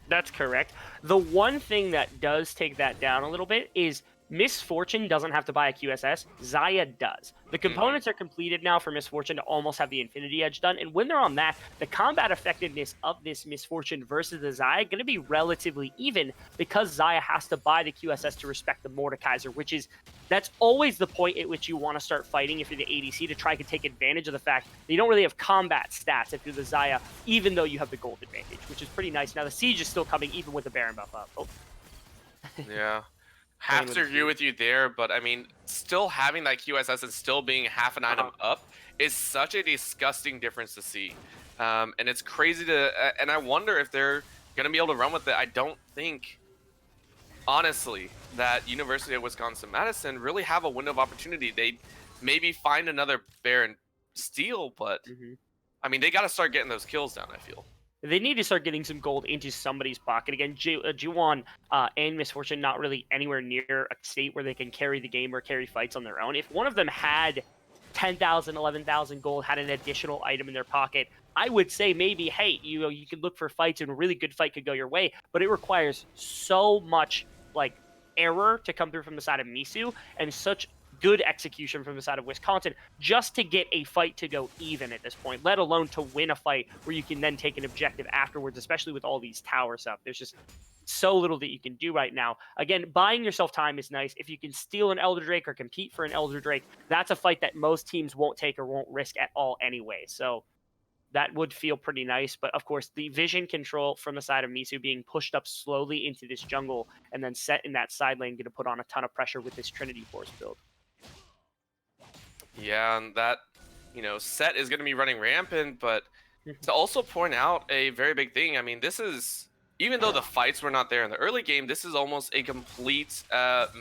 Speaker 2: That's correct. The one thing that does take that down a little bit is Misfortune doesn't have to buy a QSS. Xayah does. The components are completed now for Misfortune to almost have the Infinity Edge done. And when they're on that, the combat effectiveness of this Misfortune versus the Xayah going to be relatively even because Xayah has to buy the QSS to respect the Mordekaiser, which is, that's always the point at which you want to start fighting if you're the ADC to try to take advantage of the fact that you don't really have combat stats if you're the Xayah, even though you have the gold advantage, which is pretty nice. Now the Siege is still coming even with the Baron buff up. Oh.
Speaker 1: Yeah. Have to agree with you there, but I mean, still having that QSS and still being half an item up is such a disgusting difference to see. And it's crazy to, and I wonder if they're going to be able to run with it. I don't think, honestly, that University of Wisconsin-Madison really have a window of opportunity. They maybe find another Baron steal, but I mean, they got to start getting those kills down, I feel.
Speaker 2: They need to start getting some gold into somebody's pocket. Again, Juwon and Misfortune not really anywhere near a state where they can carry the game or carry fights on their own. If one of them had 10,000, 11,000 gold, had an additional item in their pocket, I would say maybe, hey, you could look for fights and a really good fight could go your way. But it requires so much like error to come through from the side of Mizu and such good execution from the side of Wisconsin just to get a fight to go even at this point, let alone to win a fight where you can then take an objective afterwards, especially with all these towers up. There's just so little that you can do right now. Again, buying yourself time is nice. If you can steal an Elder Drake or compete for an Elder Drake, that's a fight that most teams won't take or won't risk at all anyway. So that would feel pretty nice. But of course, the vision control from the side of Mizu being pushed up slowly into this jungle and then set in that side lane going to put on a ton of pressure with this Trinity Force build.
Speaker 1: Yeah, and that, set is going to be running rampant, but to also point out a very big thing, I mean, this is, even though the fights were not there in the early game, this is almost a complete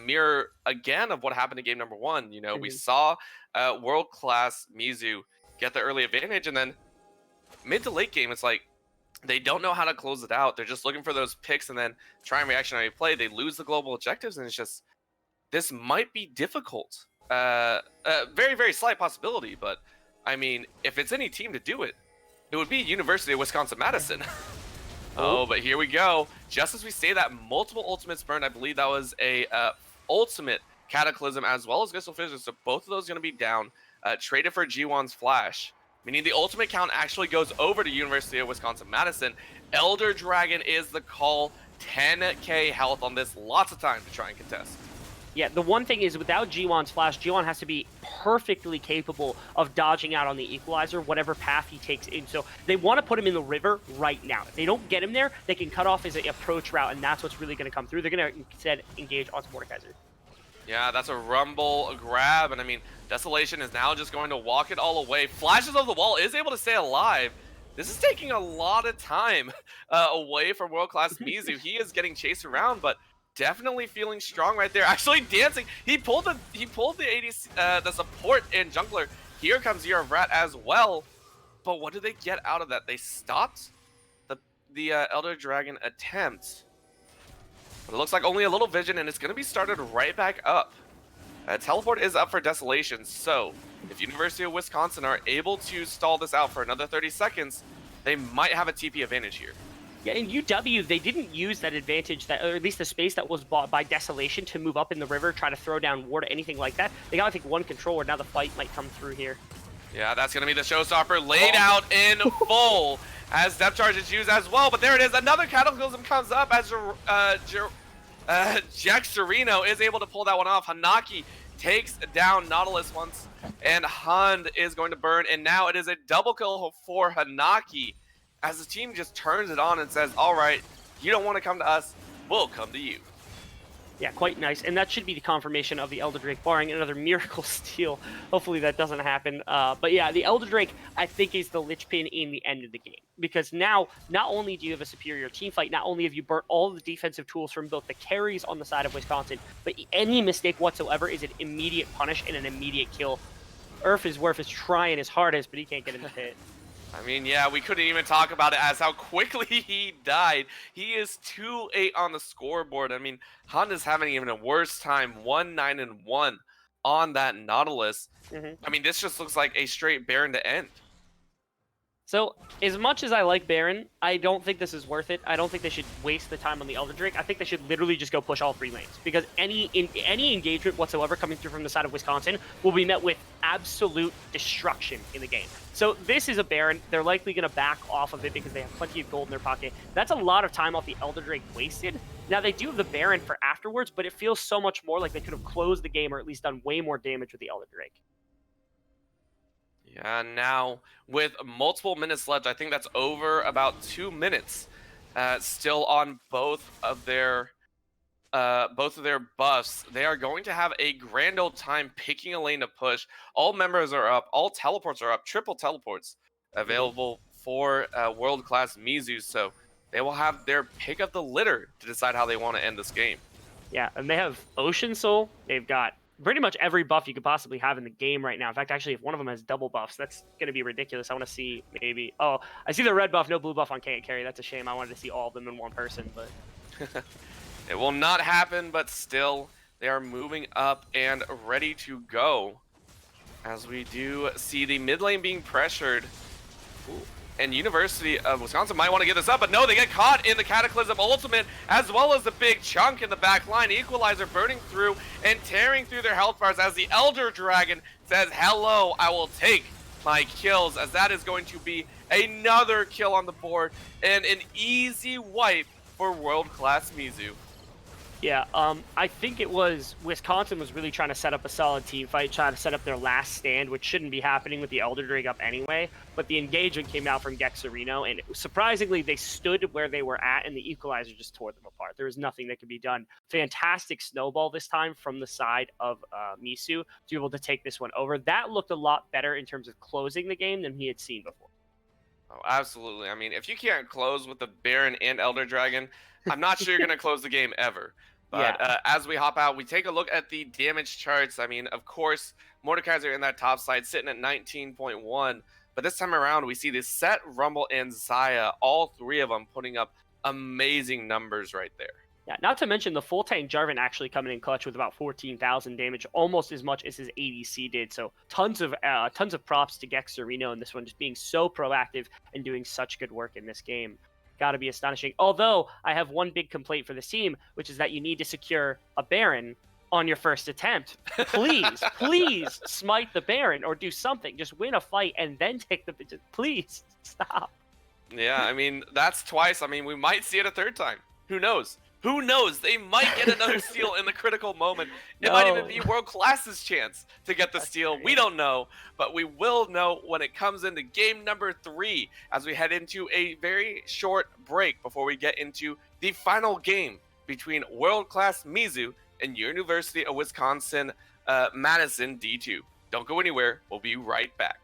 Speaker 1: mirror, again, of what happened in game number one. We saw world-class Mizu get the early advantage, and then mid to late game, it's like, they don't know how to close it out. They're just looking for those picks and then try and reactionary play. They lose the global objectives, and it's just, this might be difficult. Very, very slight possibility, but I mean, if it's any team to do it, it would be University of Wisconsin-Madison. Oh, but here we go. Just as we say that, multiple ultimates burned. I believe that was a ultimate Cataclysm as well as Gustal Fissure, so both of those going to be down. Traded for G1's Flash, meaning the ultimate count actually goes over to University of Wisconsin-Madison. Elder Dragon is the call. 10K health on this. Lots of time to try and contest.
Speaker 2: Yeah, the one thing is without G1's Flash, G1 has to be perfectly capable of dodging out on the Equalizer, whatever path he takes in. So they want to put him in the river right now. If they don't get him there, they can cut off his approach route, and that's what's really going to come through. They're going to instead engage onto Mordekaiser.
Speaker 1: Yeah, that's a rumble, a grab, and I mean, Desolation is now just going to walk it all away. Flashes over the wall, is able to stay alive. This is taking a lot of time away from world-class Mizu. He is getting chased around, but definitely feeling strong right there. Actually dancing. He pulled the ADC, the support in jungler. Here comes Year of Rat as well. But what did they get out of that? They stopped the Elder Dragon attempt. But it looks like only a little vision, and it's going to be started right back up. Teleport is up for Desolation, so if University of Wisconsin are able to stall this out for another 30 seconds, they might have a TP advantage here.
Speaker 2: Yeah, in UW, they didn't use that advantage, that, or at least the space that was bought by Desolation to move up in the river, try to throw down ward or anything like that. They got, I think, one controller. Now the fight might come through here.
Speaker 1: Yeah, that's going to be the showstopper laid out in full as depth charge is used as well. But there it is. Another Cataclysm comes up as Jack Sereno is able to pull that one off. Hanaki takes down Nautilus once, and Hund is going to burn. And now it is a double kill for Hanaki, as the team just turns it on and says, all right, you don't want to come to us, we'll come to you.
Speaker 2: Yeah, quite nice. And that should be the confirmation of the Elder Drake, barring another miracle steal. Hopefully that doesn't happen. But yeah, the Elder Drake, I think, is the linchpin in the end of the game. Because now, not only do you have a superior team fight, not only have you burnt all the defensive tools from both the carries on the side of Wisconsin, but any mistake whatsoever is an immediate punish and an immediate kill. Worth is trying his hardest, but he can't get in the pit.
Speaker 1: I mean, yeah, we couldn't even talk about it as how quickly he died. He is 2-8 on the scoreboard. I mean, Honda's having even a worse time, 1-9-1 on that Nautilus. I mean, this just looks like a straight Baron to end.
Speaker 2: So, as much as I like Baron, I don't think this is worth it. I don't think they should waste the time on the Elder Drake. I think they should literally just go push all 3 lanes. Because any engagement whatsoever coming through from the side of Wisconsin will be met with absolute destruction in the game. So this is a Baron. They're likely going to back off of it because they have plenty of gold in their pocket. That's a lot of time off the Elder Drake wasted. Now, they do have the Baron for afterwards, but it feels so much more like they could have closed the game or at least done way more damage with the Elder Drake.
Speaker 1: Yeah, now with multiple minutes left, I think that's over about 2 minutes. Still on both of their buffs. They are going to have a grand old time picking a lane to push. All members are up. All teleports are up. Triple teleports available for world-class Mizu. So they will have their pick of the litter to decide how they want to end this game.
Speaker 2: Yeah, and they have Ocean Soul. They've got pretty much every buff you could possibly have in the game right now. In fact, actually, if one of them has double buffs, that's going to be ridiculous. I want to see maybe... Oh, I see the red buff, no blue buff on Can't Carry. That's a shame. I wanted to see all of them in one person, but...
Speaker 1: It will not happen, but still, they are moving up and ready to go. As we do see the mid lane being pressured. Ooh. And University of Wisconsin might want to get this up, but no, they get caught in the Cataclysm Ultimate, as well as the big chunk in the back line. Equalizer burning through and tearing through their health bars as the Elder Dragon says, hello, I will take my kills, as that is going to be another kill on the board and an easy wipe for world-class Mizu.
Speaker 2: Yeah, I think it was Wisconsin was really trying to set up a solid team fight, trying to set up their last stand, which shouldn't be happening with the Elder Drake up anyway. But the engagement came out from Gexarino, and surprisingly, they stood where they were at, and the Equalizer just tore them apart. There was nothing that could be done. Fantastic snowball this time from the side of Mizu to be able to take this one over. That looked a lot better in terms of closing the game than he had seen before.
Speaker 1: Oh, absolutely. I mean, if you can't close with the Baron and Elder Dragon, I'm not sure you're going to close the game ever. But
Speaker 2: yeah.
Speaker 1: As we hop out, we take a look at the damage charts. I mean, of course, Mordekaiser in that top side sitting at 19.1. But this time around, we see this Set, Rumble, and Xayah, all 3 of them putting up amazing numbers right there.
Speaker 2: Yeah, not to mention the full tank Jarvan actually coming in clutch with about 14,000 damage, almost as much as his ADC did. So tons of props to Gexarino in this one, just being so proactive and doing such good work in this game. Got to be astonishing. Although I have one big complaint for this team, which is that you need to secure a Baron on your first attempt. Please, please smite the Baron or do something. Just win a fight and then take the... Please, stop.
Speaker 1: Yeah, I mean, that's twice. I mean, we might see it a 3rd time. Who knows? Who knows? They might get another steal in the critical moment. It might even be World Class's chance to get the steal. We don't know, but we will know when it comes into game number 3 as we head into a very short break before we get into the final game between World Class Mizu and University of Wisconsin Madison D2. Don't go anywhere. We'll be right back.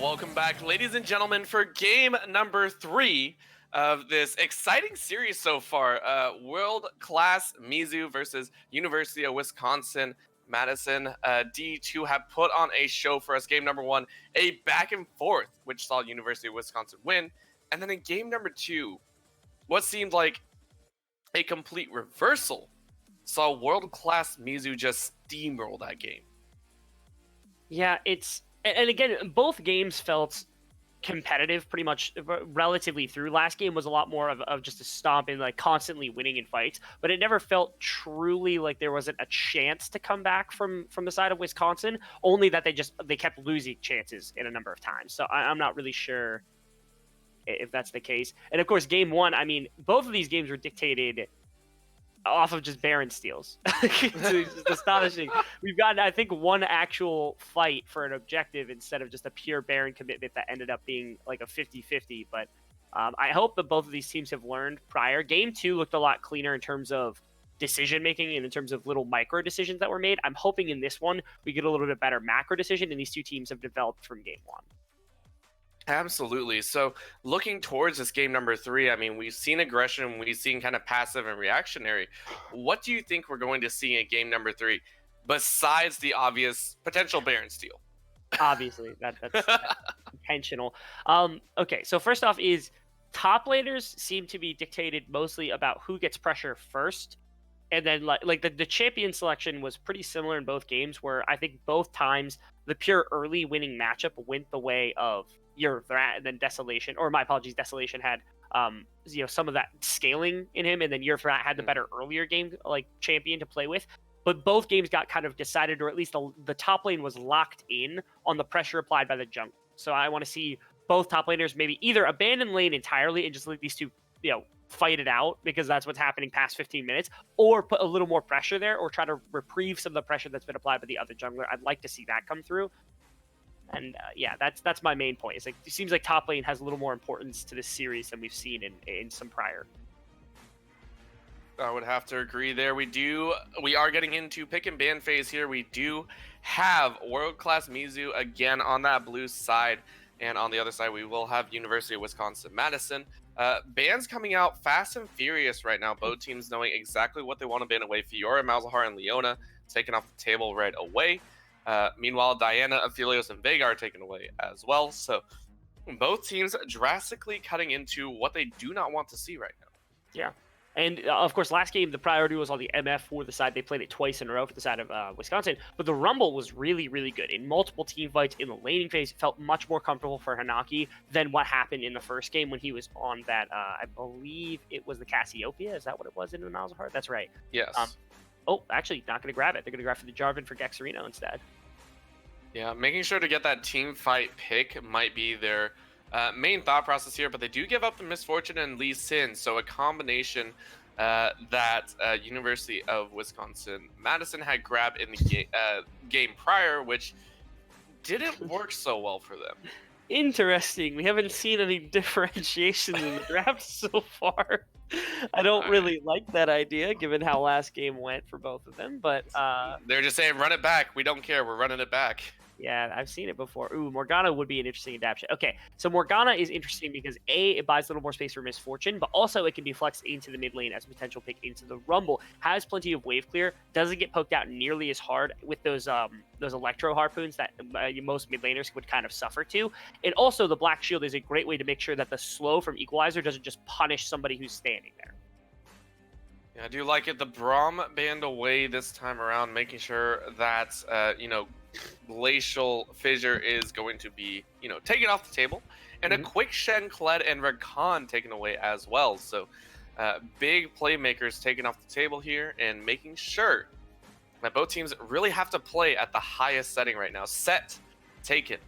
Speaker 1: Welcome back, ladies and gentlemen, for game number 3 of this exciting series so far. World-class Mizu versus University of Wisconsin Madison. D2 have put on a show for us. Game number 1, a back and forth, which saw University of Wisconsin win. And then in game number 2, what seemed like a complete reversal saw world-class Mizu just steamroll that game.
Speaker 2: Yeah, and again, both games felt competitive pretty much relatively through. Last game was a lot more of just a stomp and like constantly winning in fights, but it never felt truly like there wasn't a chance to come back from the side of Wisconsin, only that they kept losing chances in a number of times. So I'm not really sure if that's the case. And of course, game 1, I mean, both of these games were dictated off of just Baron steals. It's just astonishing. We've gotten, I think, one actual fight for an objective instead of just a pure Baron commitment that ended up being like a 50-50. But I hope that both of these teams have learned prior. Game 2 looked a lot cleaner in terms of decision making and in terms of little micro decisions that were made. I'm hoping in this one we get a little bit better macro decision, and these two teams have developed from game 1.
Speaker 1: Absolutely. So looking towards this game number 3, I mean, we've seen aggression, we've seen kind of passive and reactionary. What do you think we're going to see in game number 3 besides the obvious potential Baron steal?
Speaker 2: Obviously, that's intentional. Okay, so first off is top laners seem to be dictated mostly about who gets pressure first. And then like the champion selection was pretty similar in both games, where I think both times the pure early winning matchup went the way of Thrat, and then Desolation, or my apologies, Desolation had some of that scaling in him, and then Thrat had the better earlier game like champion to play with. But both games got kind of decided, or at least the top lane was locked in on the pressure applied by the jungle. So I want to see both top laners maybe either abandon lane entirely and just let these two fight it out, because that's what's happening past 15 minutes, or put a little more pressure there, or try to reprieve some of the pressure that's been applied by the other jungler. I'd like to see that come through. And that's my main point. It's like it seems like top lane has a little more importance to this series than we've seen in some prior.
Speaker 1: I would have to agree there. We are getting into pick and ban phase here. We do have world-class Mizu again on that blue side, and on the other side we will have University of Wisconsin Madison. Bans coming out fast and furious right now. Both teams knowing exactly what they want to ban away. Fiora, Malzahar, and Leona taken off the table right away. Meanwhile, Diana, Aphelios, and Veigar are taken away as well. So both teams drastically cutting into what they do not want to see right now.
Speaker 2: Yeah. And of course, last game, the priority was on the MF for the side. They played it twice in a row for the side of Wisconsin. But the Rumble was really, really good. In multiple team fights, in the laning phase, it felt much more comfortable for Hanaki than what happened in the first game when he was on that, I believe it was the Cassiopeia. Is that what it was in the Malzahar? That's right.
Speaker 1: Yes.
Speaker 2: Actually, not going to grab it. They're going to grab for the Jarvan for Gexarino instead.
Speaker 1: Yeah, making sure to get that team fight pick might be their main thought process here, but they do give up the Misfortune and Lee Sin, so a combination that University of Wisconsin Madison had grabbed in the game prior, which didn't work so well for them.
Speaker 2: Interesting. We haven't seen any differentiation in the draft so far. I don't really like that idea, given how last game went for both of them, but
Speaker 1: they're just saying, run it back. We don't care. We're running it back.
Speaker 2: Yeah, I've seen it before. Ooh, Morgana would be an interesting adaptation. Okay, so Morgana is interesting because A, it buys a little more space for Misfortune, but also it can be flexed into the mid lane as a potential pick into the Rumble. Has plenty of wave clear, doesn't get poked out nearly as hard with those electro harpoons that most mid laners would kind of suffer to. And also the Black Shield is a great way to make sure that the slow from Equalizer doesn't just punish somebody who's standing there.
Speaker 1: Yeah, I do like it. The Braum banned away this time around, making sure that, Glacial Fissure is going to be, taken off the table. And a quick Shen, Kled, and Rakan taken away as well. So big playmakers taken off the table here and making sure that both teams really have to play at the highest setting right now. Set taken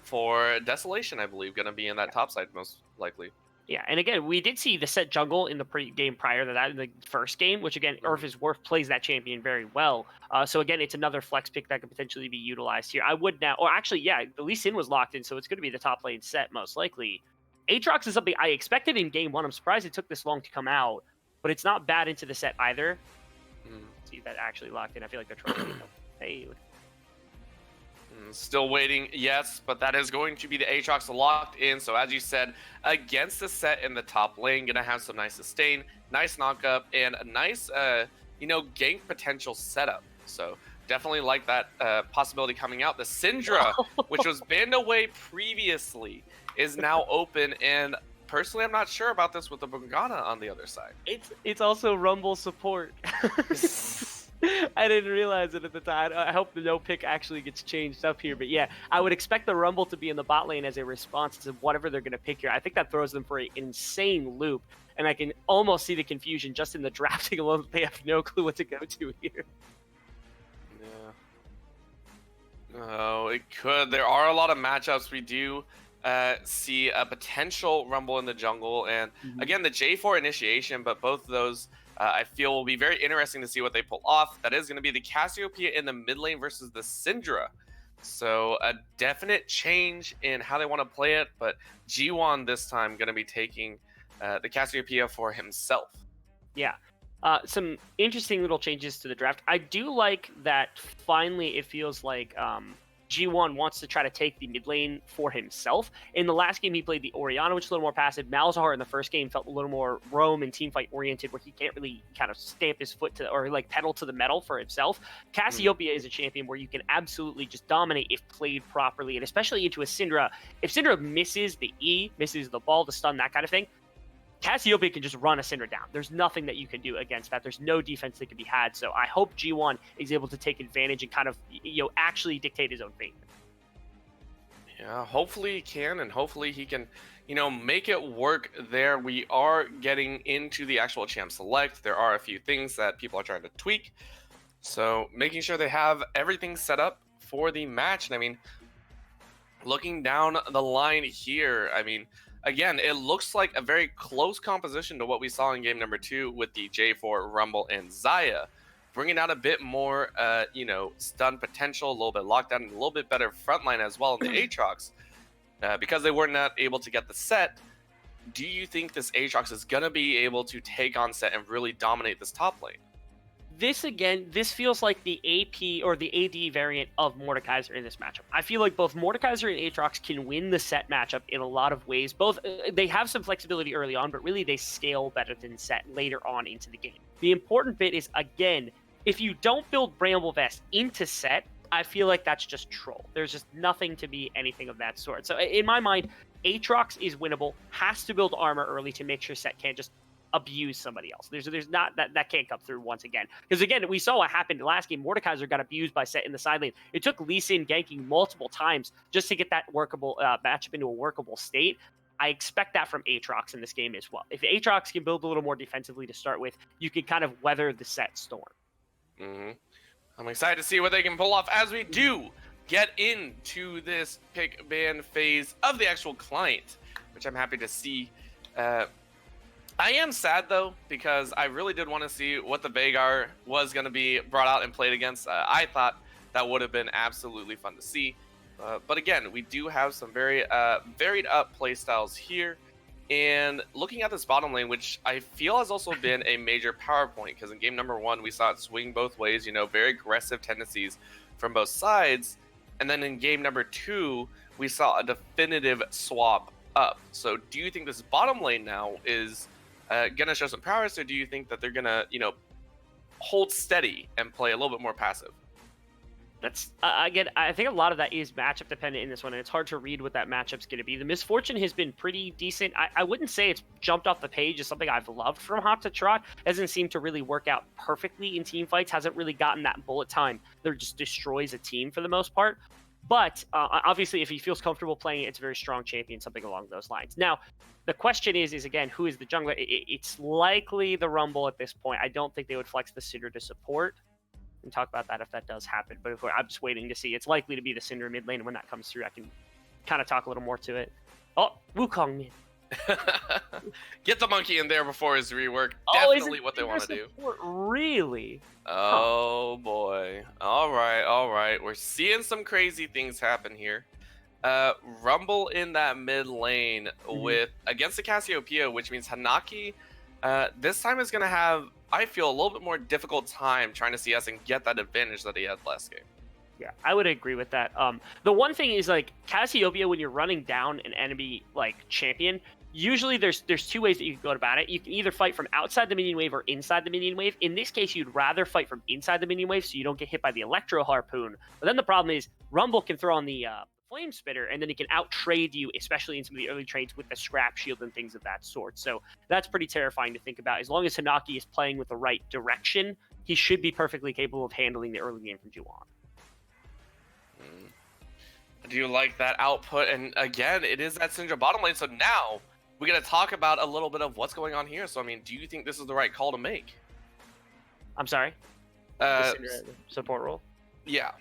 Speaker 1: for Desolation, I believe, going to be in that top side most likely.
Speaker 2: Yeah, and again, we did see the set jungle in the game prior to that in the first game, which again, Irvis Worf plays that champion very well. So again, it's another flex pick that could potentially be utilized here. I would now, or actually, yeah, the Lee Sin was locked in, so it's going to be the top lane set most likely. Aatrox is something I expected in game 1. I'm surprised it took this long to come out, but it's not bad into the set either. See if that actually locked in. I feel like they're trying to hey.
Speaker 1: Still waiting, yes, but that is going to be the Aatrox locked in. So as you said, against the set in the top lane, gonna have some nice sustain, nice knockup, and a nice, gank potential setup. So definitely like that possibility coming out. The Syndra, which was banned away previously, is now open, and personally, I'm not sure about this with the Bungana on the other side.
Speaker 2: It's also Rumble support. I didn't realize it at the time. I hope the no pick actually gets changed up here. But yeah, I would expect the Rumble to be in the bot lane as a response to whatever they're going to pick here. I think that throws them for an insane loop. And I can almost see the confusion just in the drafting alone. They have no clue what to go to here.
Speaker 1: Yeah. Oh, it could. There are a lot of matchups. We do see a potential Rumble in the jungle. And again, the J4 initiation, but both of those I feel will be very interesting to see what they pull off. That is going to be the Cassiopeia in the mid lane versus the Syndra. So a definite change in how they want to play it, but G1 this time going to be taking the Cassiopeia for himself.
Speaker 2: Yeah. Some interesting little changes to the draft. I do like that finally it feels like G1 wants to try to take the mid lane for himself. In the last game, he played the Orianna, which is a little more passive. Malzahar in the first game felt a little more roam and teamfight oriented, where he can't really kind of stamp his foot to, or like pedal to the metal for himself. Cassiopeia is a champion where you can absolutely just dominate if played properly, and especially into a Syndra. If Syndra misses the E, misses the ball, the stun, that kind of thing, Cassiopeia can just run a Syndra down. There's nothing that you can do against that. There's no defense that can be had. So I hope G1 is able to take advantage and kind of, actually dictate his own fate.
Speaker 1: Yeah, hopefully he can, and hopefully he can, make it work there. We are getting into the actual champ select. There are a few things that people are trying to tweak. So making sure they have everything set up for the match. And I mean, looking down the line here, again, it looks like a very close composition to what we saw in game number 2 with the J4, Rumble, and Xayah. Bringing out a bit more, stun potential, a little bit lockdown, and a little bit better frontline as well in the Aatrox. Because they were not able to get the set, do you think this Aatrox is going to be able to take on set and really dominate this top lane?
Speaker 2: This feels like the AP or the AD variant of Mordekaiser in this matchup. I feel like both Mordekaiser and Aatrox can win the set matchup in a lot of ways. Both they have some flexibility early on, but really they scale better than set later on into the game. The important bit is, again, if you don't build Bramble Vest into set, I feel like that's just troll. There's just nothing to be anything of that sort. So in my mind, Aatrox is winnable, has to build armor early to make sure set can't just abuse somebody else. There's not that can't come through once again. Because again, we saw what happened last game. Mordekaiser got abused by set in the side lane. It took Lee Sin ganking multiple times just to get that workable matchup into a workable state. I expect that from Aatrox in this game as well. If Aatrox can build a little more defensively to start with, you can kind of weather the set storm.
Speaker 1: I'm excited to see what they can pull off as we do get into this pick ban phase of the actual client, which I'm happy to see. I am sad though, because I really did want to see what the Veigar was going to be brought out and played against. I thought that would have been absolutely fun to see. But again, we do have some very varied up playstyles here. And looking at this bottom lane, which I feel has also been a major power point, because in game number 1, we saw it swing both ways, very aggressive tendencies from both sides. And then in game number 2, we saw a definitive swap up. So do you think this bottom lane now is going to show some prowess, or do you think that they're going to, hold steady and play a little bit more passive?
Speaker 2: That's again, I think a lot of that is matchup dependent in this one, and it's hard to read what that matchup's going to be. The Misfortune has been pretty decent. I wouldn't say it's jumped off the page as something I've loved from Hot to Trot. Doesn't seem to really work out perfectly in team fights. Hasn't really gotten that bullet time that just destroys a team for the most part. But obviously, if he feels comfortable playing it, it's a very strong champion, something along those lines. Now, the question is again, who is the jungler? It's likely the Rumble at this point. I don't think they would flex the Cinder to support. And talk about that if that does happen. But I'm just waiting to see. It's likely to be the Cinder mid lane. When that comes through, I can kind of talk a little more to it. Oh, Wukong mid.
Speaker 1: Get the monkey in there before his rework. Definitely what they want to do.
Speaker 2: Really?
Speaker 1: Oh, boy. All right. We're seeing some crazy things happen here. Rumble in that mid lane with against the Cassiopeia, which means Hanaki this time is going to have, I feel, a little bit more difficult time trying to CS and get that advantage that he had last game.
Speaker 2: Yeah, I would agree with that. The one thing is like Cassiopeia, when you're running down an enemy like champion, usually there's two ways that you can go about it. You can either fight from outside the minion wave or inside the minion wave. In this case, you'd rather fight from inside the minion wave so you don't get hit by the electro harpoon. But then the problem is Rumble can throw on the flame spitter, and then he can out trade you, especially in some of the early trades with the scrap shield and things of that sort. So that's pretty terrifying to think about. As long as Hanaki is playing with the right direction, he should be perfectly capable of handling the early game from Juwan.
Speaker 1: I do like that output, and again, it is that Syndra bottom lane, so now we're going to talk about a little bit of what's going on here. So, I mean, do you think this is the right call to make?
Speaker 2: I'm sorry? The Syndra support role?
Speaker 1: Yeah.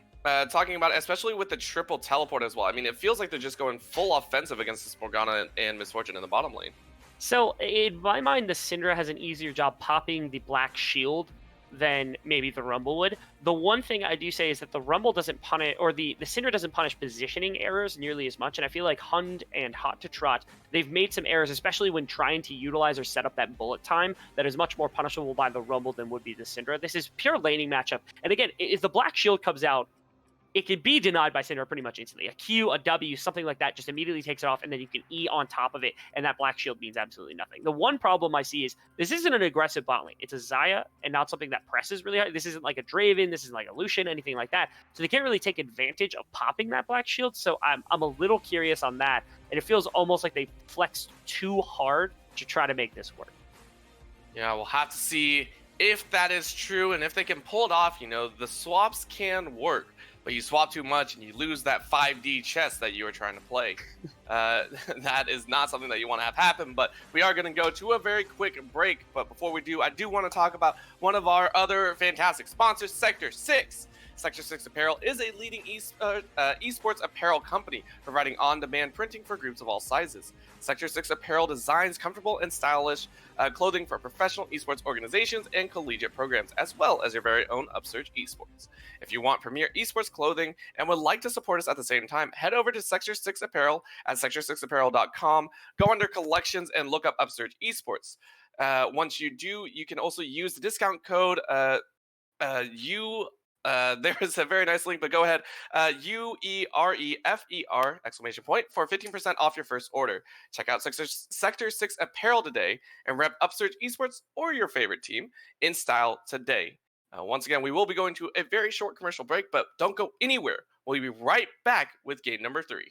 Speaker 1: Talking about, especially with the triple teleport as well. I mean, it feels like they're just going full offensive against this Morgana and Miss Fortune in the bottom lane.
Speaker 2: So, in my mind, the Syndra has an easier job popping the black shield than maybe the Rumble would. The one thing I do say is that the Rumble doesn't punish, or the Syndra doesn't punish positioning errors nearly as much, and I feel like Hund and Hot to Trot, they've made some errors, especially when trying to utilize or set up that bullet time, that is much more punishable by the Rumble than would be the Syndra. This is pure laning matchup, and again, if the black shield comes out, it can be denied by Syndra pretty much instantly. A Q, a W, something like that just immediately takes it off, and then you can E on top of it, and that black shield means absolutely nothing. The one problem I see is this isn't an aggressive bot lane. It's a Xayah and not something that presses really hard. This isn't like a Draven, this isn't like a Lucian, anything like that. So they can't really take advantage of popping that black shield, so I'm a little curious on that, and it feels almost like they flexed too hard to try to make this work.
Speaker 1: Yeah, we'll have to see if that is true, and if they can pull it off. You know, the swaps can work, but you swap too much and you lose that 5D chess that you were trying to play. That is not something that you want to have happen, but we are going to go to a very quick break. But before we do, I do want to talk about one of our other fantastic sponsors, Sector 6. Sector 6 Apparel is a leading esports apparel company providing on-demand printing for groups of all sizes. Sector 6 Apparel designs comfortable and stylish clothing for professional esports organizations and collegiate programs, as well as your very own Upsurge Esports. If you want premier esports clothing and would like to support us at the same time, head over to Sector 6 Apparel at sector6apparel.com, go under collections and look up Upsurge Esports. Once you do, you can also use the discount code there is a very nice link, but go ahead. UEREFER exclamation point for 15% off your first order. Check out Sector 6 Apparel today and rep Upsurge Esports or your favorite team in style today. Once again, we will be going to a very short commercial break, but don't go anywhere. We'll be right back with game number 3.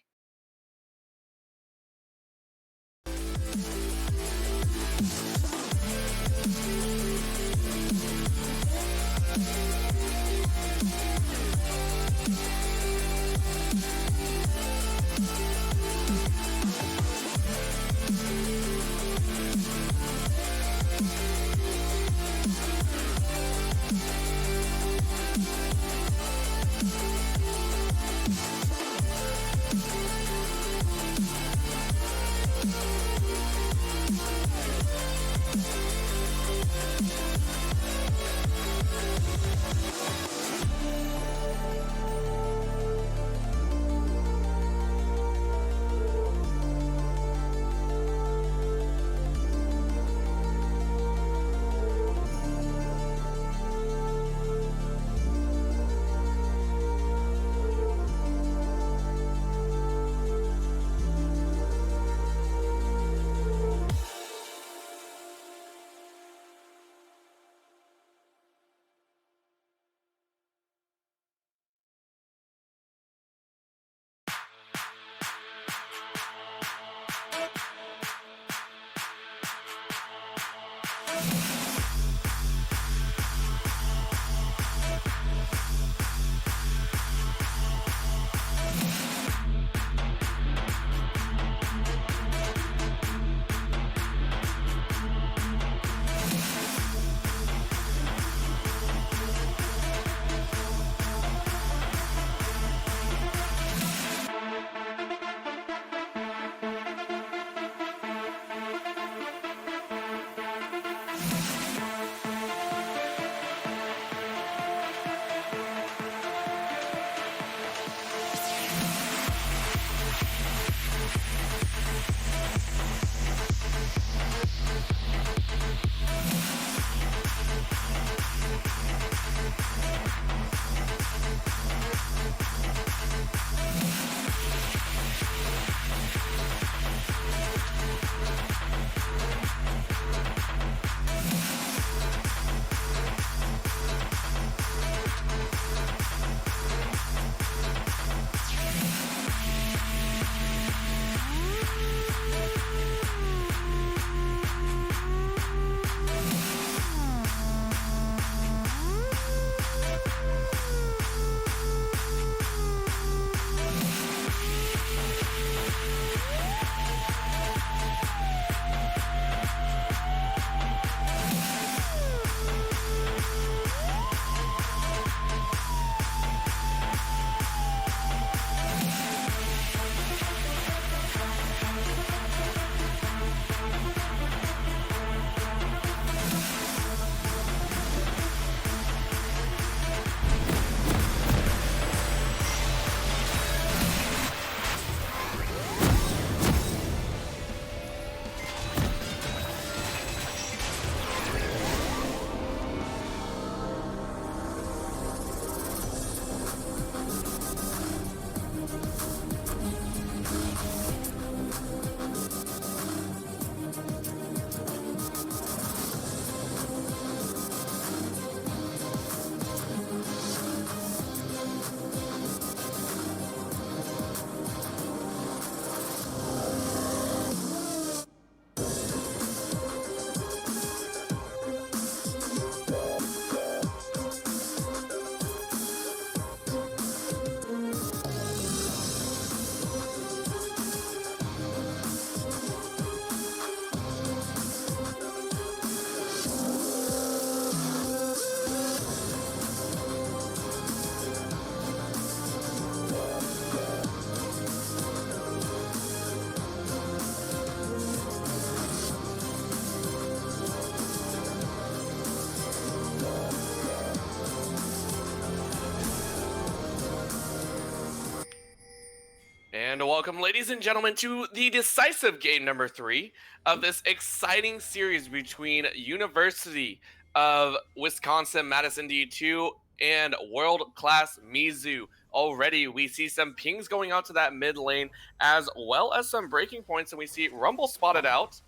Speaker 1: welcome, ladies and gentlemen, to the decisive game number 3 of this exciting series between University of Wisconsin Madison D2 and world-class Mizu. Already, we see some pings going out to that mid lane, as well as some breaking points, and we see Rumble spotted out.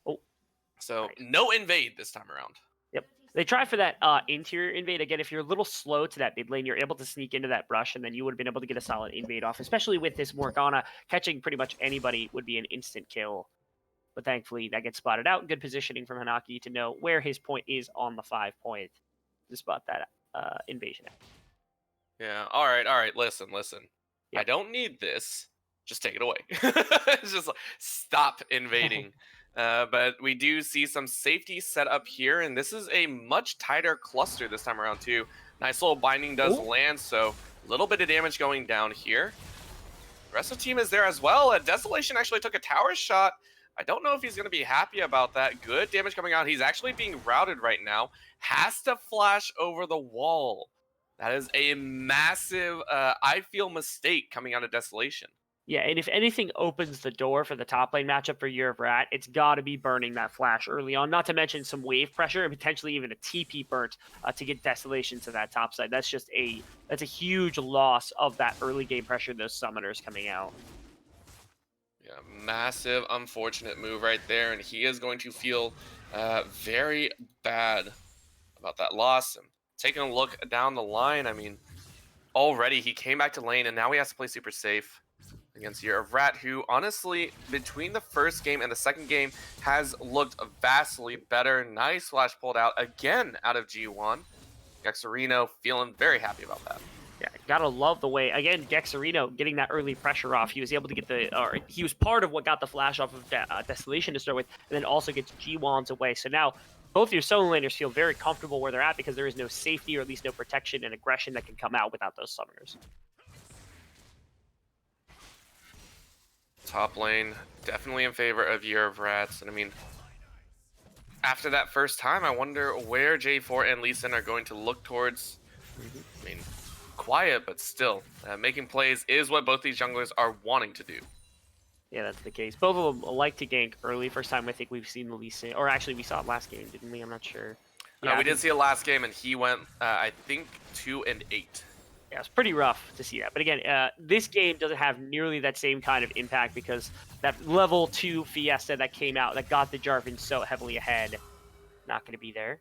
Speaker 2: Oh,
Speaker 1: so
Speaker 2: right.
Speaker 1: No invade this time around.
Speaker 2: Yep. They try for that interior invade. Again, if you're a little slow to that mid lane, you're able to sneak into that brush, and then you would have been able to get a solid invade off, especially with this Morgana. Catching pretty much anybody would be an instant kill. But thankfully, that gets spotted out. Good positioning from Hanaki to know where his point is on the 5 point to spot that invasion.
Speaker 1: Yeah, all right, listen.
Speaker 2: Yep.
Speaker 1: I don't need this. Just take it away. It's just like, stop invading. But we do see some safety set up here, and this is a much tighter cluster this time around too. Nice little binding does land, so a little bit of damage going down here. The rest of the team is there as well. Desolation actually took a tower shot. I don't know if he's going to be happy about that. Good damage coming out. He's actually being routed right now. Has to flash over the wall. That is a massive, I feel, mistake coming out of Desolation.
Speaker 2: Yeah, and if anything opens the door for the top lane matchup for Year of Rat, it's got to be burning that flash early on, not to mention some wave pressure and potentially even a TP burnt to get Desolation to that top side. That's a huge loss of that early game pressure, those summoners coming out.
Speaker 1: Yeah, massive, unfortunate move right there, and he is going to feel very bad about that loss. And taking a look down the line, I mean, already he came back to lane, and now he has to play super safe against Year of Rat, who honestly, between the first game and the second game, has looked vastly better. Nice flash pulled out again out of G1. Gexarino feeling very happy about that.
Speaker 2: Yeah, gotta love the way, again, Gexarino getting that early pressure off. He was able to get he was part of what got the flash off of Desolation to start with, and then also gets G1's away. So now both your solo laners feel very comfortable where they're at because there is no safety or at least no protection and aggression that can come out without those summoners.
Speaker 1: Top lane, definitely in favor of Year of Rats. And I mean, after that first time, I wonder where J4 and Lee Sin are going to look towards. I mean, quiet, but still, making plays is what both these junglers are wanting to do.
Speaker 2: Yeah, that's the case. Both of them like to gank early. First time I think we've seen the Lee Sin, or actually we saw it last game, didn't we? I'm not sure.
Speaker 1: Yeah, we did see it last game, and he went, I think, 2 and 8.
Speaker 2: Yeah, it's pretty rough to see that. But again, this game doesn't have nearly that same kind of impact because that level 2 Fiesta that came out that got the Jarvan so heavily ahead, not going to be there.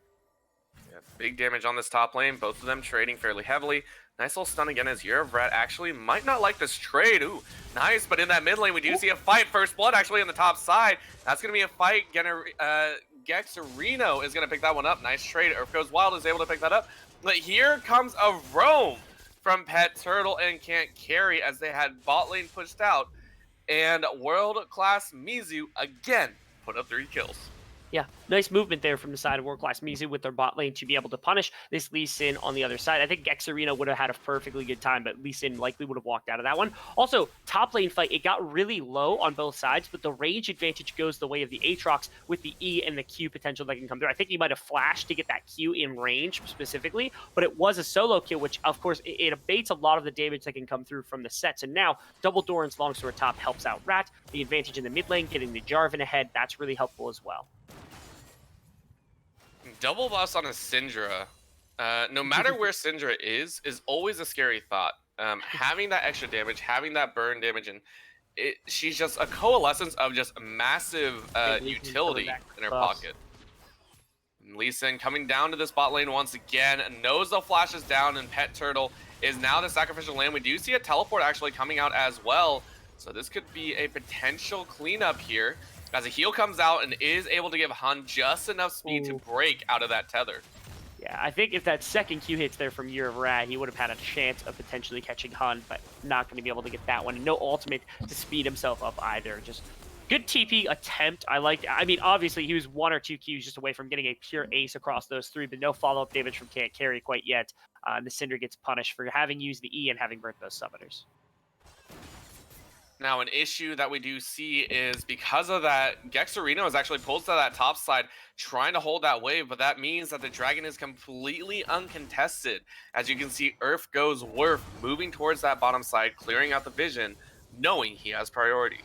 Speaker 1: Yeah, big damage on this top lane. Both of them trading fairly heavily. Nice little stun again as Year of Rat actually might not like this trade. Ooh, nice. But in that mid lane, we do see a fight. First blood actually on the top side. That's going to be a fight. Gexarino is going to pick that one up. Nice trade. Earth Goes Wild is able to pick that up. But here comes a roam from Pet Turtle and Can't Carry as they had bot lane pushed out. And world-class Mizu again put up 3 kills.
Speaker 2: Yeah, nice movement there from the side of world-class Mizu with their bot lane to be able to punish this Lee Sin on the other side. I think Gexarino would have had a perfectly good time, but Lee Sin likely would have walked out of that one. Also, top lane fight, it got really low on both sides, but the range advantage goes the way of the Aatrox with the E and the Q potential that can come through. I think he might have flashed to get that Q in range specifically, but it was a solo kill, which of course it abates a lot of the damage that can come through from the sets. And now, Double Doran's Longsword top helps out Rat. The advantage in the mid lane, getting the Jarvan ahead, that's really helpful as well.
Speaker 1: Double buffs on a Syndra, no matter where Syndra is always a scary thought. Having that extra damage, having that burn damage, and she's just a coalescence of just massive utility in her pocket. Lee Sin coming down to this bot lane once again, knows the flash is down, and Pet Turtle is now the sacrificial lamb. We do see a teleport actually coming out as well, so this could be a potential cleanup here, as a heal comes out and is able to give Hun just enough speed to break out of that tether.
Speaker 2: Yeah, I think if that second Q hits there from Year of Rat, he would have had a chance of potentially catching Hun, but not going to be able to get that one. And no ultimate to speed himself up either. Just good TP attempt. I mean, obviously he was 1 or 2 Qs just away from getting a pure ace across those 3, but no follow-up damage from Can't Carry quite yet. The Cinder gets punished for having used the E and having burnt those summoners.
Speaker 1: Now, an issue that we do see is because of that, Gexarino is actually pulled to that top side, trying to hold that wave, but that means that the dragon is completely uncontested. As you can see, Earth Goes Worth moving towards that bottom side, clearing out the vision, knowing he has priority.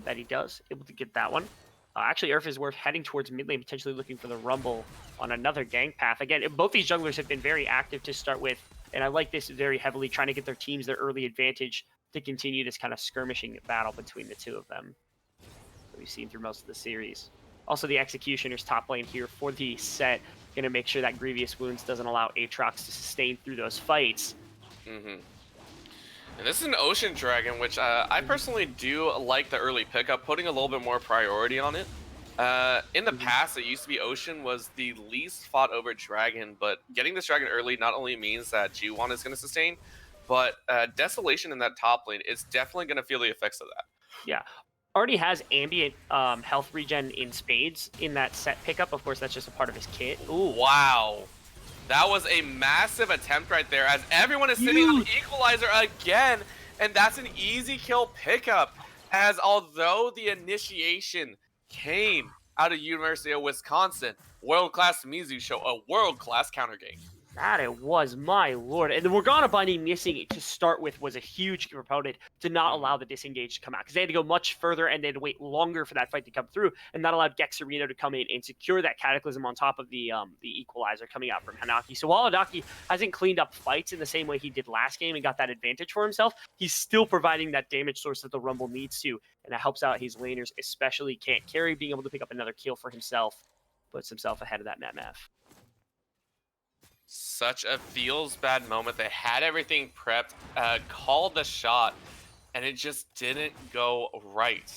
Speaker 2: That he does. Able to get that one. Actually, Earth is worth heading towards mid lane, potentially looking for the Rumble on another gank path. Again, both these junglers have been very active to start with, and I like this very heavily, trying to get their teams their early advantage to continue this kind of skirmishing battle between the two of them that we've seen through most of the series. Also, the Executioner's top lane here for the set, going to make sure that Grievous Wounds doesn't allow Aatrox to sustain through those fights.
Speaker 1: Mm-hmm. And this is an Ocean Dragon, which I personally do like the early pickup, putting a little bit more priority on it. In the past, it used to be Ocean was the least fought over dragon, but getting this dragon early not only means that G1 is going to sustain, but Desolation in that top lane is definitely going to feel the effects of that.
Speaker 2: Yeah. Already has ambient health regen in spades in that set pickup. Of course, that's just a part of his kit.
Speaker 1: Ooh, wow. That was a massive attempt right there, as everyone is sitting on the equalizer again, and that's an easy kill pickup, as although the initiation came out of University of Wisconsin, world-class Mizu show a world-class counter game.
Speaker 2: That it was, my lord. And the Morgana binding missing to start with was a huge proponent to not allow the disengage to come out, because they had to go much further and they had to wait longer for that fight to come through, and that allowed Gexerino to come in and secure that Cataclysm on top of the equalizer coming out from Hanaki. So while Hanaki hasn't cleaned up fights in the same way he did last game and got that advantage for himself, he's still providing that damage source that the Rumble needs to, and that helps out his laners, especially Can't Carry, being able to pick up another kill for himself, puts himself ahead of that MF.
Speaker 1: Such a feels bad moment. They had everything prepped, called the shot, and it just didn't go right.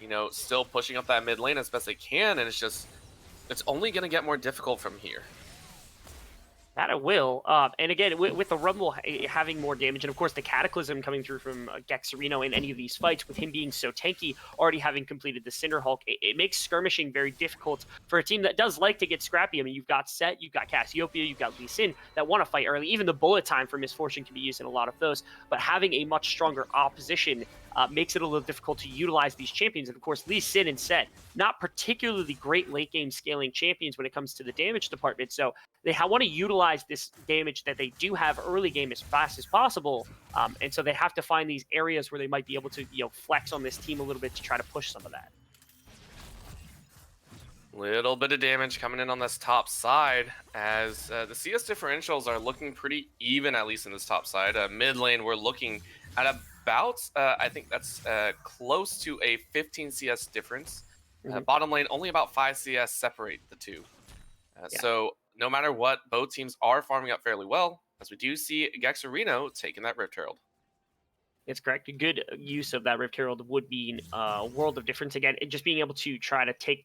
Speaker 1: You know, still pushing up that mid lane as best they can, and it's only going to get more difficult from here.
Speaker 2: That it will. And again, with the Rumble having more damage, and of course the Cataclysm coming through from Gexerino in any of these fights, with him being so tanky, already having completed the Cinder Hulk, it makes skirmishing very difficult for a team that does like to get scrappy. I mean, you've got Set, you've got Cassiopeia, you've got Lee Sin that want to fight early. Even the bullet time for Misfortune can be used in a lot of those. But having a much stronger opposition makes it a little difficult to utilize these champions. And of course, Lee Sin and Set, not particularly great late game scaling champions when it comes to the damage department. So they want to utilize this damage that they do have early game as fast as possible. And so they have to find these areas where they might be able to, flex on this team a little bit to try to push some of that.
Speaker 1: Little bit of damage coming in on this top side, as the CS differentials are looking pretty even, at least in this top side. Mid lane, we're looking at about, I think that's close to a 15 CS difference. Bottom lane, only about 5 CS separate the two. So no matter what, both teams are farming up fairly well, as we do see Gexerino taking that Rift Herald.
Speaker 2: It's correct. A good use of that Rift Herald would be a world of difference. Again, just being able to try to take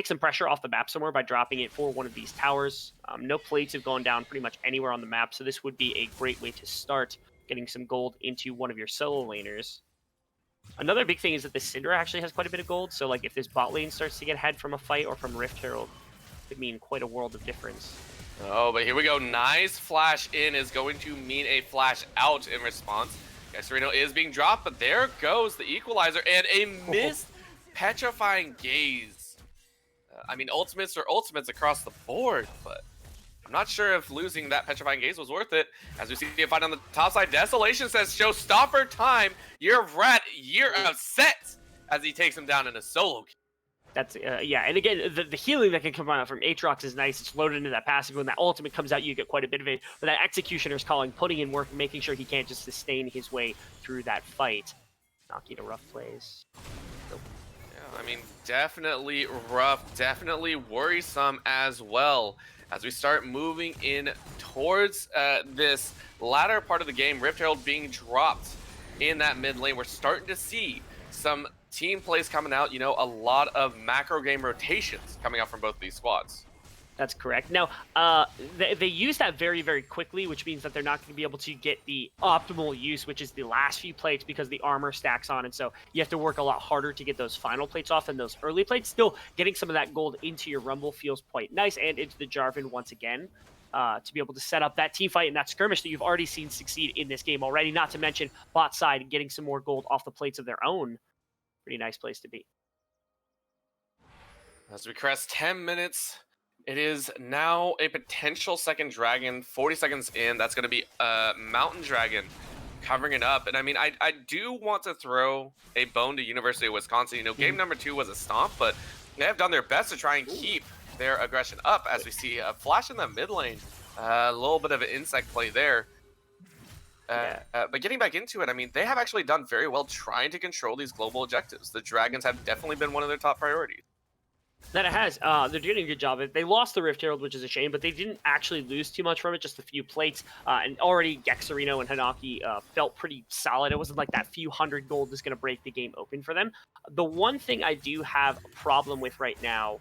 Speaker 2: some pressure off the map somewhere by dropping it for one of these towers. No plates have gone down pretty much anywhere on the map, so this would be a great way to start getting some gold into one of your solo laners. Another big thing is that the Cinder actually has quite a bit of gold, so like if this bot lane starts to get ahead from a fight or from Rift Herald, it could mean quite a world of difference.
Speaker 1: Oh, but here we go. Nice flash in is going to mean a flash out in response. Gexerino is being dropped, but there goes the equalizer and a missed petrifying gaze. I mean, ultimates are ultimates across the board, but I'm not sure if losing that petrifying gaze was worth it. As we see a fight on the top side, Desolation says, "Showstopper time, year of rat, year of set," as he takes him down in a solo kill.
Speaker 2: That's, yeah, and again, the healing that can come out from Aatrox is nice. It's loaded into that passive. When that ultimate comes out, you get quite a bit of it. But that Executioner's calling, putting in work, making sure he can't just sustain his way through that fight. Nakita rough plays. Nope.
Speaker 1: Yeah, I mean, definitely rough, definitely worrisome as well. As we start moving in towards this latter part of the game, Rift Herald being dropped in that mid lane, we're starting to see some team plays coming out, a lot of macro game rotations coming out from both of these squads.
Speaker 2: That's correct. Now, they use that very, very quickly, which means that they're not going to be able to get the optimal use, which is the last few plates, because the armor stacks on, and so you have to work a lot harder to get those final plates off than those early plates. Still, getting some of that gold into your Rumble feels quite nice, and into the Jarvan once again, to be able to set up that team fight and that skirmish that you've already seen succeed in this game already, not to mention bot side getting some more gold off the plates of their own. Pretty nice place to be.
Speaker 1: As we crest 10 minutes, it is now a potential second dragon. 40 seconds in, that's going to be a Mountain Dragon covering it up. And I mean, I do want to throw a bone to University of Wisconsin. You know, game number 2 was a stomp, but they have done their best to try and keep their aggression up, as we see a flash in the mid lane. A little bit of an insect play there. But getting back into it, I mean, they have actually done very well trying to control these global objectives. The Dragons have definitely been one of their top priorities.
Speaker 2: That it has. They're doing a good job. They lost the Rift Herald, which is a shame, but they didn't actually lose too much from it, just a few plates. And already Gexerino and Hanaki felt pretty solid. It wasn't like that few hundred gold was going to break the game open for them. The one thing I do have a problem with right now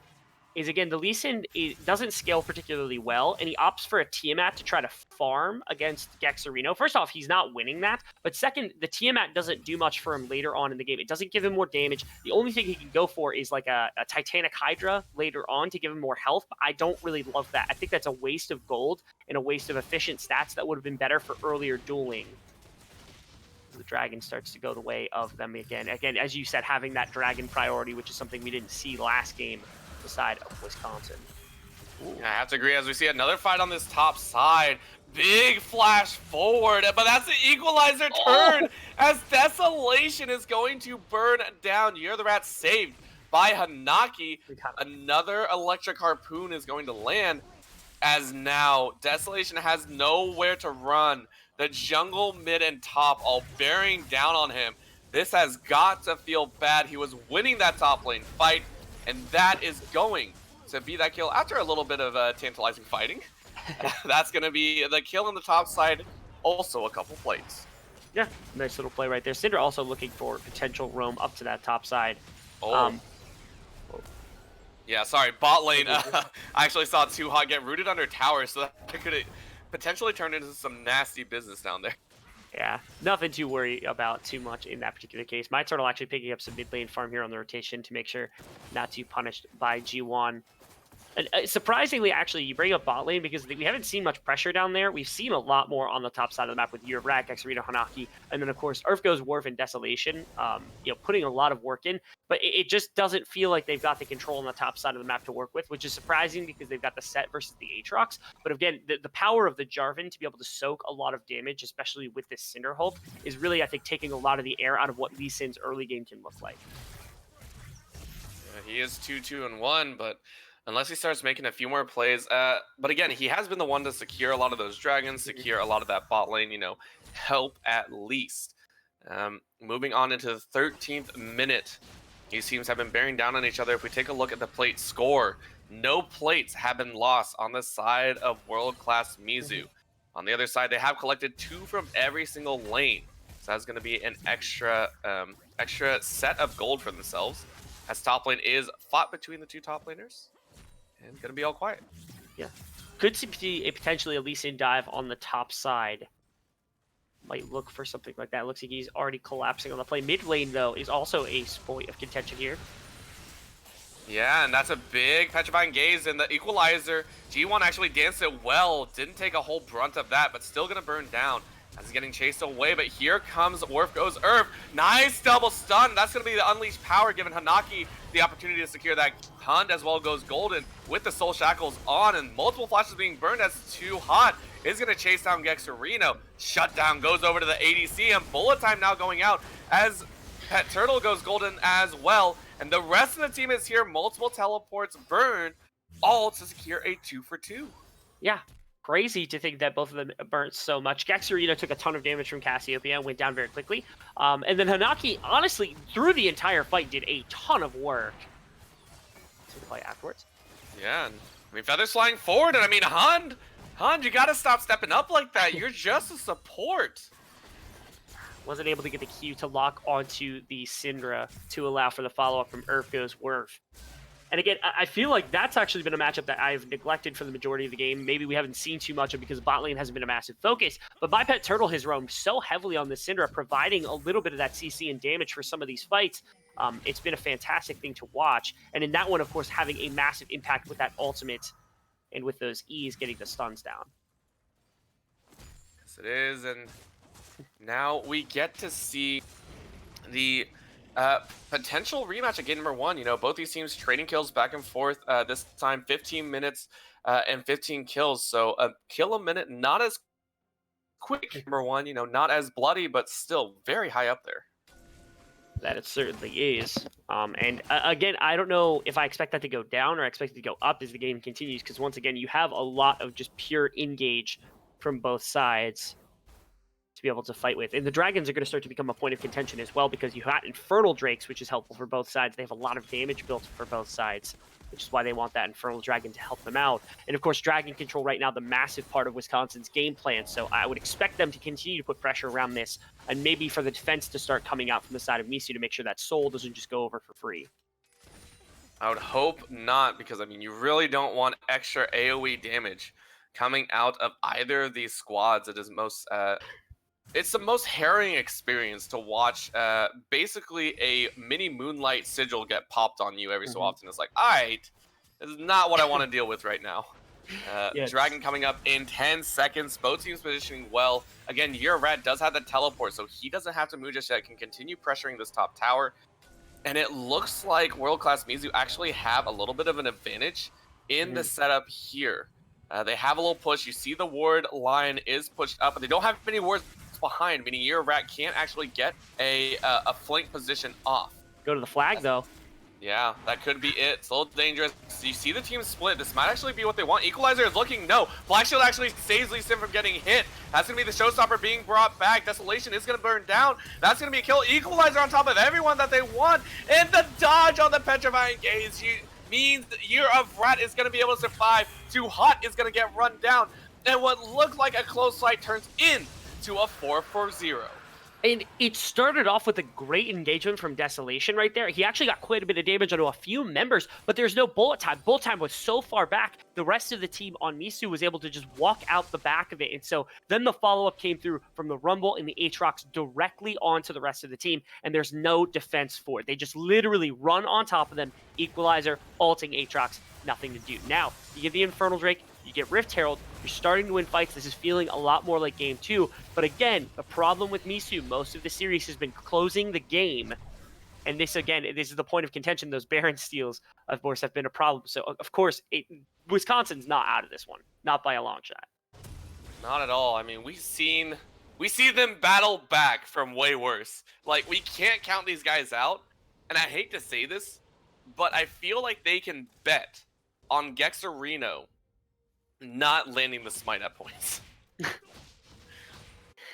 Speaker 2: is, again, the Lee Sin doesn't scale particularly well, and he opts for a Tiamat to try to farm against Gexerino. First off, he's not winning that, but second, the Tiamat doesn't do much for him later on in the game. It doesn't give him more damage. The only thing he can go for is like a Titanic Hydra later on to give him more health, but I don't really love that. I think that's a waste of gold and a waste of efficient stats that would have been better for earlier dueling. The dragon starts to go the way of them again. Again, as you said, having that dragon priority, which is something we didn't see last game, the side of Wisconsin.
Speaker 1: I have to agree, as we see another fight on this top side. Big flash forward, but that's the equalizer turn as Desolation is going to burn down. You're the Rat saved by Hanaki. Another electric harpoon is going to land, as now Desolation has nowhere to run. The jungle, mid, and top all bearing down on him. This has got to feel bad. He was winning that top lane fight, and that is going to be that kill after a little bit of tantalizing fighting. That's going to be the kill on the top side. Also a couple plates.
Speaker 2: Yeah, nice little play right there. Syndra also looking for potential roam up to that top side.
Speaker 1: Yeah, sorry, bot lane. I actually saw Too Hot get rooted under tower, so that could potentially turn into some nasty business down there.
Speaker 2: Yeah, nothing to worry about too much in that particular case. My turtle actually picking up some mid lane farm here on the rotation to make sure not too punished by G1. And surprisingly, actually, you bring up bot lane because we haven't seen much pressure down there. We've seen a lot more on the top side of the map with Uravrak, Gexerino, Hanaki, and then, of course, Earth Worf and Desolation, putting a lot of work in. But it just doesn't feel like they've got the control on the top side of the map to work with, which is surprising because they've got the set versus the Aatrox. But again, the power of the Jarvan to be able to soak a lot of damage, especially with this Cinder Hulk, is really, I think, taking a lot of the air out of what Lee Sin's early game can look like.
Speaker 1: Yeah, he is 2-2-1, but unless he starts making a few more plays. But again, he has been the one to secure a lot of those dragons, secure a lot of that bot lane, help at least. Moving on into the 13th minute. These teams have been bearing down on each other. If we take a look at the plate score, no plates have been lost on the side of world-class Mizu. On the other side, they have collected 2 from every single lane. So that's going to be an extra set of gold for themselves, as top lane is fought between the 2 top laners. And gonna be all quiet.
Speaker 2: Yeah. Could see a potentially a Lee Sin dive on the top side. Might look for something like that. Looks like he's already collapsing on the play. Mid lane, though, is also a point of contention here.
Speaker 1: Yeah, and that's a big petrifying gaze, and the equalizer. G1 actually danced it well. Didn't take a whole brunt of that, but still gonna burn down as he's getting chased away. But here comes Worf goes Earth. Nice double stun. That's gonna be the unleashed power, giving Hanaki the opportunity to secure that hunt, as well goes Golden with the soul shackles on, and multiple flashes being burned as Too Hot is gonna chase down Gexerino. Shutdown goes over to the ADC, and bullet time now going out as Pet Turtle goes Golden as well. And the rest of the team is here. Multiple teleports burn, all to secure a 2-for-2.
Speaker 2: Yeah. Crazy to think that both of them burnt so much. Gexerino took a ton of damage from Cassiopeia and went down very quickly. And then Hanaki, honestly, through the entire fight, did a ton of work. To play afterwards.
Speaker 1: Yeah, and I mean, Feathers flying forward, and I mean, Hund, you gotta stop stepping up like that. You're just a support.
Speaker 2: Wasn't able to get the Q to lock onto the Syndra to allow for the follow-up from Goes Worf. And again, I feel like that's actually been a matchup that I've neglected for the majority of the game. Maybe we haven't seen too much of because bot lane hasn't been a massive focus. But my Pet Turtle has roamed so heavily on the Syndra, providing a little bit of that CC and damage for some of these fights. It's been a fantastic thing to watch. And in that one, of course, having a massive impact with that ultimate and with those E's getting the stuns down.
Speaker 1: Yes, it is. And now we get to see the potential rematch at game number 1. Both these teams trading kills back and forth. This time 15 minutes and 15 kills. So a kill a minute, not as quick number one, you know, not as bloody, but still very high up there.
Speaker 2: That it certainly is. And again, I don't know if I expect that to go down or I expect it to go up as the game continues, because once again, you have a lot of just pure engage from both sides to be able to fight with. And the dragons are going to start to become a point of contention as well, because you have Infernal Drakes, which is helpful for both sides. They have a lot of damage built for both sides, which is why they want that Infernal Dragon to help them out. And of course, Dragon Control right now, the massive part of Wisconsin's game plan. So I would expect them to continue to put pressure around this, and maybe for the defense to start coming out from the side of Mizu to make sure that Soul doesn't just go over for free.
Speaker 1: I would hope not, because I mean, you really don't want extra AoE damage coming out of either of these squads. It is most it's the most harrowing experience to watch basically a mini Moonlight Sigil get popped on you every so often. It's like, alright, this is not what I want to deal with right now.
Speaker 2: Yes.
Speaker 1: Dragon coming up in 10 seconds. Both teams positioning well. Again, your Rat does have the teleport, so he doesn't have to move just yet. Can continue pressuring this top tower. And it looks like world-class Mizu actually have a little bit of an advantage in the setup here. They have a little push. You see the ward line is pushed up, but they don't have any wards behind, meaning your Rat can't actually get a flank position off.
Speaker 2: Go to the flag, though.
Speaker 1: Yeah, that could be it. It's a little dangerous. So you see the team split. This might actually be what they want. Equalizer is looking. No. Black Shield actually saves Lee Sin from getting hit. That's going to be the showstopper being brought back. Desolation is going to burn down. That's going to be a kill. Equalizer on top of everyone that they want. And the dodge on the Petrifying Gaze means that Year of Rat is going to be able to survive. Too Hot is going to get run down. And what looked like a close fight turns into a 4-4-0.
Speaker 2: And it started off with a great engagement from Desolation right there. He actually got quite a bit of damage onto a few members, but there's no bullet time. Bullet time was so far back, the rest of the team on Mizu was able to just walk out the back of it. And so then the follow-up came through from the Rumble and the Aatrox directly onto the rest of the team, and there's no defense for it. They just literally run on top of them, Equalizer, ulting Aatrox, nothing to do. Now, you get the Infernal Drake, you get Rift Herald, you're starting to win fights. This is feeling a lot more like Game 2. But again, the problem with Mizu, most of the series has been closing the game. And this, again, this is the point of contention. Those Baron steals, of course, have been a problem. So, of course, Wisconsin's not out of this one. Not by a long shot.
Speaker 1: Not at all. I mean, we see them battle back from way worse. Like, we can't count these guys out. And I hate to say this, but I feel like they can bet on Gexarino not landing the smite at points.
Speaker 2: At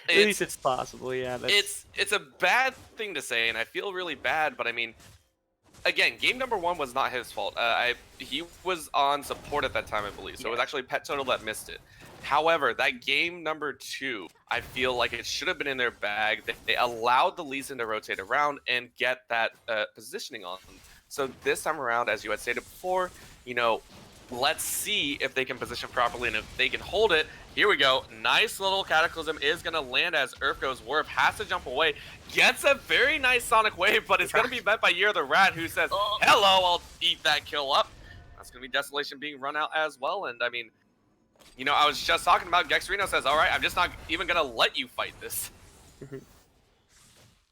Speaker 2: least it's possible, yeah.
Speaker 1: It's a bad thing to say, and I feel really bad, but I mean, again, game number 1 was not his fault. He was on support at that time, I believe, so it was actually Pet Total that missed it. However, that game number 2, I feel like it should have been in their bag. They allowed the Lee Sin to rotate around and get that positioning on them. So this time around, as you had stated before, you know, let's see if they can position properly, and if they can hold it. Here we go. Nice little Cataclysm is going to land as Earth goes Warp, has to jump away, gets a very nice Sonic Wave, but it's going to be met by Year the Rat, who says, hello, I'll eat that kill up. That's going to be Desolation being run out as well, and I mean, you know, I was just talking about Gexarino says, all right, I'm just not even going to let you fight this.
Speaker 2: Going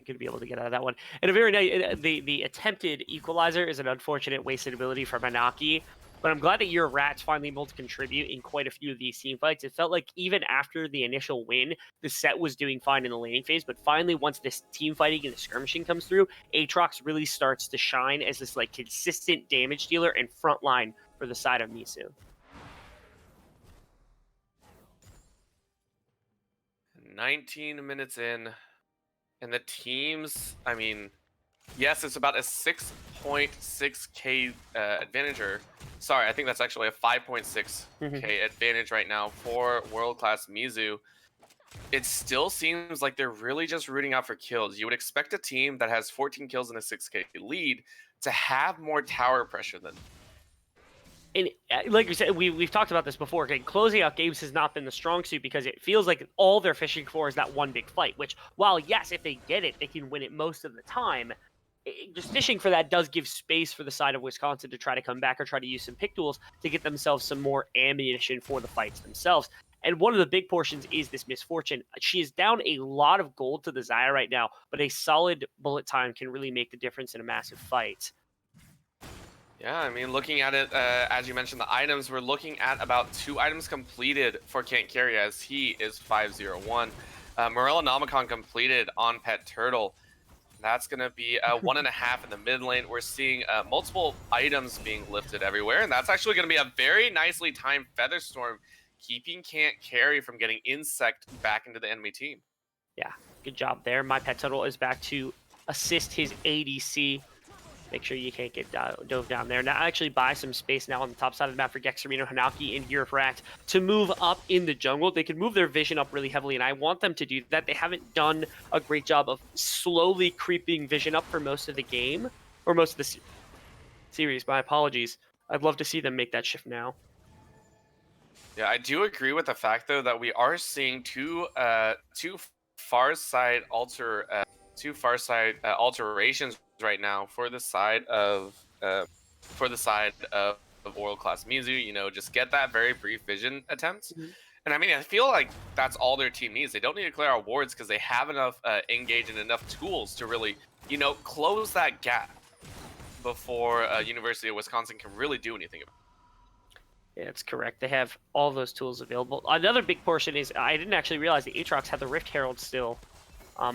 Speaker 2: to be able to get out of that one. And a very nice, the attempted Equalizer is an unfortunate wasted ability for Manaki. But I'm glad that your Rat's finally able to contribute in quite a few of these team fights. It felt like even after the initial win, the set was doing fine in the laning phase. But finally, once this team fighting and the skirmishing comes through, Aatrox really starts to shine as this like consistent damage dealer and frontline for the side of Mizu.
Speaker 1: 19 minutes in, and the teams, I mean, yes, it's about a 6.6k advantage, or sorry, I think that's actually a 5.6k advantage right now for world-class Mizu. It still seems like they're really just rooting out for kills. You would expect a team that has 14 kills and a 6k lead to have more tower pressure than.
Speaker 2: And like you said, we've talked about this before. Okay, closing out games has not been the strong suit because it feels like all they're fishing for is that one big fight, which, while yes, if they get it, they can win it most of the time. Just fishing for that does give space for the side of Wisconsin to try to come back or try to use some pick tools to get themselves some more ammunition for the fights themselves. And one of the big portions is this Misfortune. She is down a lot of gold to the Xayah right now, but a solid bullet time can really make the difference in a massive fight.
Speaker 1: Yeah, I mean, looking at it, as you mentioned, the items, we're looking at about 2 items completed for Can't Carry as he is 501. Morella Nomicon completed on Pet Turtle. That's going to be 1.5 in the mid lane. We're seeing multiple items being lifted everywhere, and that's actually going to be a very nicely timed Featherstorm, keeping Can't Carry from getting Insect back into the enemy team.
Speaker 2: Yeah, good job there. My Pet Turtle is back to assist his ADC. Make sure you can't get dove down there. Now, actually buy some space now on the top side of the map for Gexerino, Hanaki, and Rat to move up in the jungle. They can move their vision up really heavily, and I want them to do that. They haven't done a great job of slowly creeping vision up for most of the game, or most of the series. My apologies. I'd love to see them make that shift now.
Speaker 1: Yeah, I do agree with the fact though that we are seeing two far side alterations right now for the side of world class Mizu. You know, just get that very brief vision attempt. And I mean, I feel like that's all their team needs. They don't need to clear out wards because they have enough engage and enough tools to really, you know, close that gap before University of Wisconsin can really do anything about it.
Speaker 2: Yeah, that's correct. They have all those tools available. Another big portion is I didn't actually realize the Aatrox had the Rift Herald still.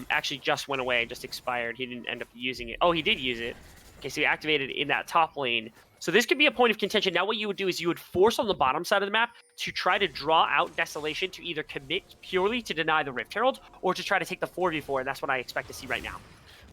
Speaker 2: Actually just went away, just expired. He didn't end up using it. Oh, he did use it. Okay, so he activated in that top lane. So this could be a point of contention. Now what you would do is you would force on the bottom side of the map to try to draw out Desolation to either commit purely to deny the Rift Herald or to try to take the 4v4, and that's what I expect to see right now.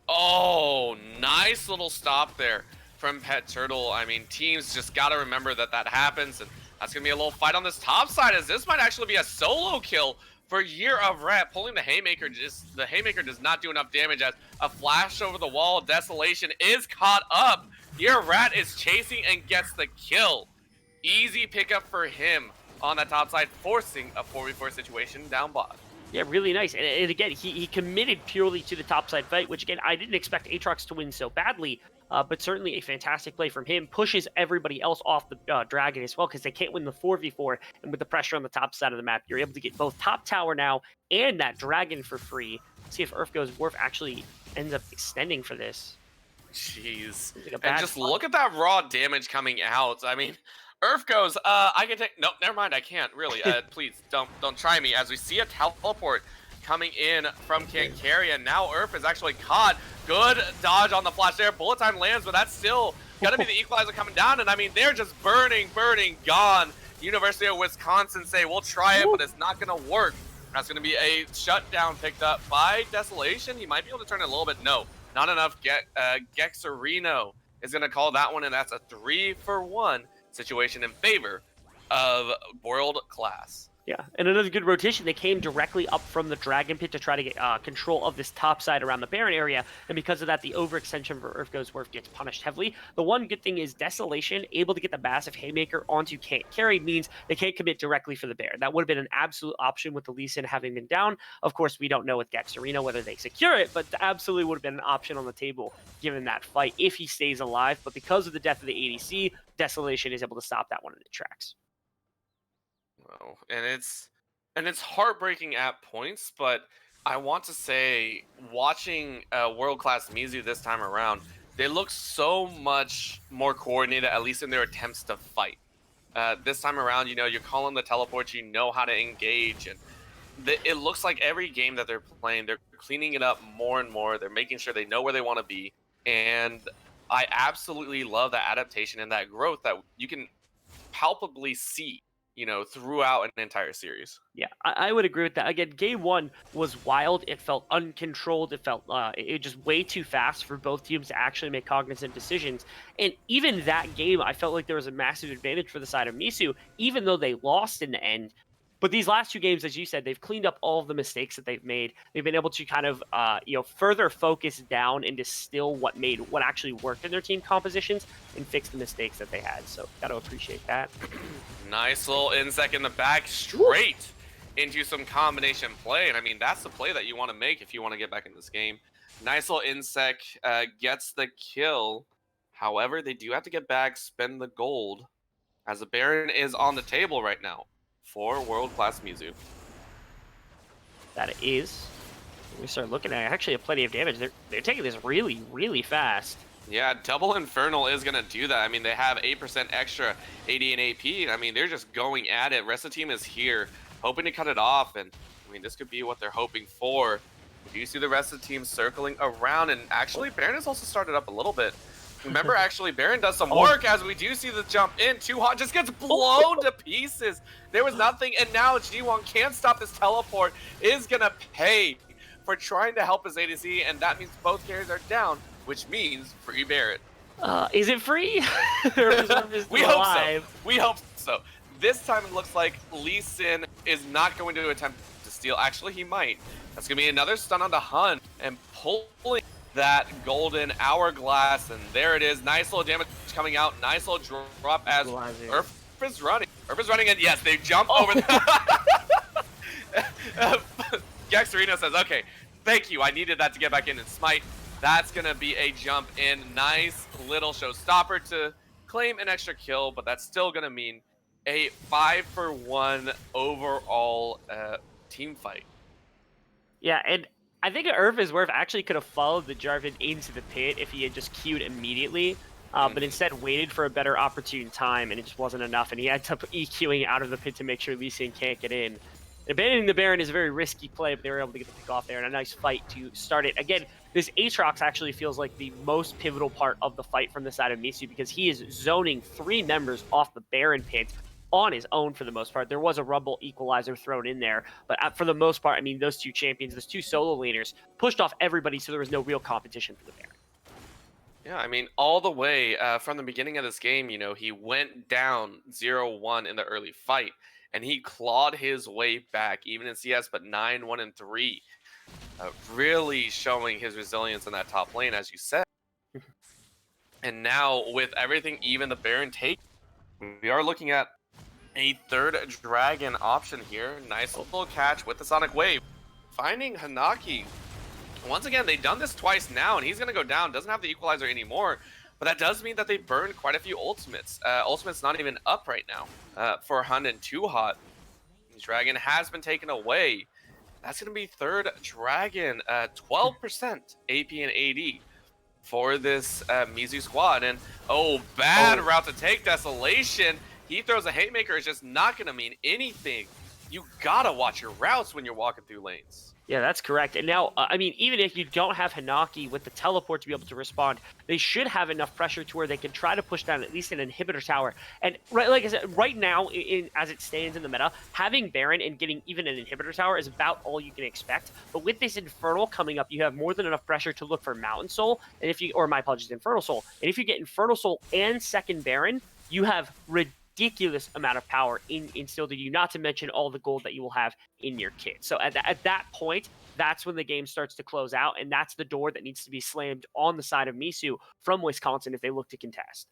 Speaker 1: Oh, nice little stop there from Pet Turtle. I mean, teams just got to remember that that happens, and that's going to be a little fight on this top side, as this might actually be a solo kill for Year of Rat. Pulling the Haymaker, the Haymaker does not do enough damage as a flash over the wall. Desolation is caught up. Year of Rat is chasing and gets the kill. Easy pickup for him on that top side, forcing a 4v4 situation down bot.
Speaker 2: Yeah, really nice. And again, he committed purely to the topside fight, which again, I didn't expect Aatrox to win so badly, but certainly a fantastic play from him. Pushes everybody else off the Dragon as well, because they can't win the 4v4, and with the pressure on the top side of the map, you're able to get both top tower now and that Dragon for free. See if Urfgo's Dwarf actually ends up extending for this.
Speaker 1: Jeez. Like and just look at that raw damage coming out. I mean, Earth goes, I can take, no, never mind, I can't, really, please, don't try me, as we see a teleport coming in from Can't Carry, and now Earth is actually caught. Good dodge on the flash there, bullet time lands, but that's still gonna be the equalizer coming down, and I mean, they're just burning, gone. University of Wisconsin say, we'll try it, but it's not gonna work. That's gonna be a shutdown picked up by Desolation. He might be able to turn it a little bit, no, not enough. Gexerino is gonna call that one, and that's a 3-for-1 situation in favor of world class.
Speaker 2: Yeah, and another good rotation. They came directly up from the Dragon Pit to try to get control of this top side around the Baron area, and because of that, the overextension for Urfgo's Dwarf gets punished heavily. The one good thing is Desolation, able to get the massive Haymaker onto Can't Carry, means they can't commit directly for the Baron. That would have been an absolute option with the Lee Sin having been down. Of course, we don't know with Gexerino whether they secure it, but absolutely would have been an option on the table given that fight if he stays alive. But because of the death of the ADC, Desolation is able to stop that one in its tracks.
Speaker 1: Well, and it's heartbreaking at points, but I want to say, watching world-class Mizu this time around, they look so much more coordinated, at least in their attempts to fight. This time around, you know, you're calling the teleports, you know how to engage, and it looks like every game that they're playing, they're cleaning it up more and more. They're making sure they know where they want to be, and I absolutely love that adaptation and that growth that you can palpably see, you know, throughout an entire series.
Speaker 2: Yeah, I would agree with that. Again, game one was wild. It felt uncontrolled. It felt it just way too fast for both teams to actually make cognizant decisions. And even that game, I felt like there was a massive advantage for the side of Mizu, even though they lost in the end. But these last two games, as you said, they've cleaned up all of the mistakes that they've made. They've been able to kind of, further focus down and distill what actually worked in their team compositions and fix the mistakes that they had. So, got to appreciate that.
Speaker 1: Nice little insect in the back, straight into some combination play. And I mean, that's the play that you want to make if you want to get back in this game. Nice little insect gets the kill. However, they do have to get back, spend the gold, as the Baron is on the table right now for world-class Mizu.
Speaker 2: That is. We start looking at actually plenty of damage. They're taking this really, really fast.
Speaker 1: Yeah, double Infernal is going to do that. I mean, they have 8% extra AD and AP. I mean, they're just going at it. Rest of the team is here, hoping to cut it off. And, I mean, this could be what they're hoping for. Do you see the rest of the team circling around? And actually, Baron has also started up a little bit. Remember, actually, Baron does some work as we do see the jump in. Too hot, just gets blown to pieces. There was nothing, and now G1 can't stop this teleport. Is going to pay for trying to help his ADC, and that means both carries are down, which means free Baron.
Speaker 2: Is it free? Is
Speaker 1: We hope
Speaker 2: alive.
Speaker 1: so. We hope so. This time it looks like Lee Sin is not going to attempt to steal. Actually, he might. That's going to be another stun on the Hun and pulling that golden hourglass. And there it is. Nice little damage coming out. Nice little drop as Urf is running. Urf is running, and yes, they jump over the... Gaxarino says, okay, thank you. I needed that to get back in and smite. That's going to be a jump in. Nice little showstopper to claim an extra kill, but that's still going to mean a 5-for-1 overall team fight.
Speaker 2: Yeah, and I think Irv Worth actually could have followed the Jarvan into the pit if he had just queued immediately, but instead waited for a better opportune time, and it just wasn't enough, and he ended up EQing out of the pit to make sure Lee Sin can't get in. Abandoning the Baron is a very risky play, but they were able to get the pick off there, and a nice fight to start it. Again, this Aatrox actually feels like the most pivotal part of the fight from the side of Mizu, because he is zoning 3 members off the Baron pit on his own for the most part. There was a Rumble equalizer thrown in there, but for the most part, I mean, those 2 champions, those 2 solo laners, pushed off everybody, so there was no real competition for the Baron.
Speaker 1: Yeah, I mean, all the way from the beginning of this game, you know, he went down 0-1 in the early fight, and he clawed his way back, even in CS, but 9-1-3. Really showing his resilience in that top lane, as you said. And now, with everything, even the Baron take, we are looking at a 3rd dragon option here. Nice little catch with the Sonic Wave. Finding Hanaki. Once again, they've done this twice now, and he's going to go down. Doesn't have the equalizer anymore, but that does mean that they burned quite a few ultimates. Ultimate's not even up right now for Hun and Too Hot. Dragon has been taken away. That's going to be 3rd dragon, 12% AP and AD for this Mizu squad. And, bad route to take Desolation. He throws a Haymaker. It's just not going to mean anything. You got to watch your routes when you're walking through lanes.
Speaker 2: Yeah, that's correct. And now, I mean, even if you don't have Hanaki with the teleport to be able to respond, they should have enough pressure to where they can try to push down at least an inhibitor tower. And like I said, right now, as it stands in the meta, having Baron and getting even an inhibitor tower is about all you can expect. But with this Infernal coming up, you have more than enough pressure to look for Mountain Soul, and if you, or my apologies, Infernal Soul. And if you get Infernal Soul and 2nd Baron, you have ridiculous amount of power instilled in you, not to mention all the gold that you will have in your kit. So at that point, that's when the game starts to close out, and that's the door that needs to be slammed on the side of Mizu from Wisconsin if they look to contest.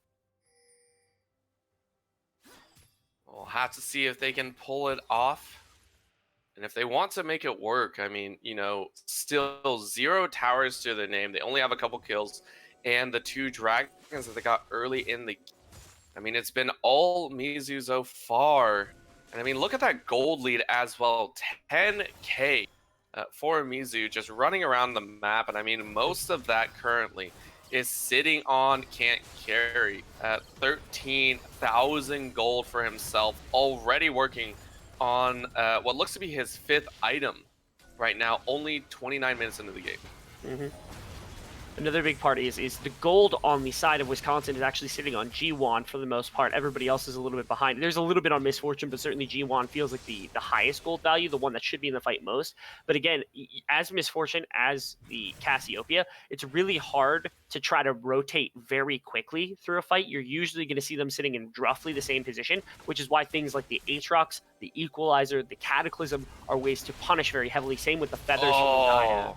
Speaker 1: We'll have to see if they can pull it off. And if they want to make it work, I mean, you know, still 0 towers to their name. They only have a couple kills, and the 2 dragons that they got early in the... I mean, it's been all Mizu so far. And I mean, look at that gold lead as well. 10K for Mizu just running around the map. And I mean, most of that currently is sitting on Can't Carry. 13,000 gold for himself. Already working on what looks to be his 5th item right now. Only 29 minutes into the game.
Speaker 2: Another big part is the gold on the side of Wisconsin is actually sitting on G1 for the most part. Everybody else is a little bit behind. There's a little bit on Misfortune, but certainly G1 feels like the highest gold value, the one that should be in the fight most. But again, as Misfortune, as the Cassiopeia, it's really hard to try to rotate very quickly through a fight. You're usually going to see them sitting in roughly the same position, which is why things like the Aatrox, the Equalizer, the Cataclysm are ways to punish very heavily. Same with the Feathers from the Naya.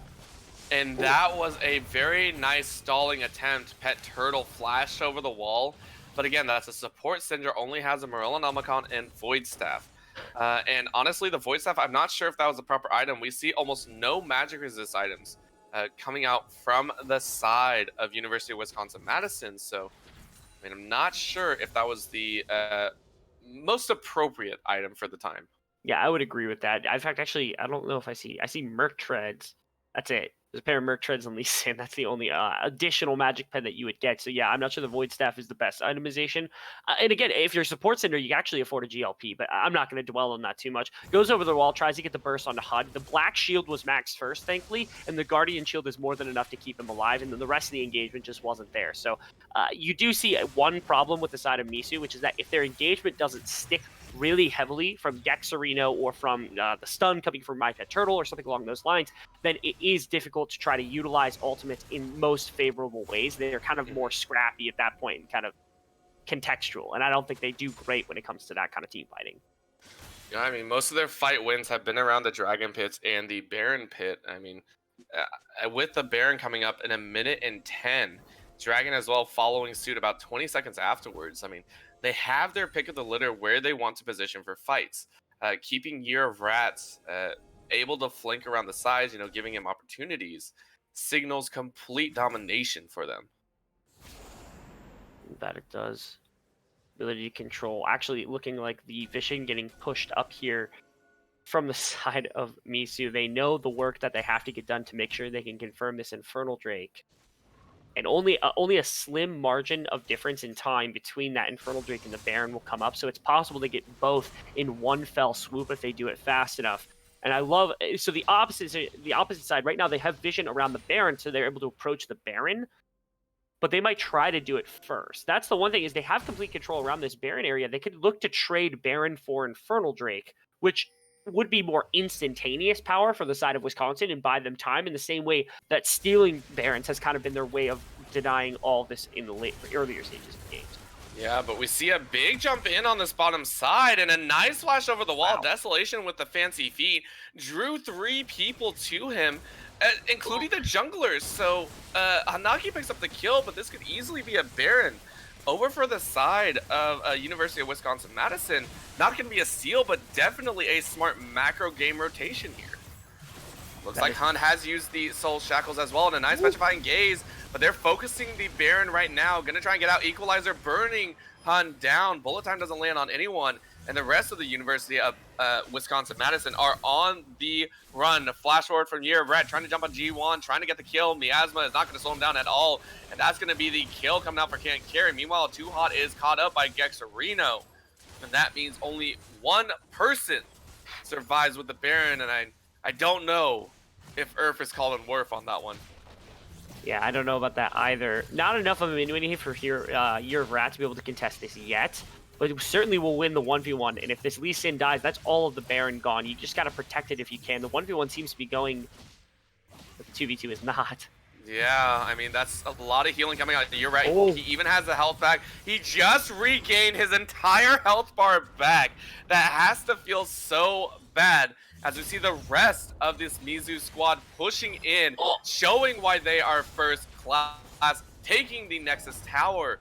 Speaker 1: And that was a very nice stalling attempt. Pet Turtle flashed over the wall. But again, that's a support. Syndra only has a Morellonomicon and Void Staff. And honestly, the Void Staff, I'm not sure if that was the proper item. We see almost no magic resist items coming out from the side of University of Wisconsin-Madison. So, I mean, I'm not sure if that was the most appropriate item for the time.
Speaker 2: Yeah, I would agree with that. In fact, actually, I don't know if I see Merc Treads. That's it. There's a pair of Merc Treads on Lee Sin. That's the only additional magic pen that you would get. So yeah, I'm not sure the Void Staff is the best itemization. And again, if you're a support center, you can actually afford a GLP, but I'm not going to dwell on that too much. Goes over the wall, tries to get the burst onto HUD. The Black Shield was maxed first, thankfully, and the Guardian Shield is more than enough to keep him alive, and then the rest of the engagement just wasn't there. So you do see one problem with the side of Mizu, which is that if their engagement doesn't stick really heavily from Gexerino or from the stun coming from My Pet Turtle or something along those lines, then it is difficult to try to utilize ultimates in most favorable ways. They're kind of more scrappy at that point and kind of contextual, and I don't think they do great when it comes to that kind of team fighting.
Speaker 1: Yeah, I mean, most of their fight wins have been around the Dragon Pits and the Baron Pit. I mean, with the Baron coming up in 1:10, Dragon as well following suit about 20 seconds afterwards. I mean, they have their pick of the litter where they want to position for fights. Keeping Year of Rats able to flank around the sides, giving him opportunities, signals complete domination for them.
Speaker 2: That it does. Ability to control. Actually looking like the vision getting pushed up here from the side of Mizu. They know the work that they have to get done to make sure they can confirm this Infernal Drake. And only a slim margin of difference in time between that Infernal Drake and the Baron will come up. So it's possible to get both in one fell swoop if they do it fast enough. And I love, so the opposite side, right now they have vision around the Baron, so they're able to approach the Baron, but they might try to do it first. That's the one thing, is they have complete control around this Baron area. They could look to trade Baron for Infernal Drake, which would be more instantaneous power for the side of Wisconsin and buy them time in the same way that stealing Barons has kind of been their way of denying all this in the earlier stages of the game.
Speaker 1: Yeah, but we see a big jump in on this bottom side and a nice flash over the wall. Wow. Desolation with the fancy feet drew 3 people to him, including the junglers. So Hanaki picks up the kill, but this could easily be a Baron. Over for the side of University of Wisconsin-Madison, not going to be a steal, but definitely a smart macro game rotation here. Looks like Hun has used the Soul Shackles as well, and a nice Petrifying Gaze, but they're focusing the Baron right now. Going to try and get out Equalizer, burning Hun down. Bullet time doesn't land on anyone, and the rest of the University of Wisconsin-Madison are on the run. Flash forward from Year of Red, trying to jump on G1, trying to get the kill. Miasma is not going to slow him down at all, and that's going to be the kill coming out for Can't Carry. Meanwhile, Too Hot is caught up by Gexerino, and that means only one person survives with the Baron, and I don't know if Earth is calling Worf on that one.
Speaker 2: Yeah, I don't know about that either. Not enough of a immunity for Year of Rat to be able to contest this yet, but it certainly will win the 1v1. And if this Lee Sin dies, that's all of the Baron gone. You just got to protect it if you can. The 1v1 seems to be going, but the 2v2 is not.
Speaker 1: Yeah, I mean, that's a lot of healing coming out. You're right. Oh. He even has the health back. He just regained his entire health bar back. That has to feel so bad as we see the rest of this Mizu squad pushing in, showing why they are first class, taking the Nexus Tower.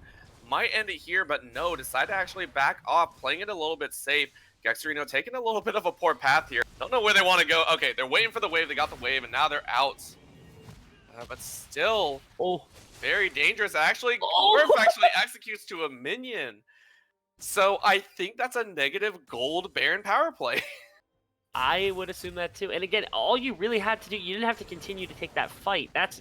Speaker 1: Might end it here, but no, decide to actually back off, playing it a little bit safe. Gexerino taking a little bit of a poor path here. Don't know where they want to go. Okay, they're waiting for the wave. They got the wave, and now they're out. But still, very dangerous. Actually, Worf actually executes to a minion. So I think that's a negative gold Baron power play.
Speaker 2: I would assume that too. And again, all you really had to do, you didn't have to continue to take that fight. That's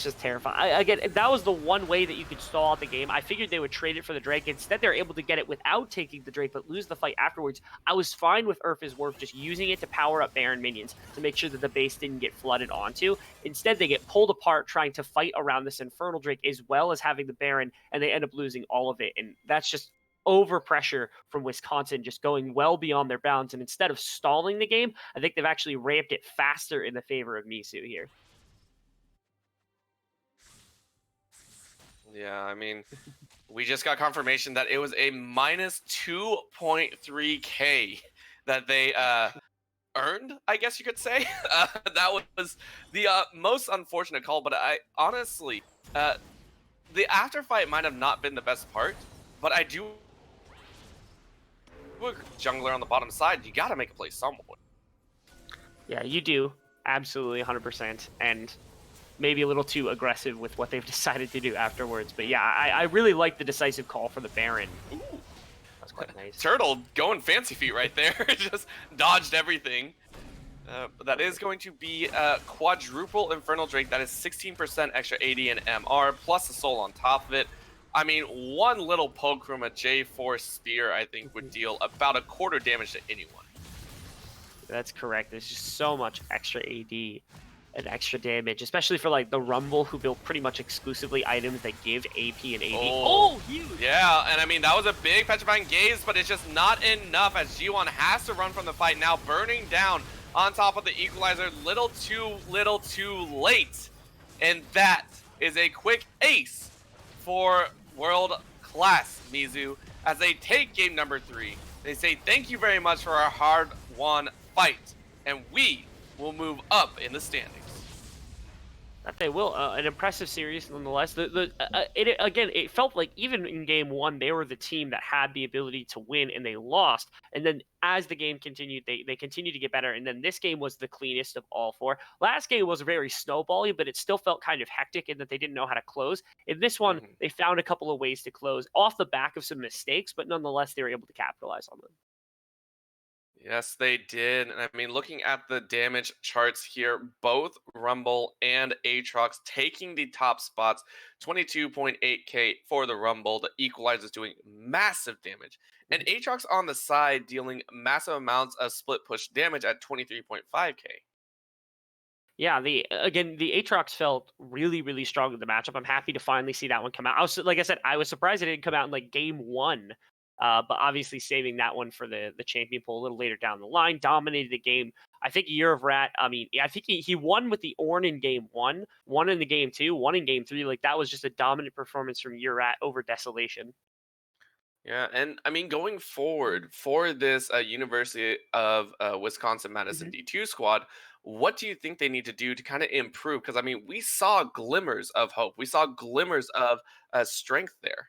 Speaker 2: just terrifying. Again, that was the one way that you could stall out the game. I figured they would trade it for the Drake. Instead, they're able to get it without taking the Drake, but lose the fight afterwards. I was fine with Earth's Worf just using it to power up Baron minions to make sure that the base didn't get flooded onto. Instead, they get pulled apart trying to fight around this Infernal Drake as well as having the Baron, and they end up losing all of it. And that's just over pressure from Wisconsin, just going well beyond their bounds. And instead of stalling the game, I think they've actually ramped it faster in the favor of Mizu here.
Speaker 1: Yeah, I mean, we just got confirmation that it was a minus 2.3K that they earned, I guess you could say. That was the most unfortunate call, but I honestly, the afterfight might have not been the best part, but I do jungler on the bottom side, you got to make a play somewhere.
Speaker 2: Yeah, you do. Absolutely, 100%. And maybe a little too aggressive with what they've decided to do afterwards. But yeah, I really like the decisive call for the Baron. Ooh, that's quite nice.
Speaker 1: Turtle going fancy feet right there. Just dodged everything. That is going to be a quadruple Infernal Drake. That is 16% extra AD and MR, plus a soul on top of it. I mean, one little poke from a J4 Spear, I think, would deal about a quarter damage to anyone.
Speaker 2: That's correct. There's just so much extra AD and extra damage, especially for like the Rumble, who built pretty much exclusively items that give AP and AD.
Speaker 1: Oh,
Speaker 2: huge!
Speaker 1: Yeah, and I mean, that was a big Petrifying Gaze, but it's just not enough as G1 has to run from the fight now, burning down on top of the Equalizer. Little too late. And that is a quick ace for World Class Mizu as they take game number 3. They say thank you very much for our hard-won fight, and we will move up in the standings.
Speaker 2: That they will. An impressive series nonetheless. It felt like even in game 1, they were the team that had the ability to win, and they lost. And then as the game continued, they continued to get better. And then this game was the cleanest of all 4. Last game was very snowbally, but it still felt kind of hectic in that they didn't know how to close. In this one, they found a couple of ways to close off the back of some mistakes, but nonetheless, they were able to capitalize on them.
Speaker 1: Yes, they did. And I mean, looking at the damage charts here, both Rumble and Aatrox taking the top spots, 22.8k for the Rumble. The Equalizer is doing massive damage. And Aatrox on the side dealing massive amounts of split push damage at 23.5k.
Speaker 2: Yeah, the Aatrox felt really, really strong in the matchup. I'm happy to finally see that one come out. Like I said, I was surprised it didn't come out in like game 1. But obviously saving that one for the champion pool a little later down the line. Dominated the game. I think Year of Rat, I mean, I think he won with the Ornn in game 1, won in the game 2, won in game 3. Like, that was just a dominant performance from Year Rat over Desolation.
Speaker 1: Yeah, and I mean, going forward for this University of Wisconsin-Madison D2 squad, what do you think they need to do to kind of improve? Because I mean, we saw glimmers of hope. We saw glimmers of strength there.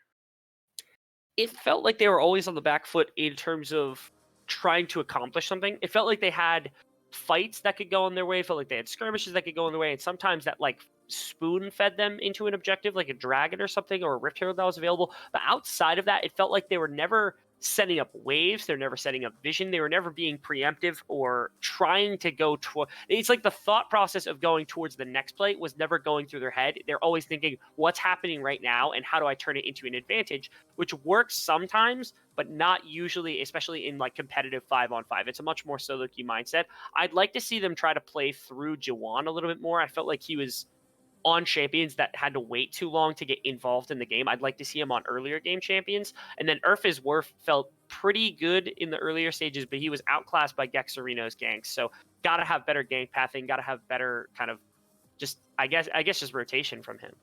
Speaker 2: It felt like they were always on the back foot in terms of trying to accomplish something. It felt like they had fights that could go on their way. It felt like they had skirmishes that could go on their way, and sometimes that like spoon fed them into an objective, like a dragon or something, or a rift hero that was available. But outside of that, it felt like they were never setting up waves. They're never setting up vision. They were never being preemptive or trying to go to. It's like the thought process of going towards the next play was never going through their head. They're always thinking, what's happening right now and how do I turn it into an advantage, which works sometimes, but not usually, especially in like competitive 5-on-5. It's a much more solo queue mindset. I'd like to see them try to play through Jawan a little bit more. I felt like he was on champions that had to wait too long to get involved in the game. I'd like to see him on earlier game champions. And then Urfa's Worf felt pretty good in the earlier stages, but he was outclassed by Gexarino's ganks. So gotta have better gank pathing, gotta have better kind of just I guess just rotation from him.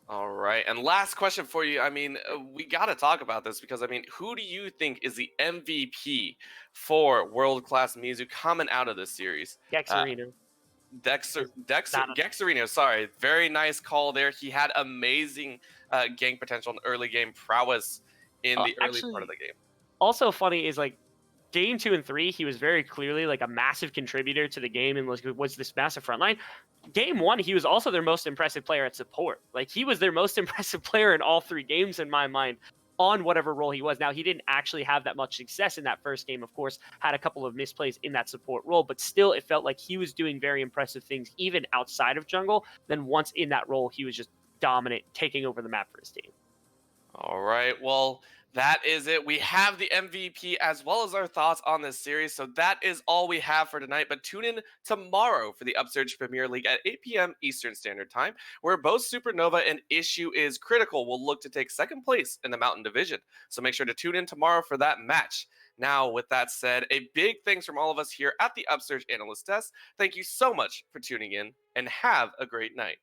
Speaker 1: All right, and last question for you. I mean, we got to talk about this because I mean, who do you think is the MVP for World Class Mizu coming out of this series?
Speaker 2: Gexarino.
Speaker 1: Gexarino, sorry. Very nice call there. He had amazing gank potential and early game prowess in the early part of the game.
Speaker 2: Also funny is like game 2 and 3, he was very clearly like a massive contributor to the game and was this massive frontline. Game 1, he was also their most impressive player at support. Like, he was their most impressive player in all 3 games in my mind, on whatever role he was. Now, he didn't actually have that much success in that first game, of course, had a couple of misplays in that support role, but still it felt like he was doing very impressive things even outside of jungle. Then once in that role, he was just dominant, taking over the map for his team.
Speaker 1: All right, well, that is it. We have the MVP as well as our thoughts on this series. So that is all we have for tonight. But tune in tomorrow for the Upsurge Premier League at 8 p.m. Eastern Standard Time, where both Supernova and Issue is Critical will look to take second place in the Mountain Division. So make sure to tune in tomorrow for that match. Now, with that said, a big thanks from all of us here at the Upsurge Analyst Desk. Thank you so much for tuning in and have a great night.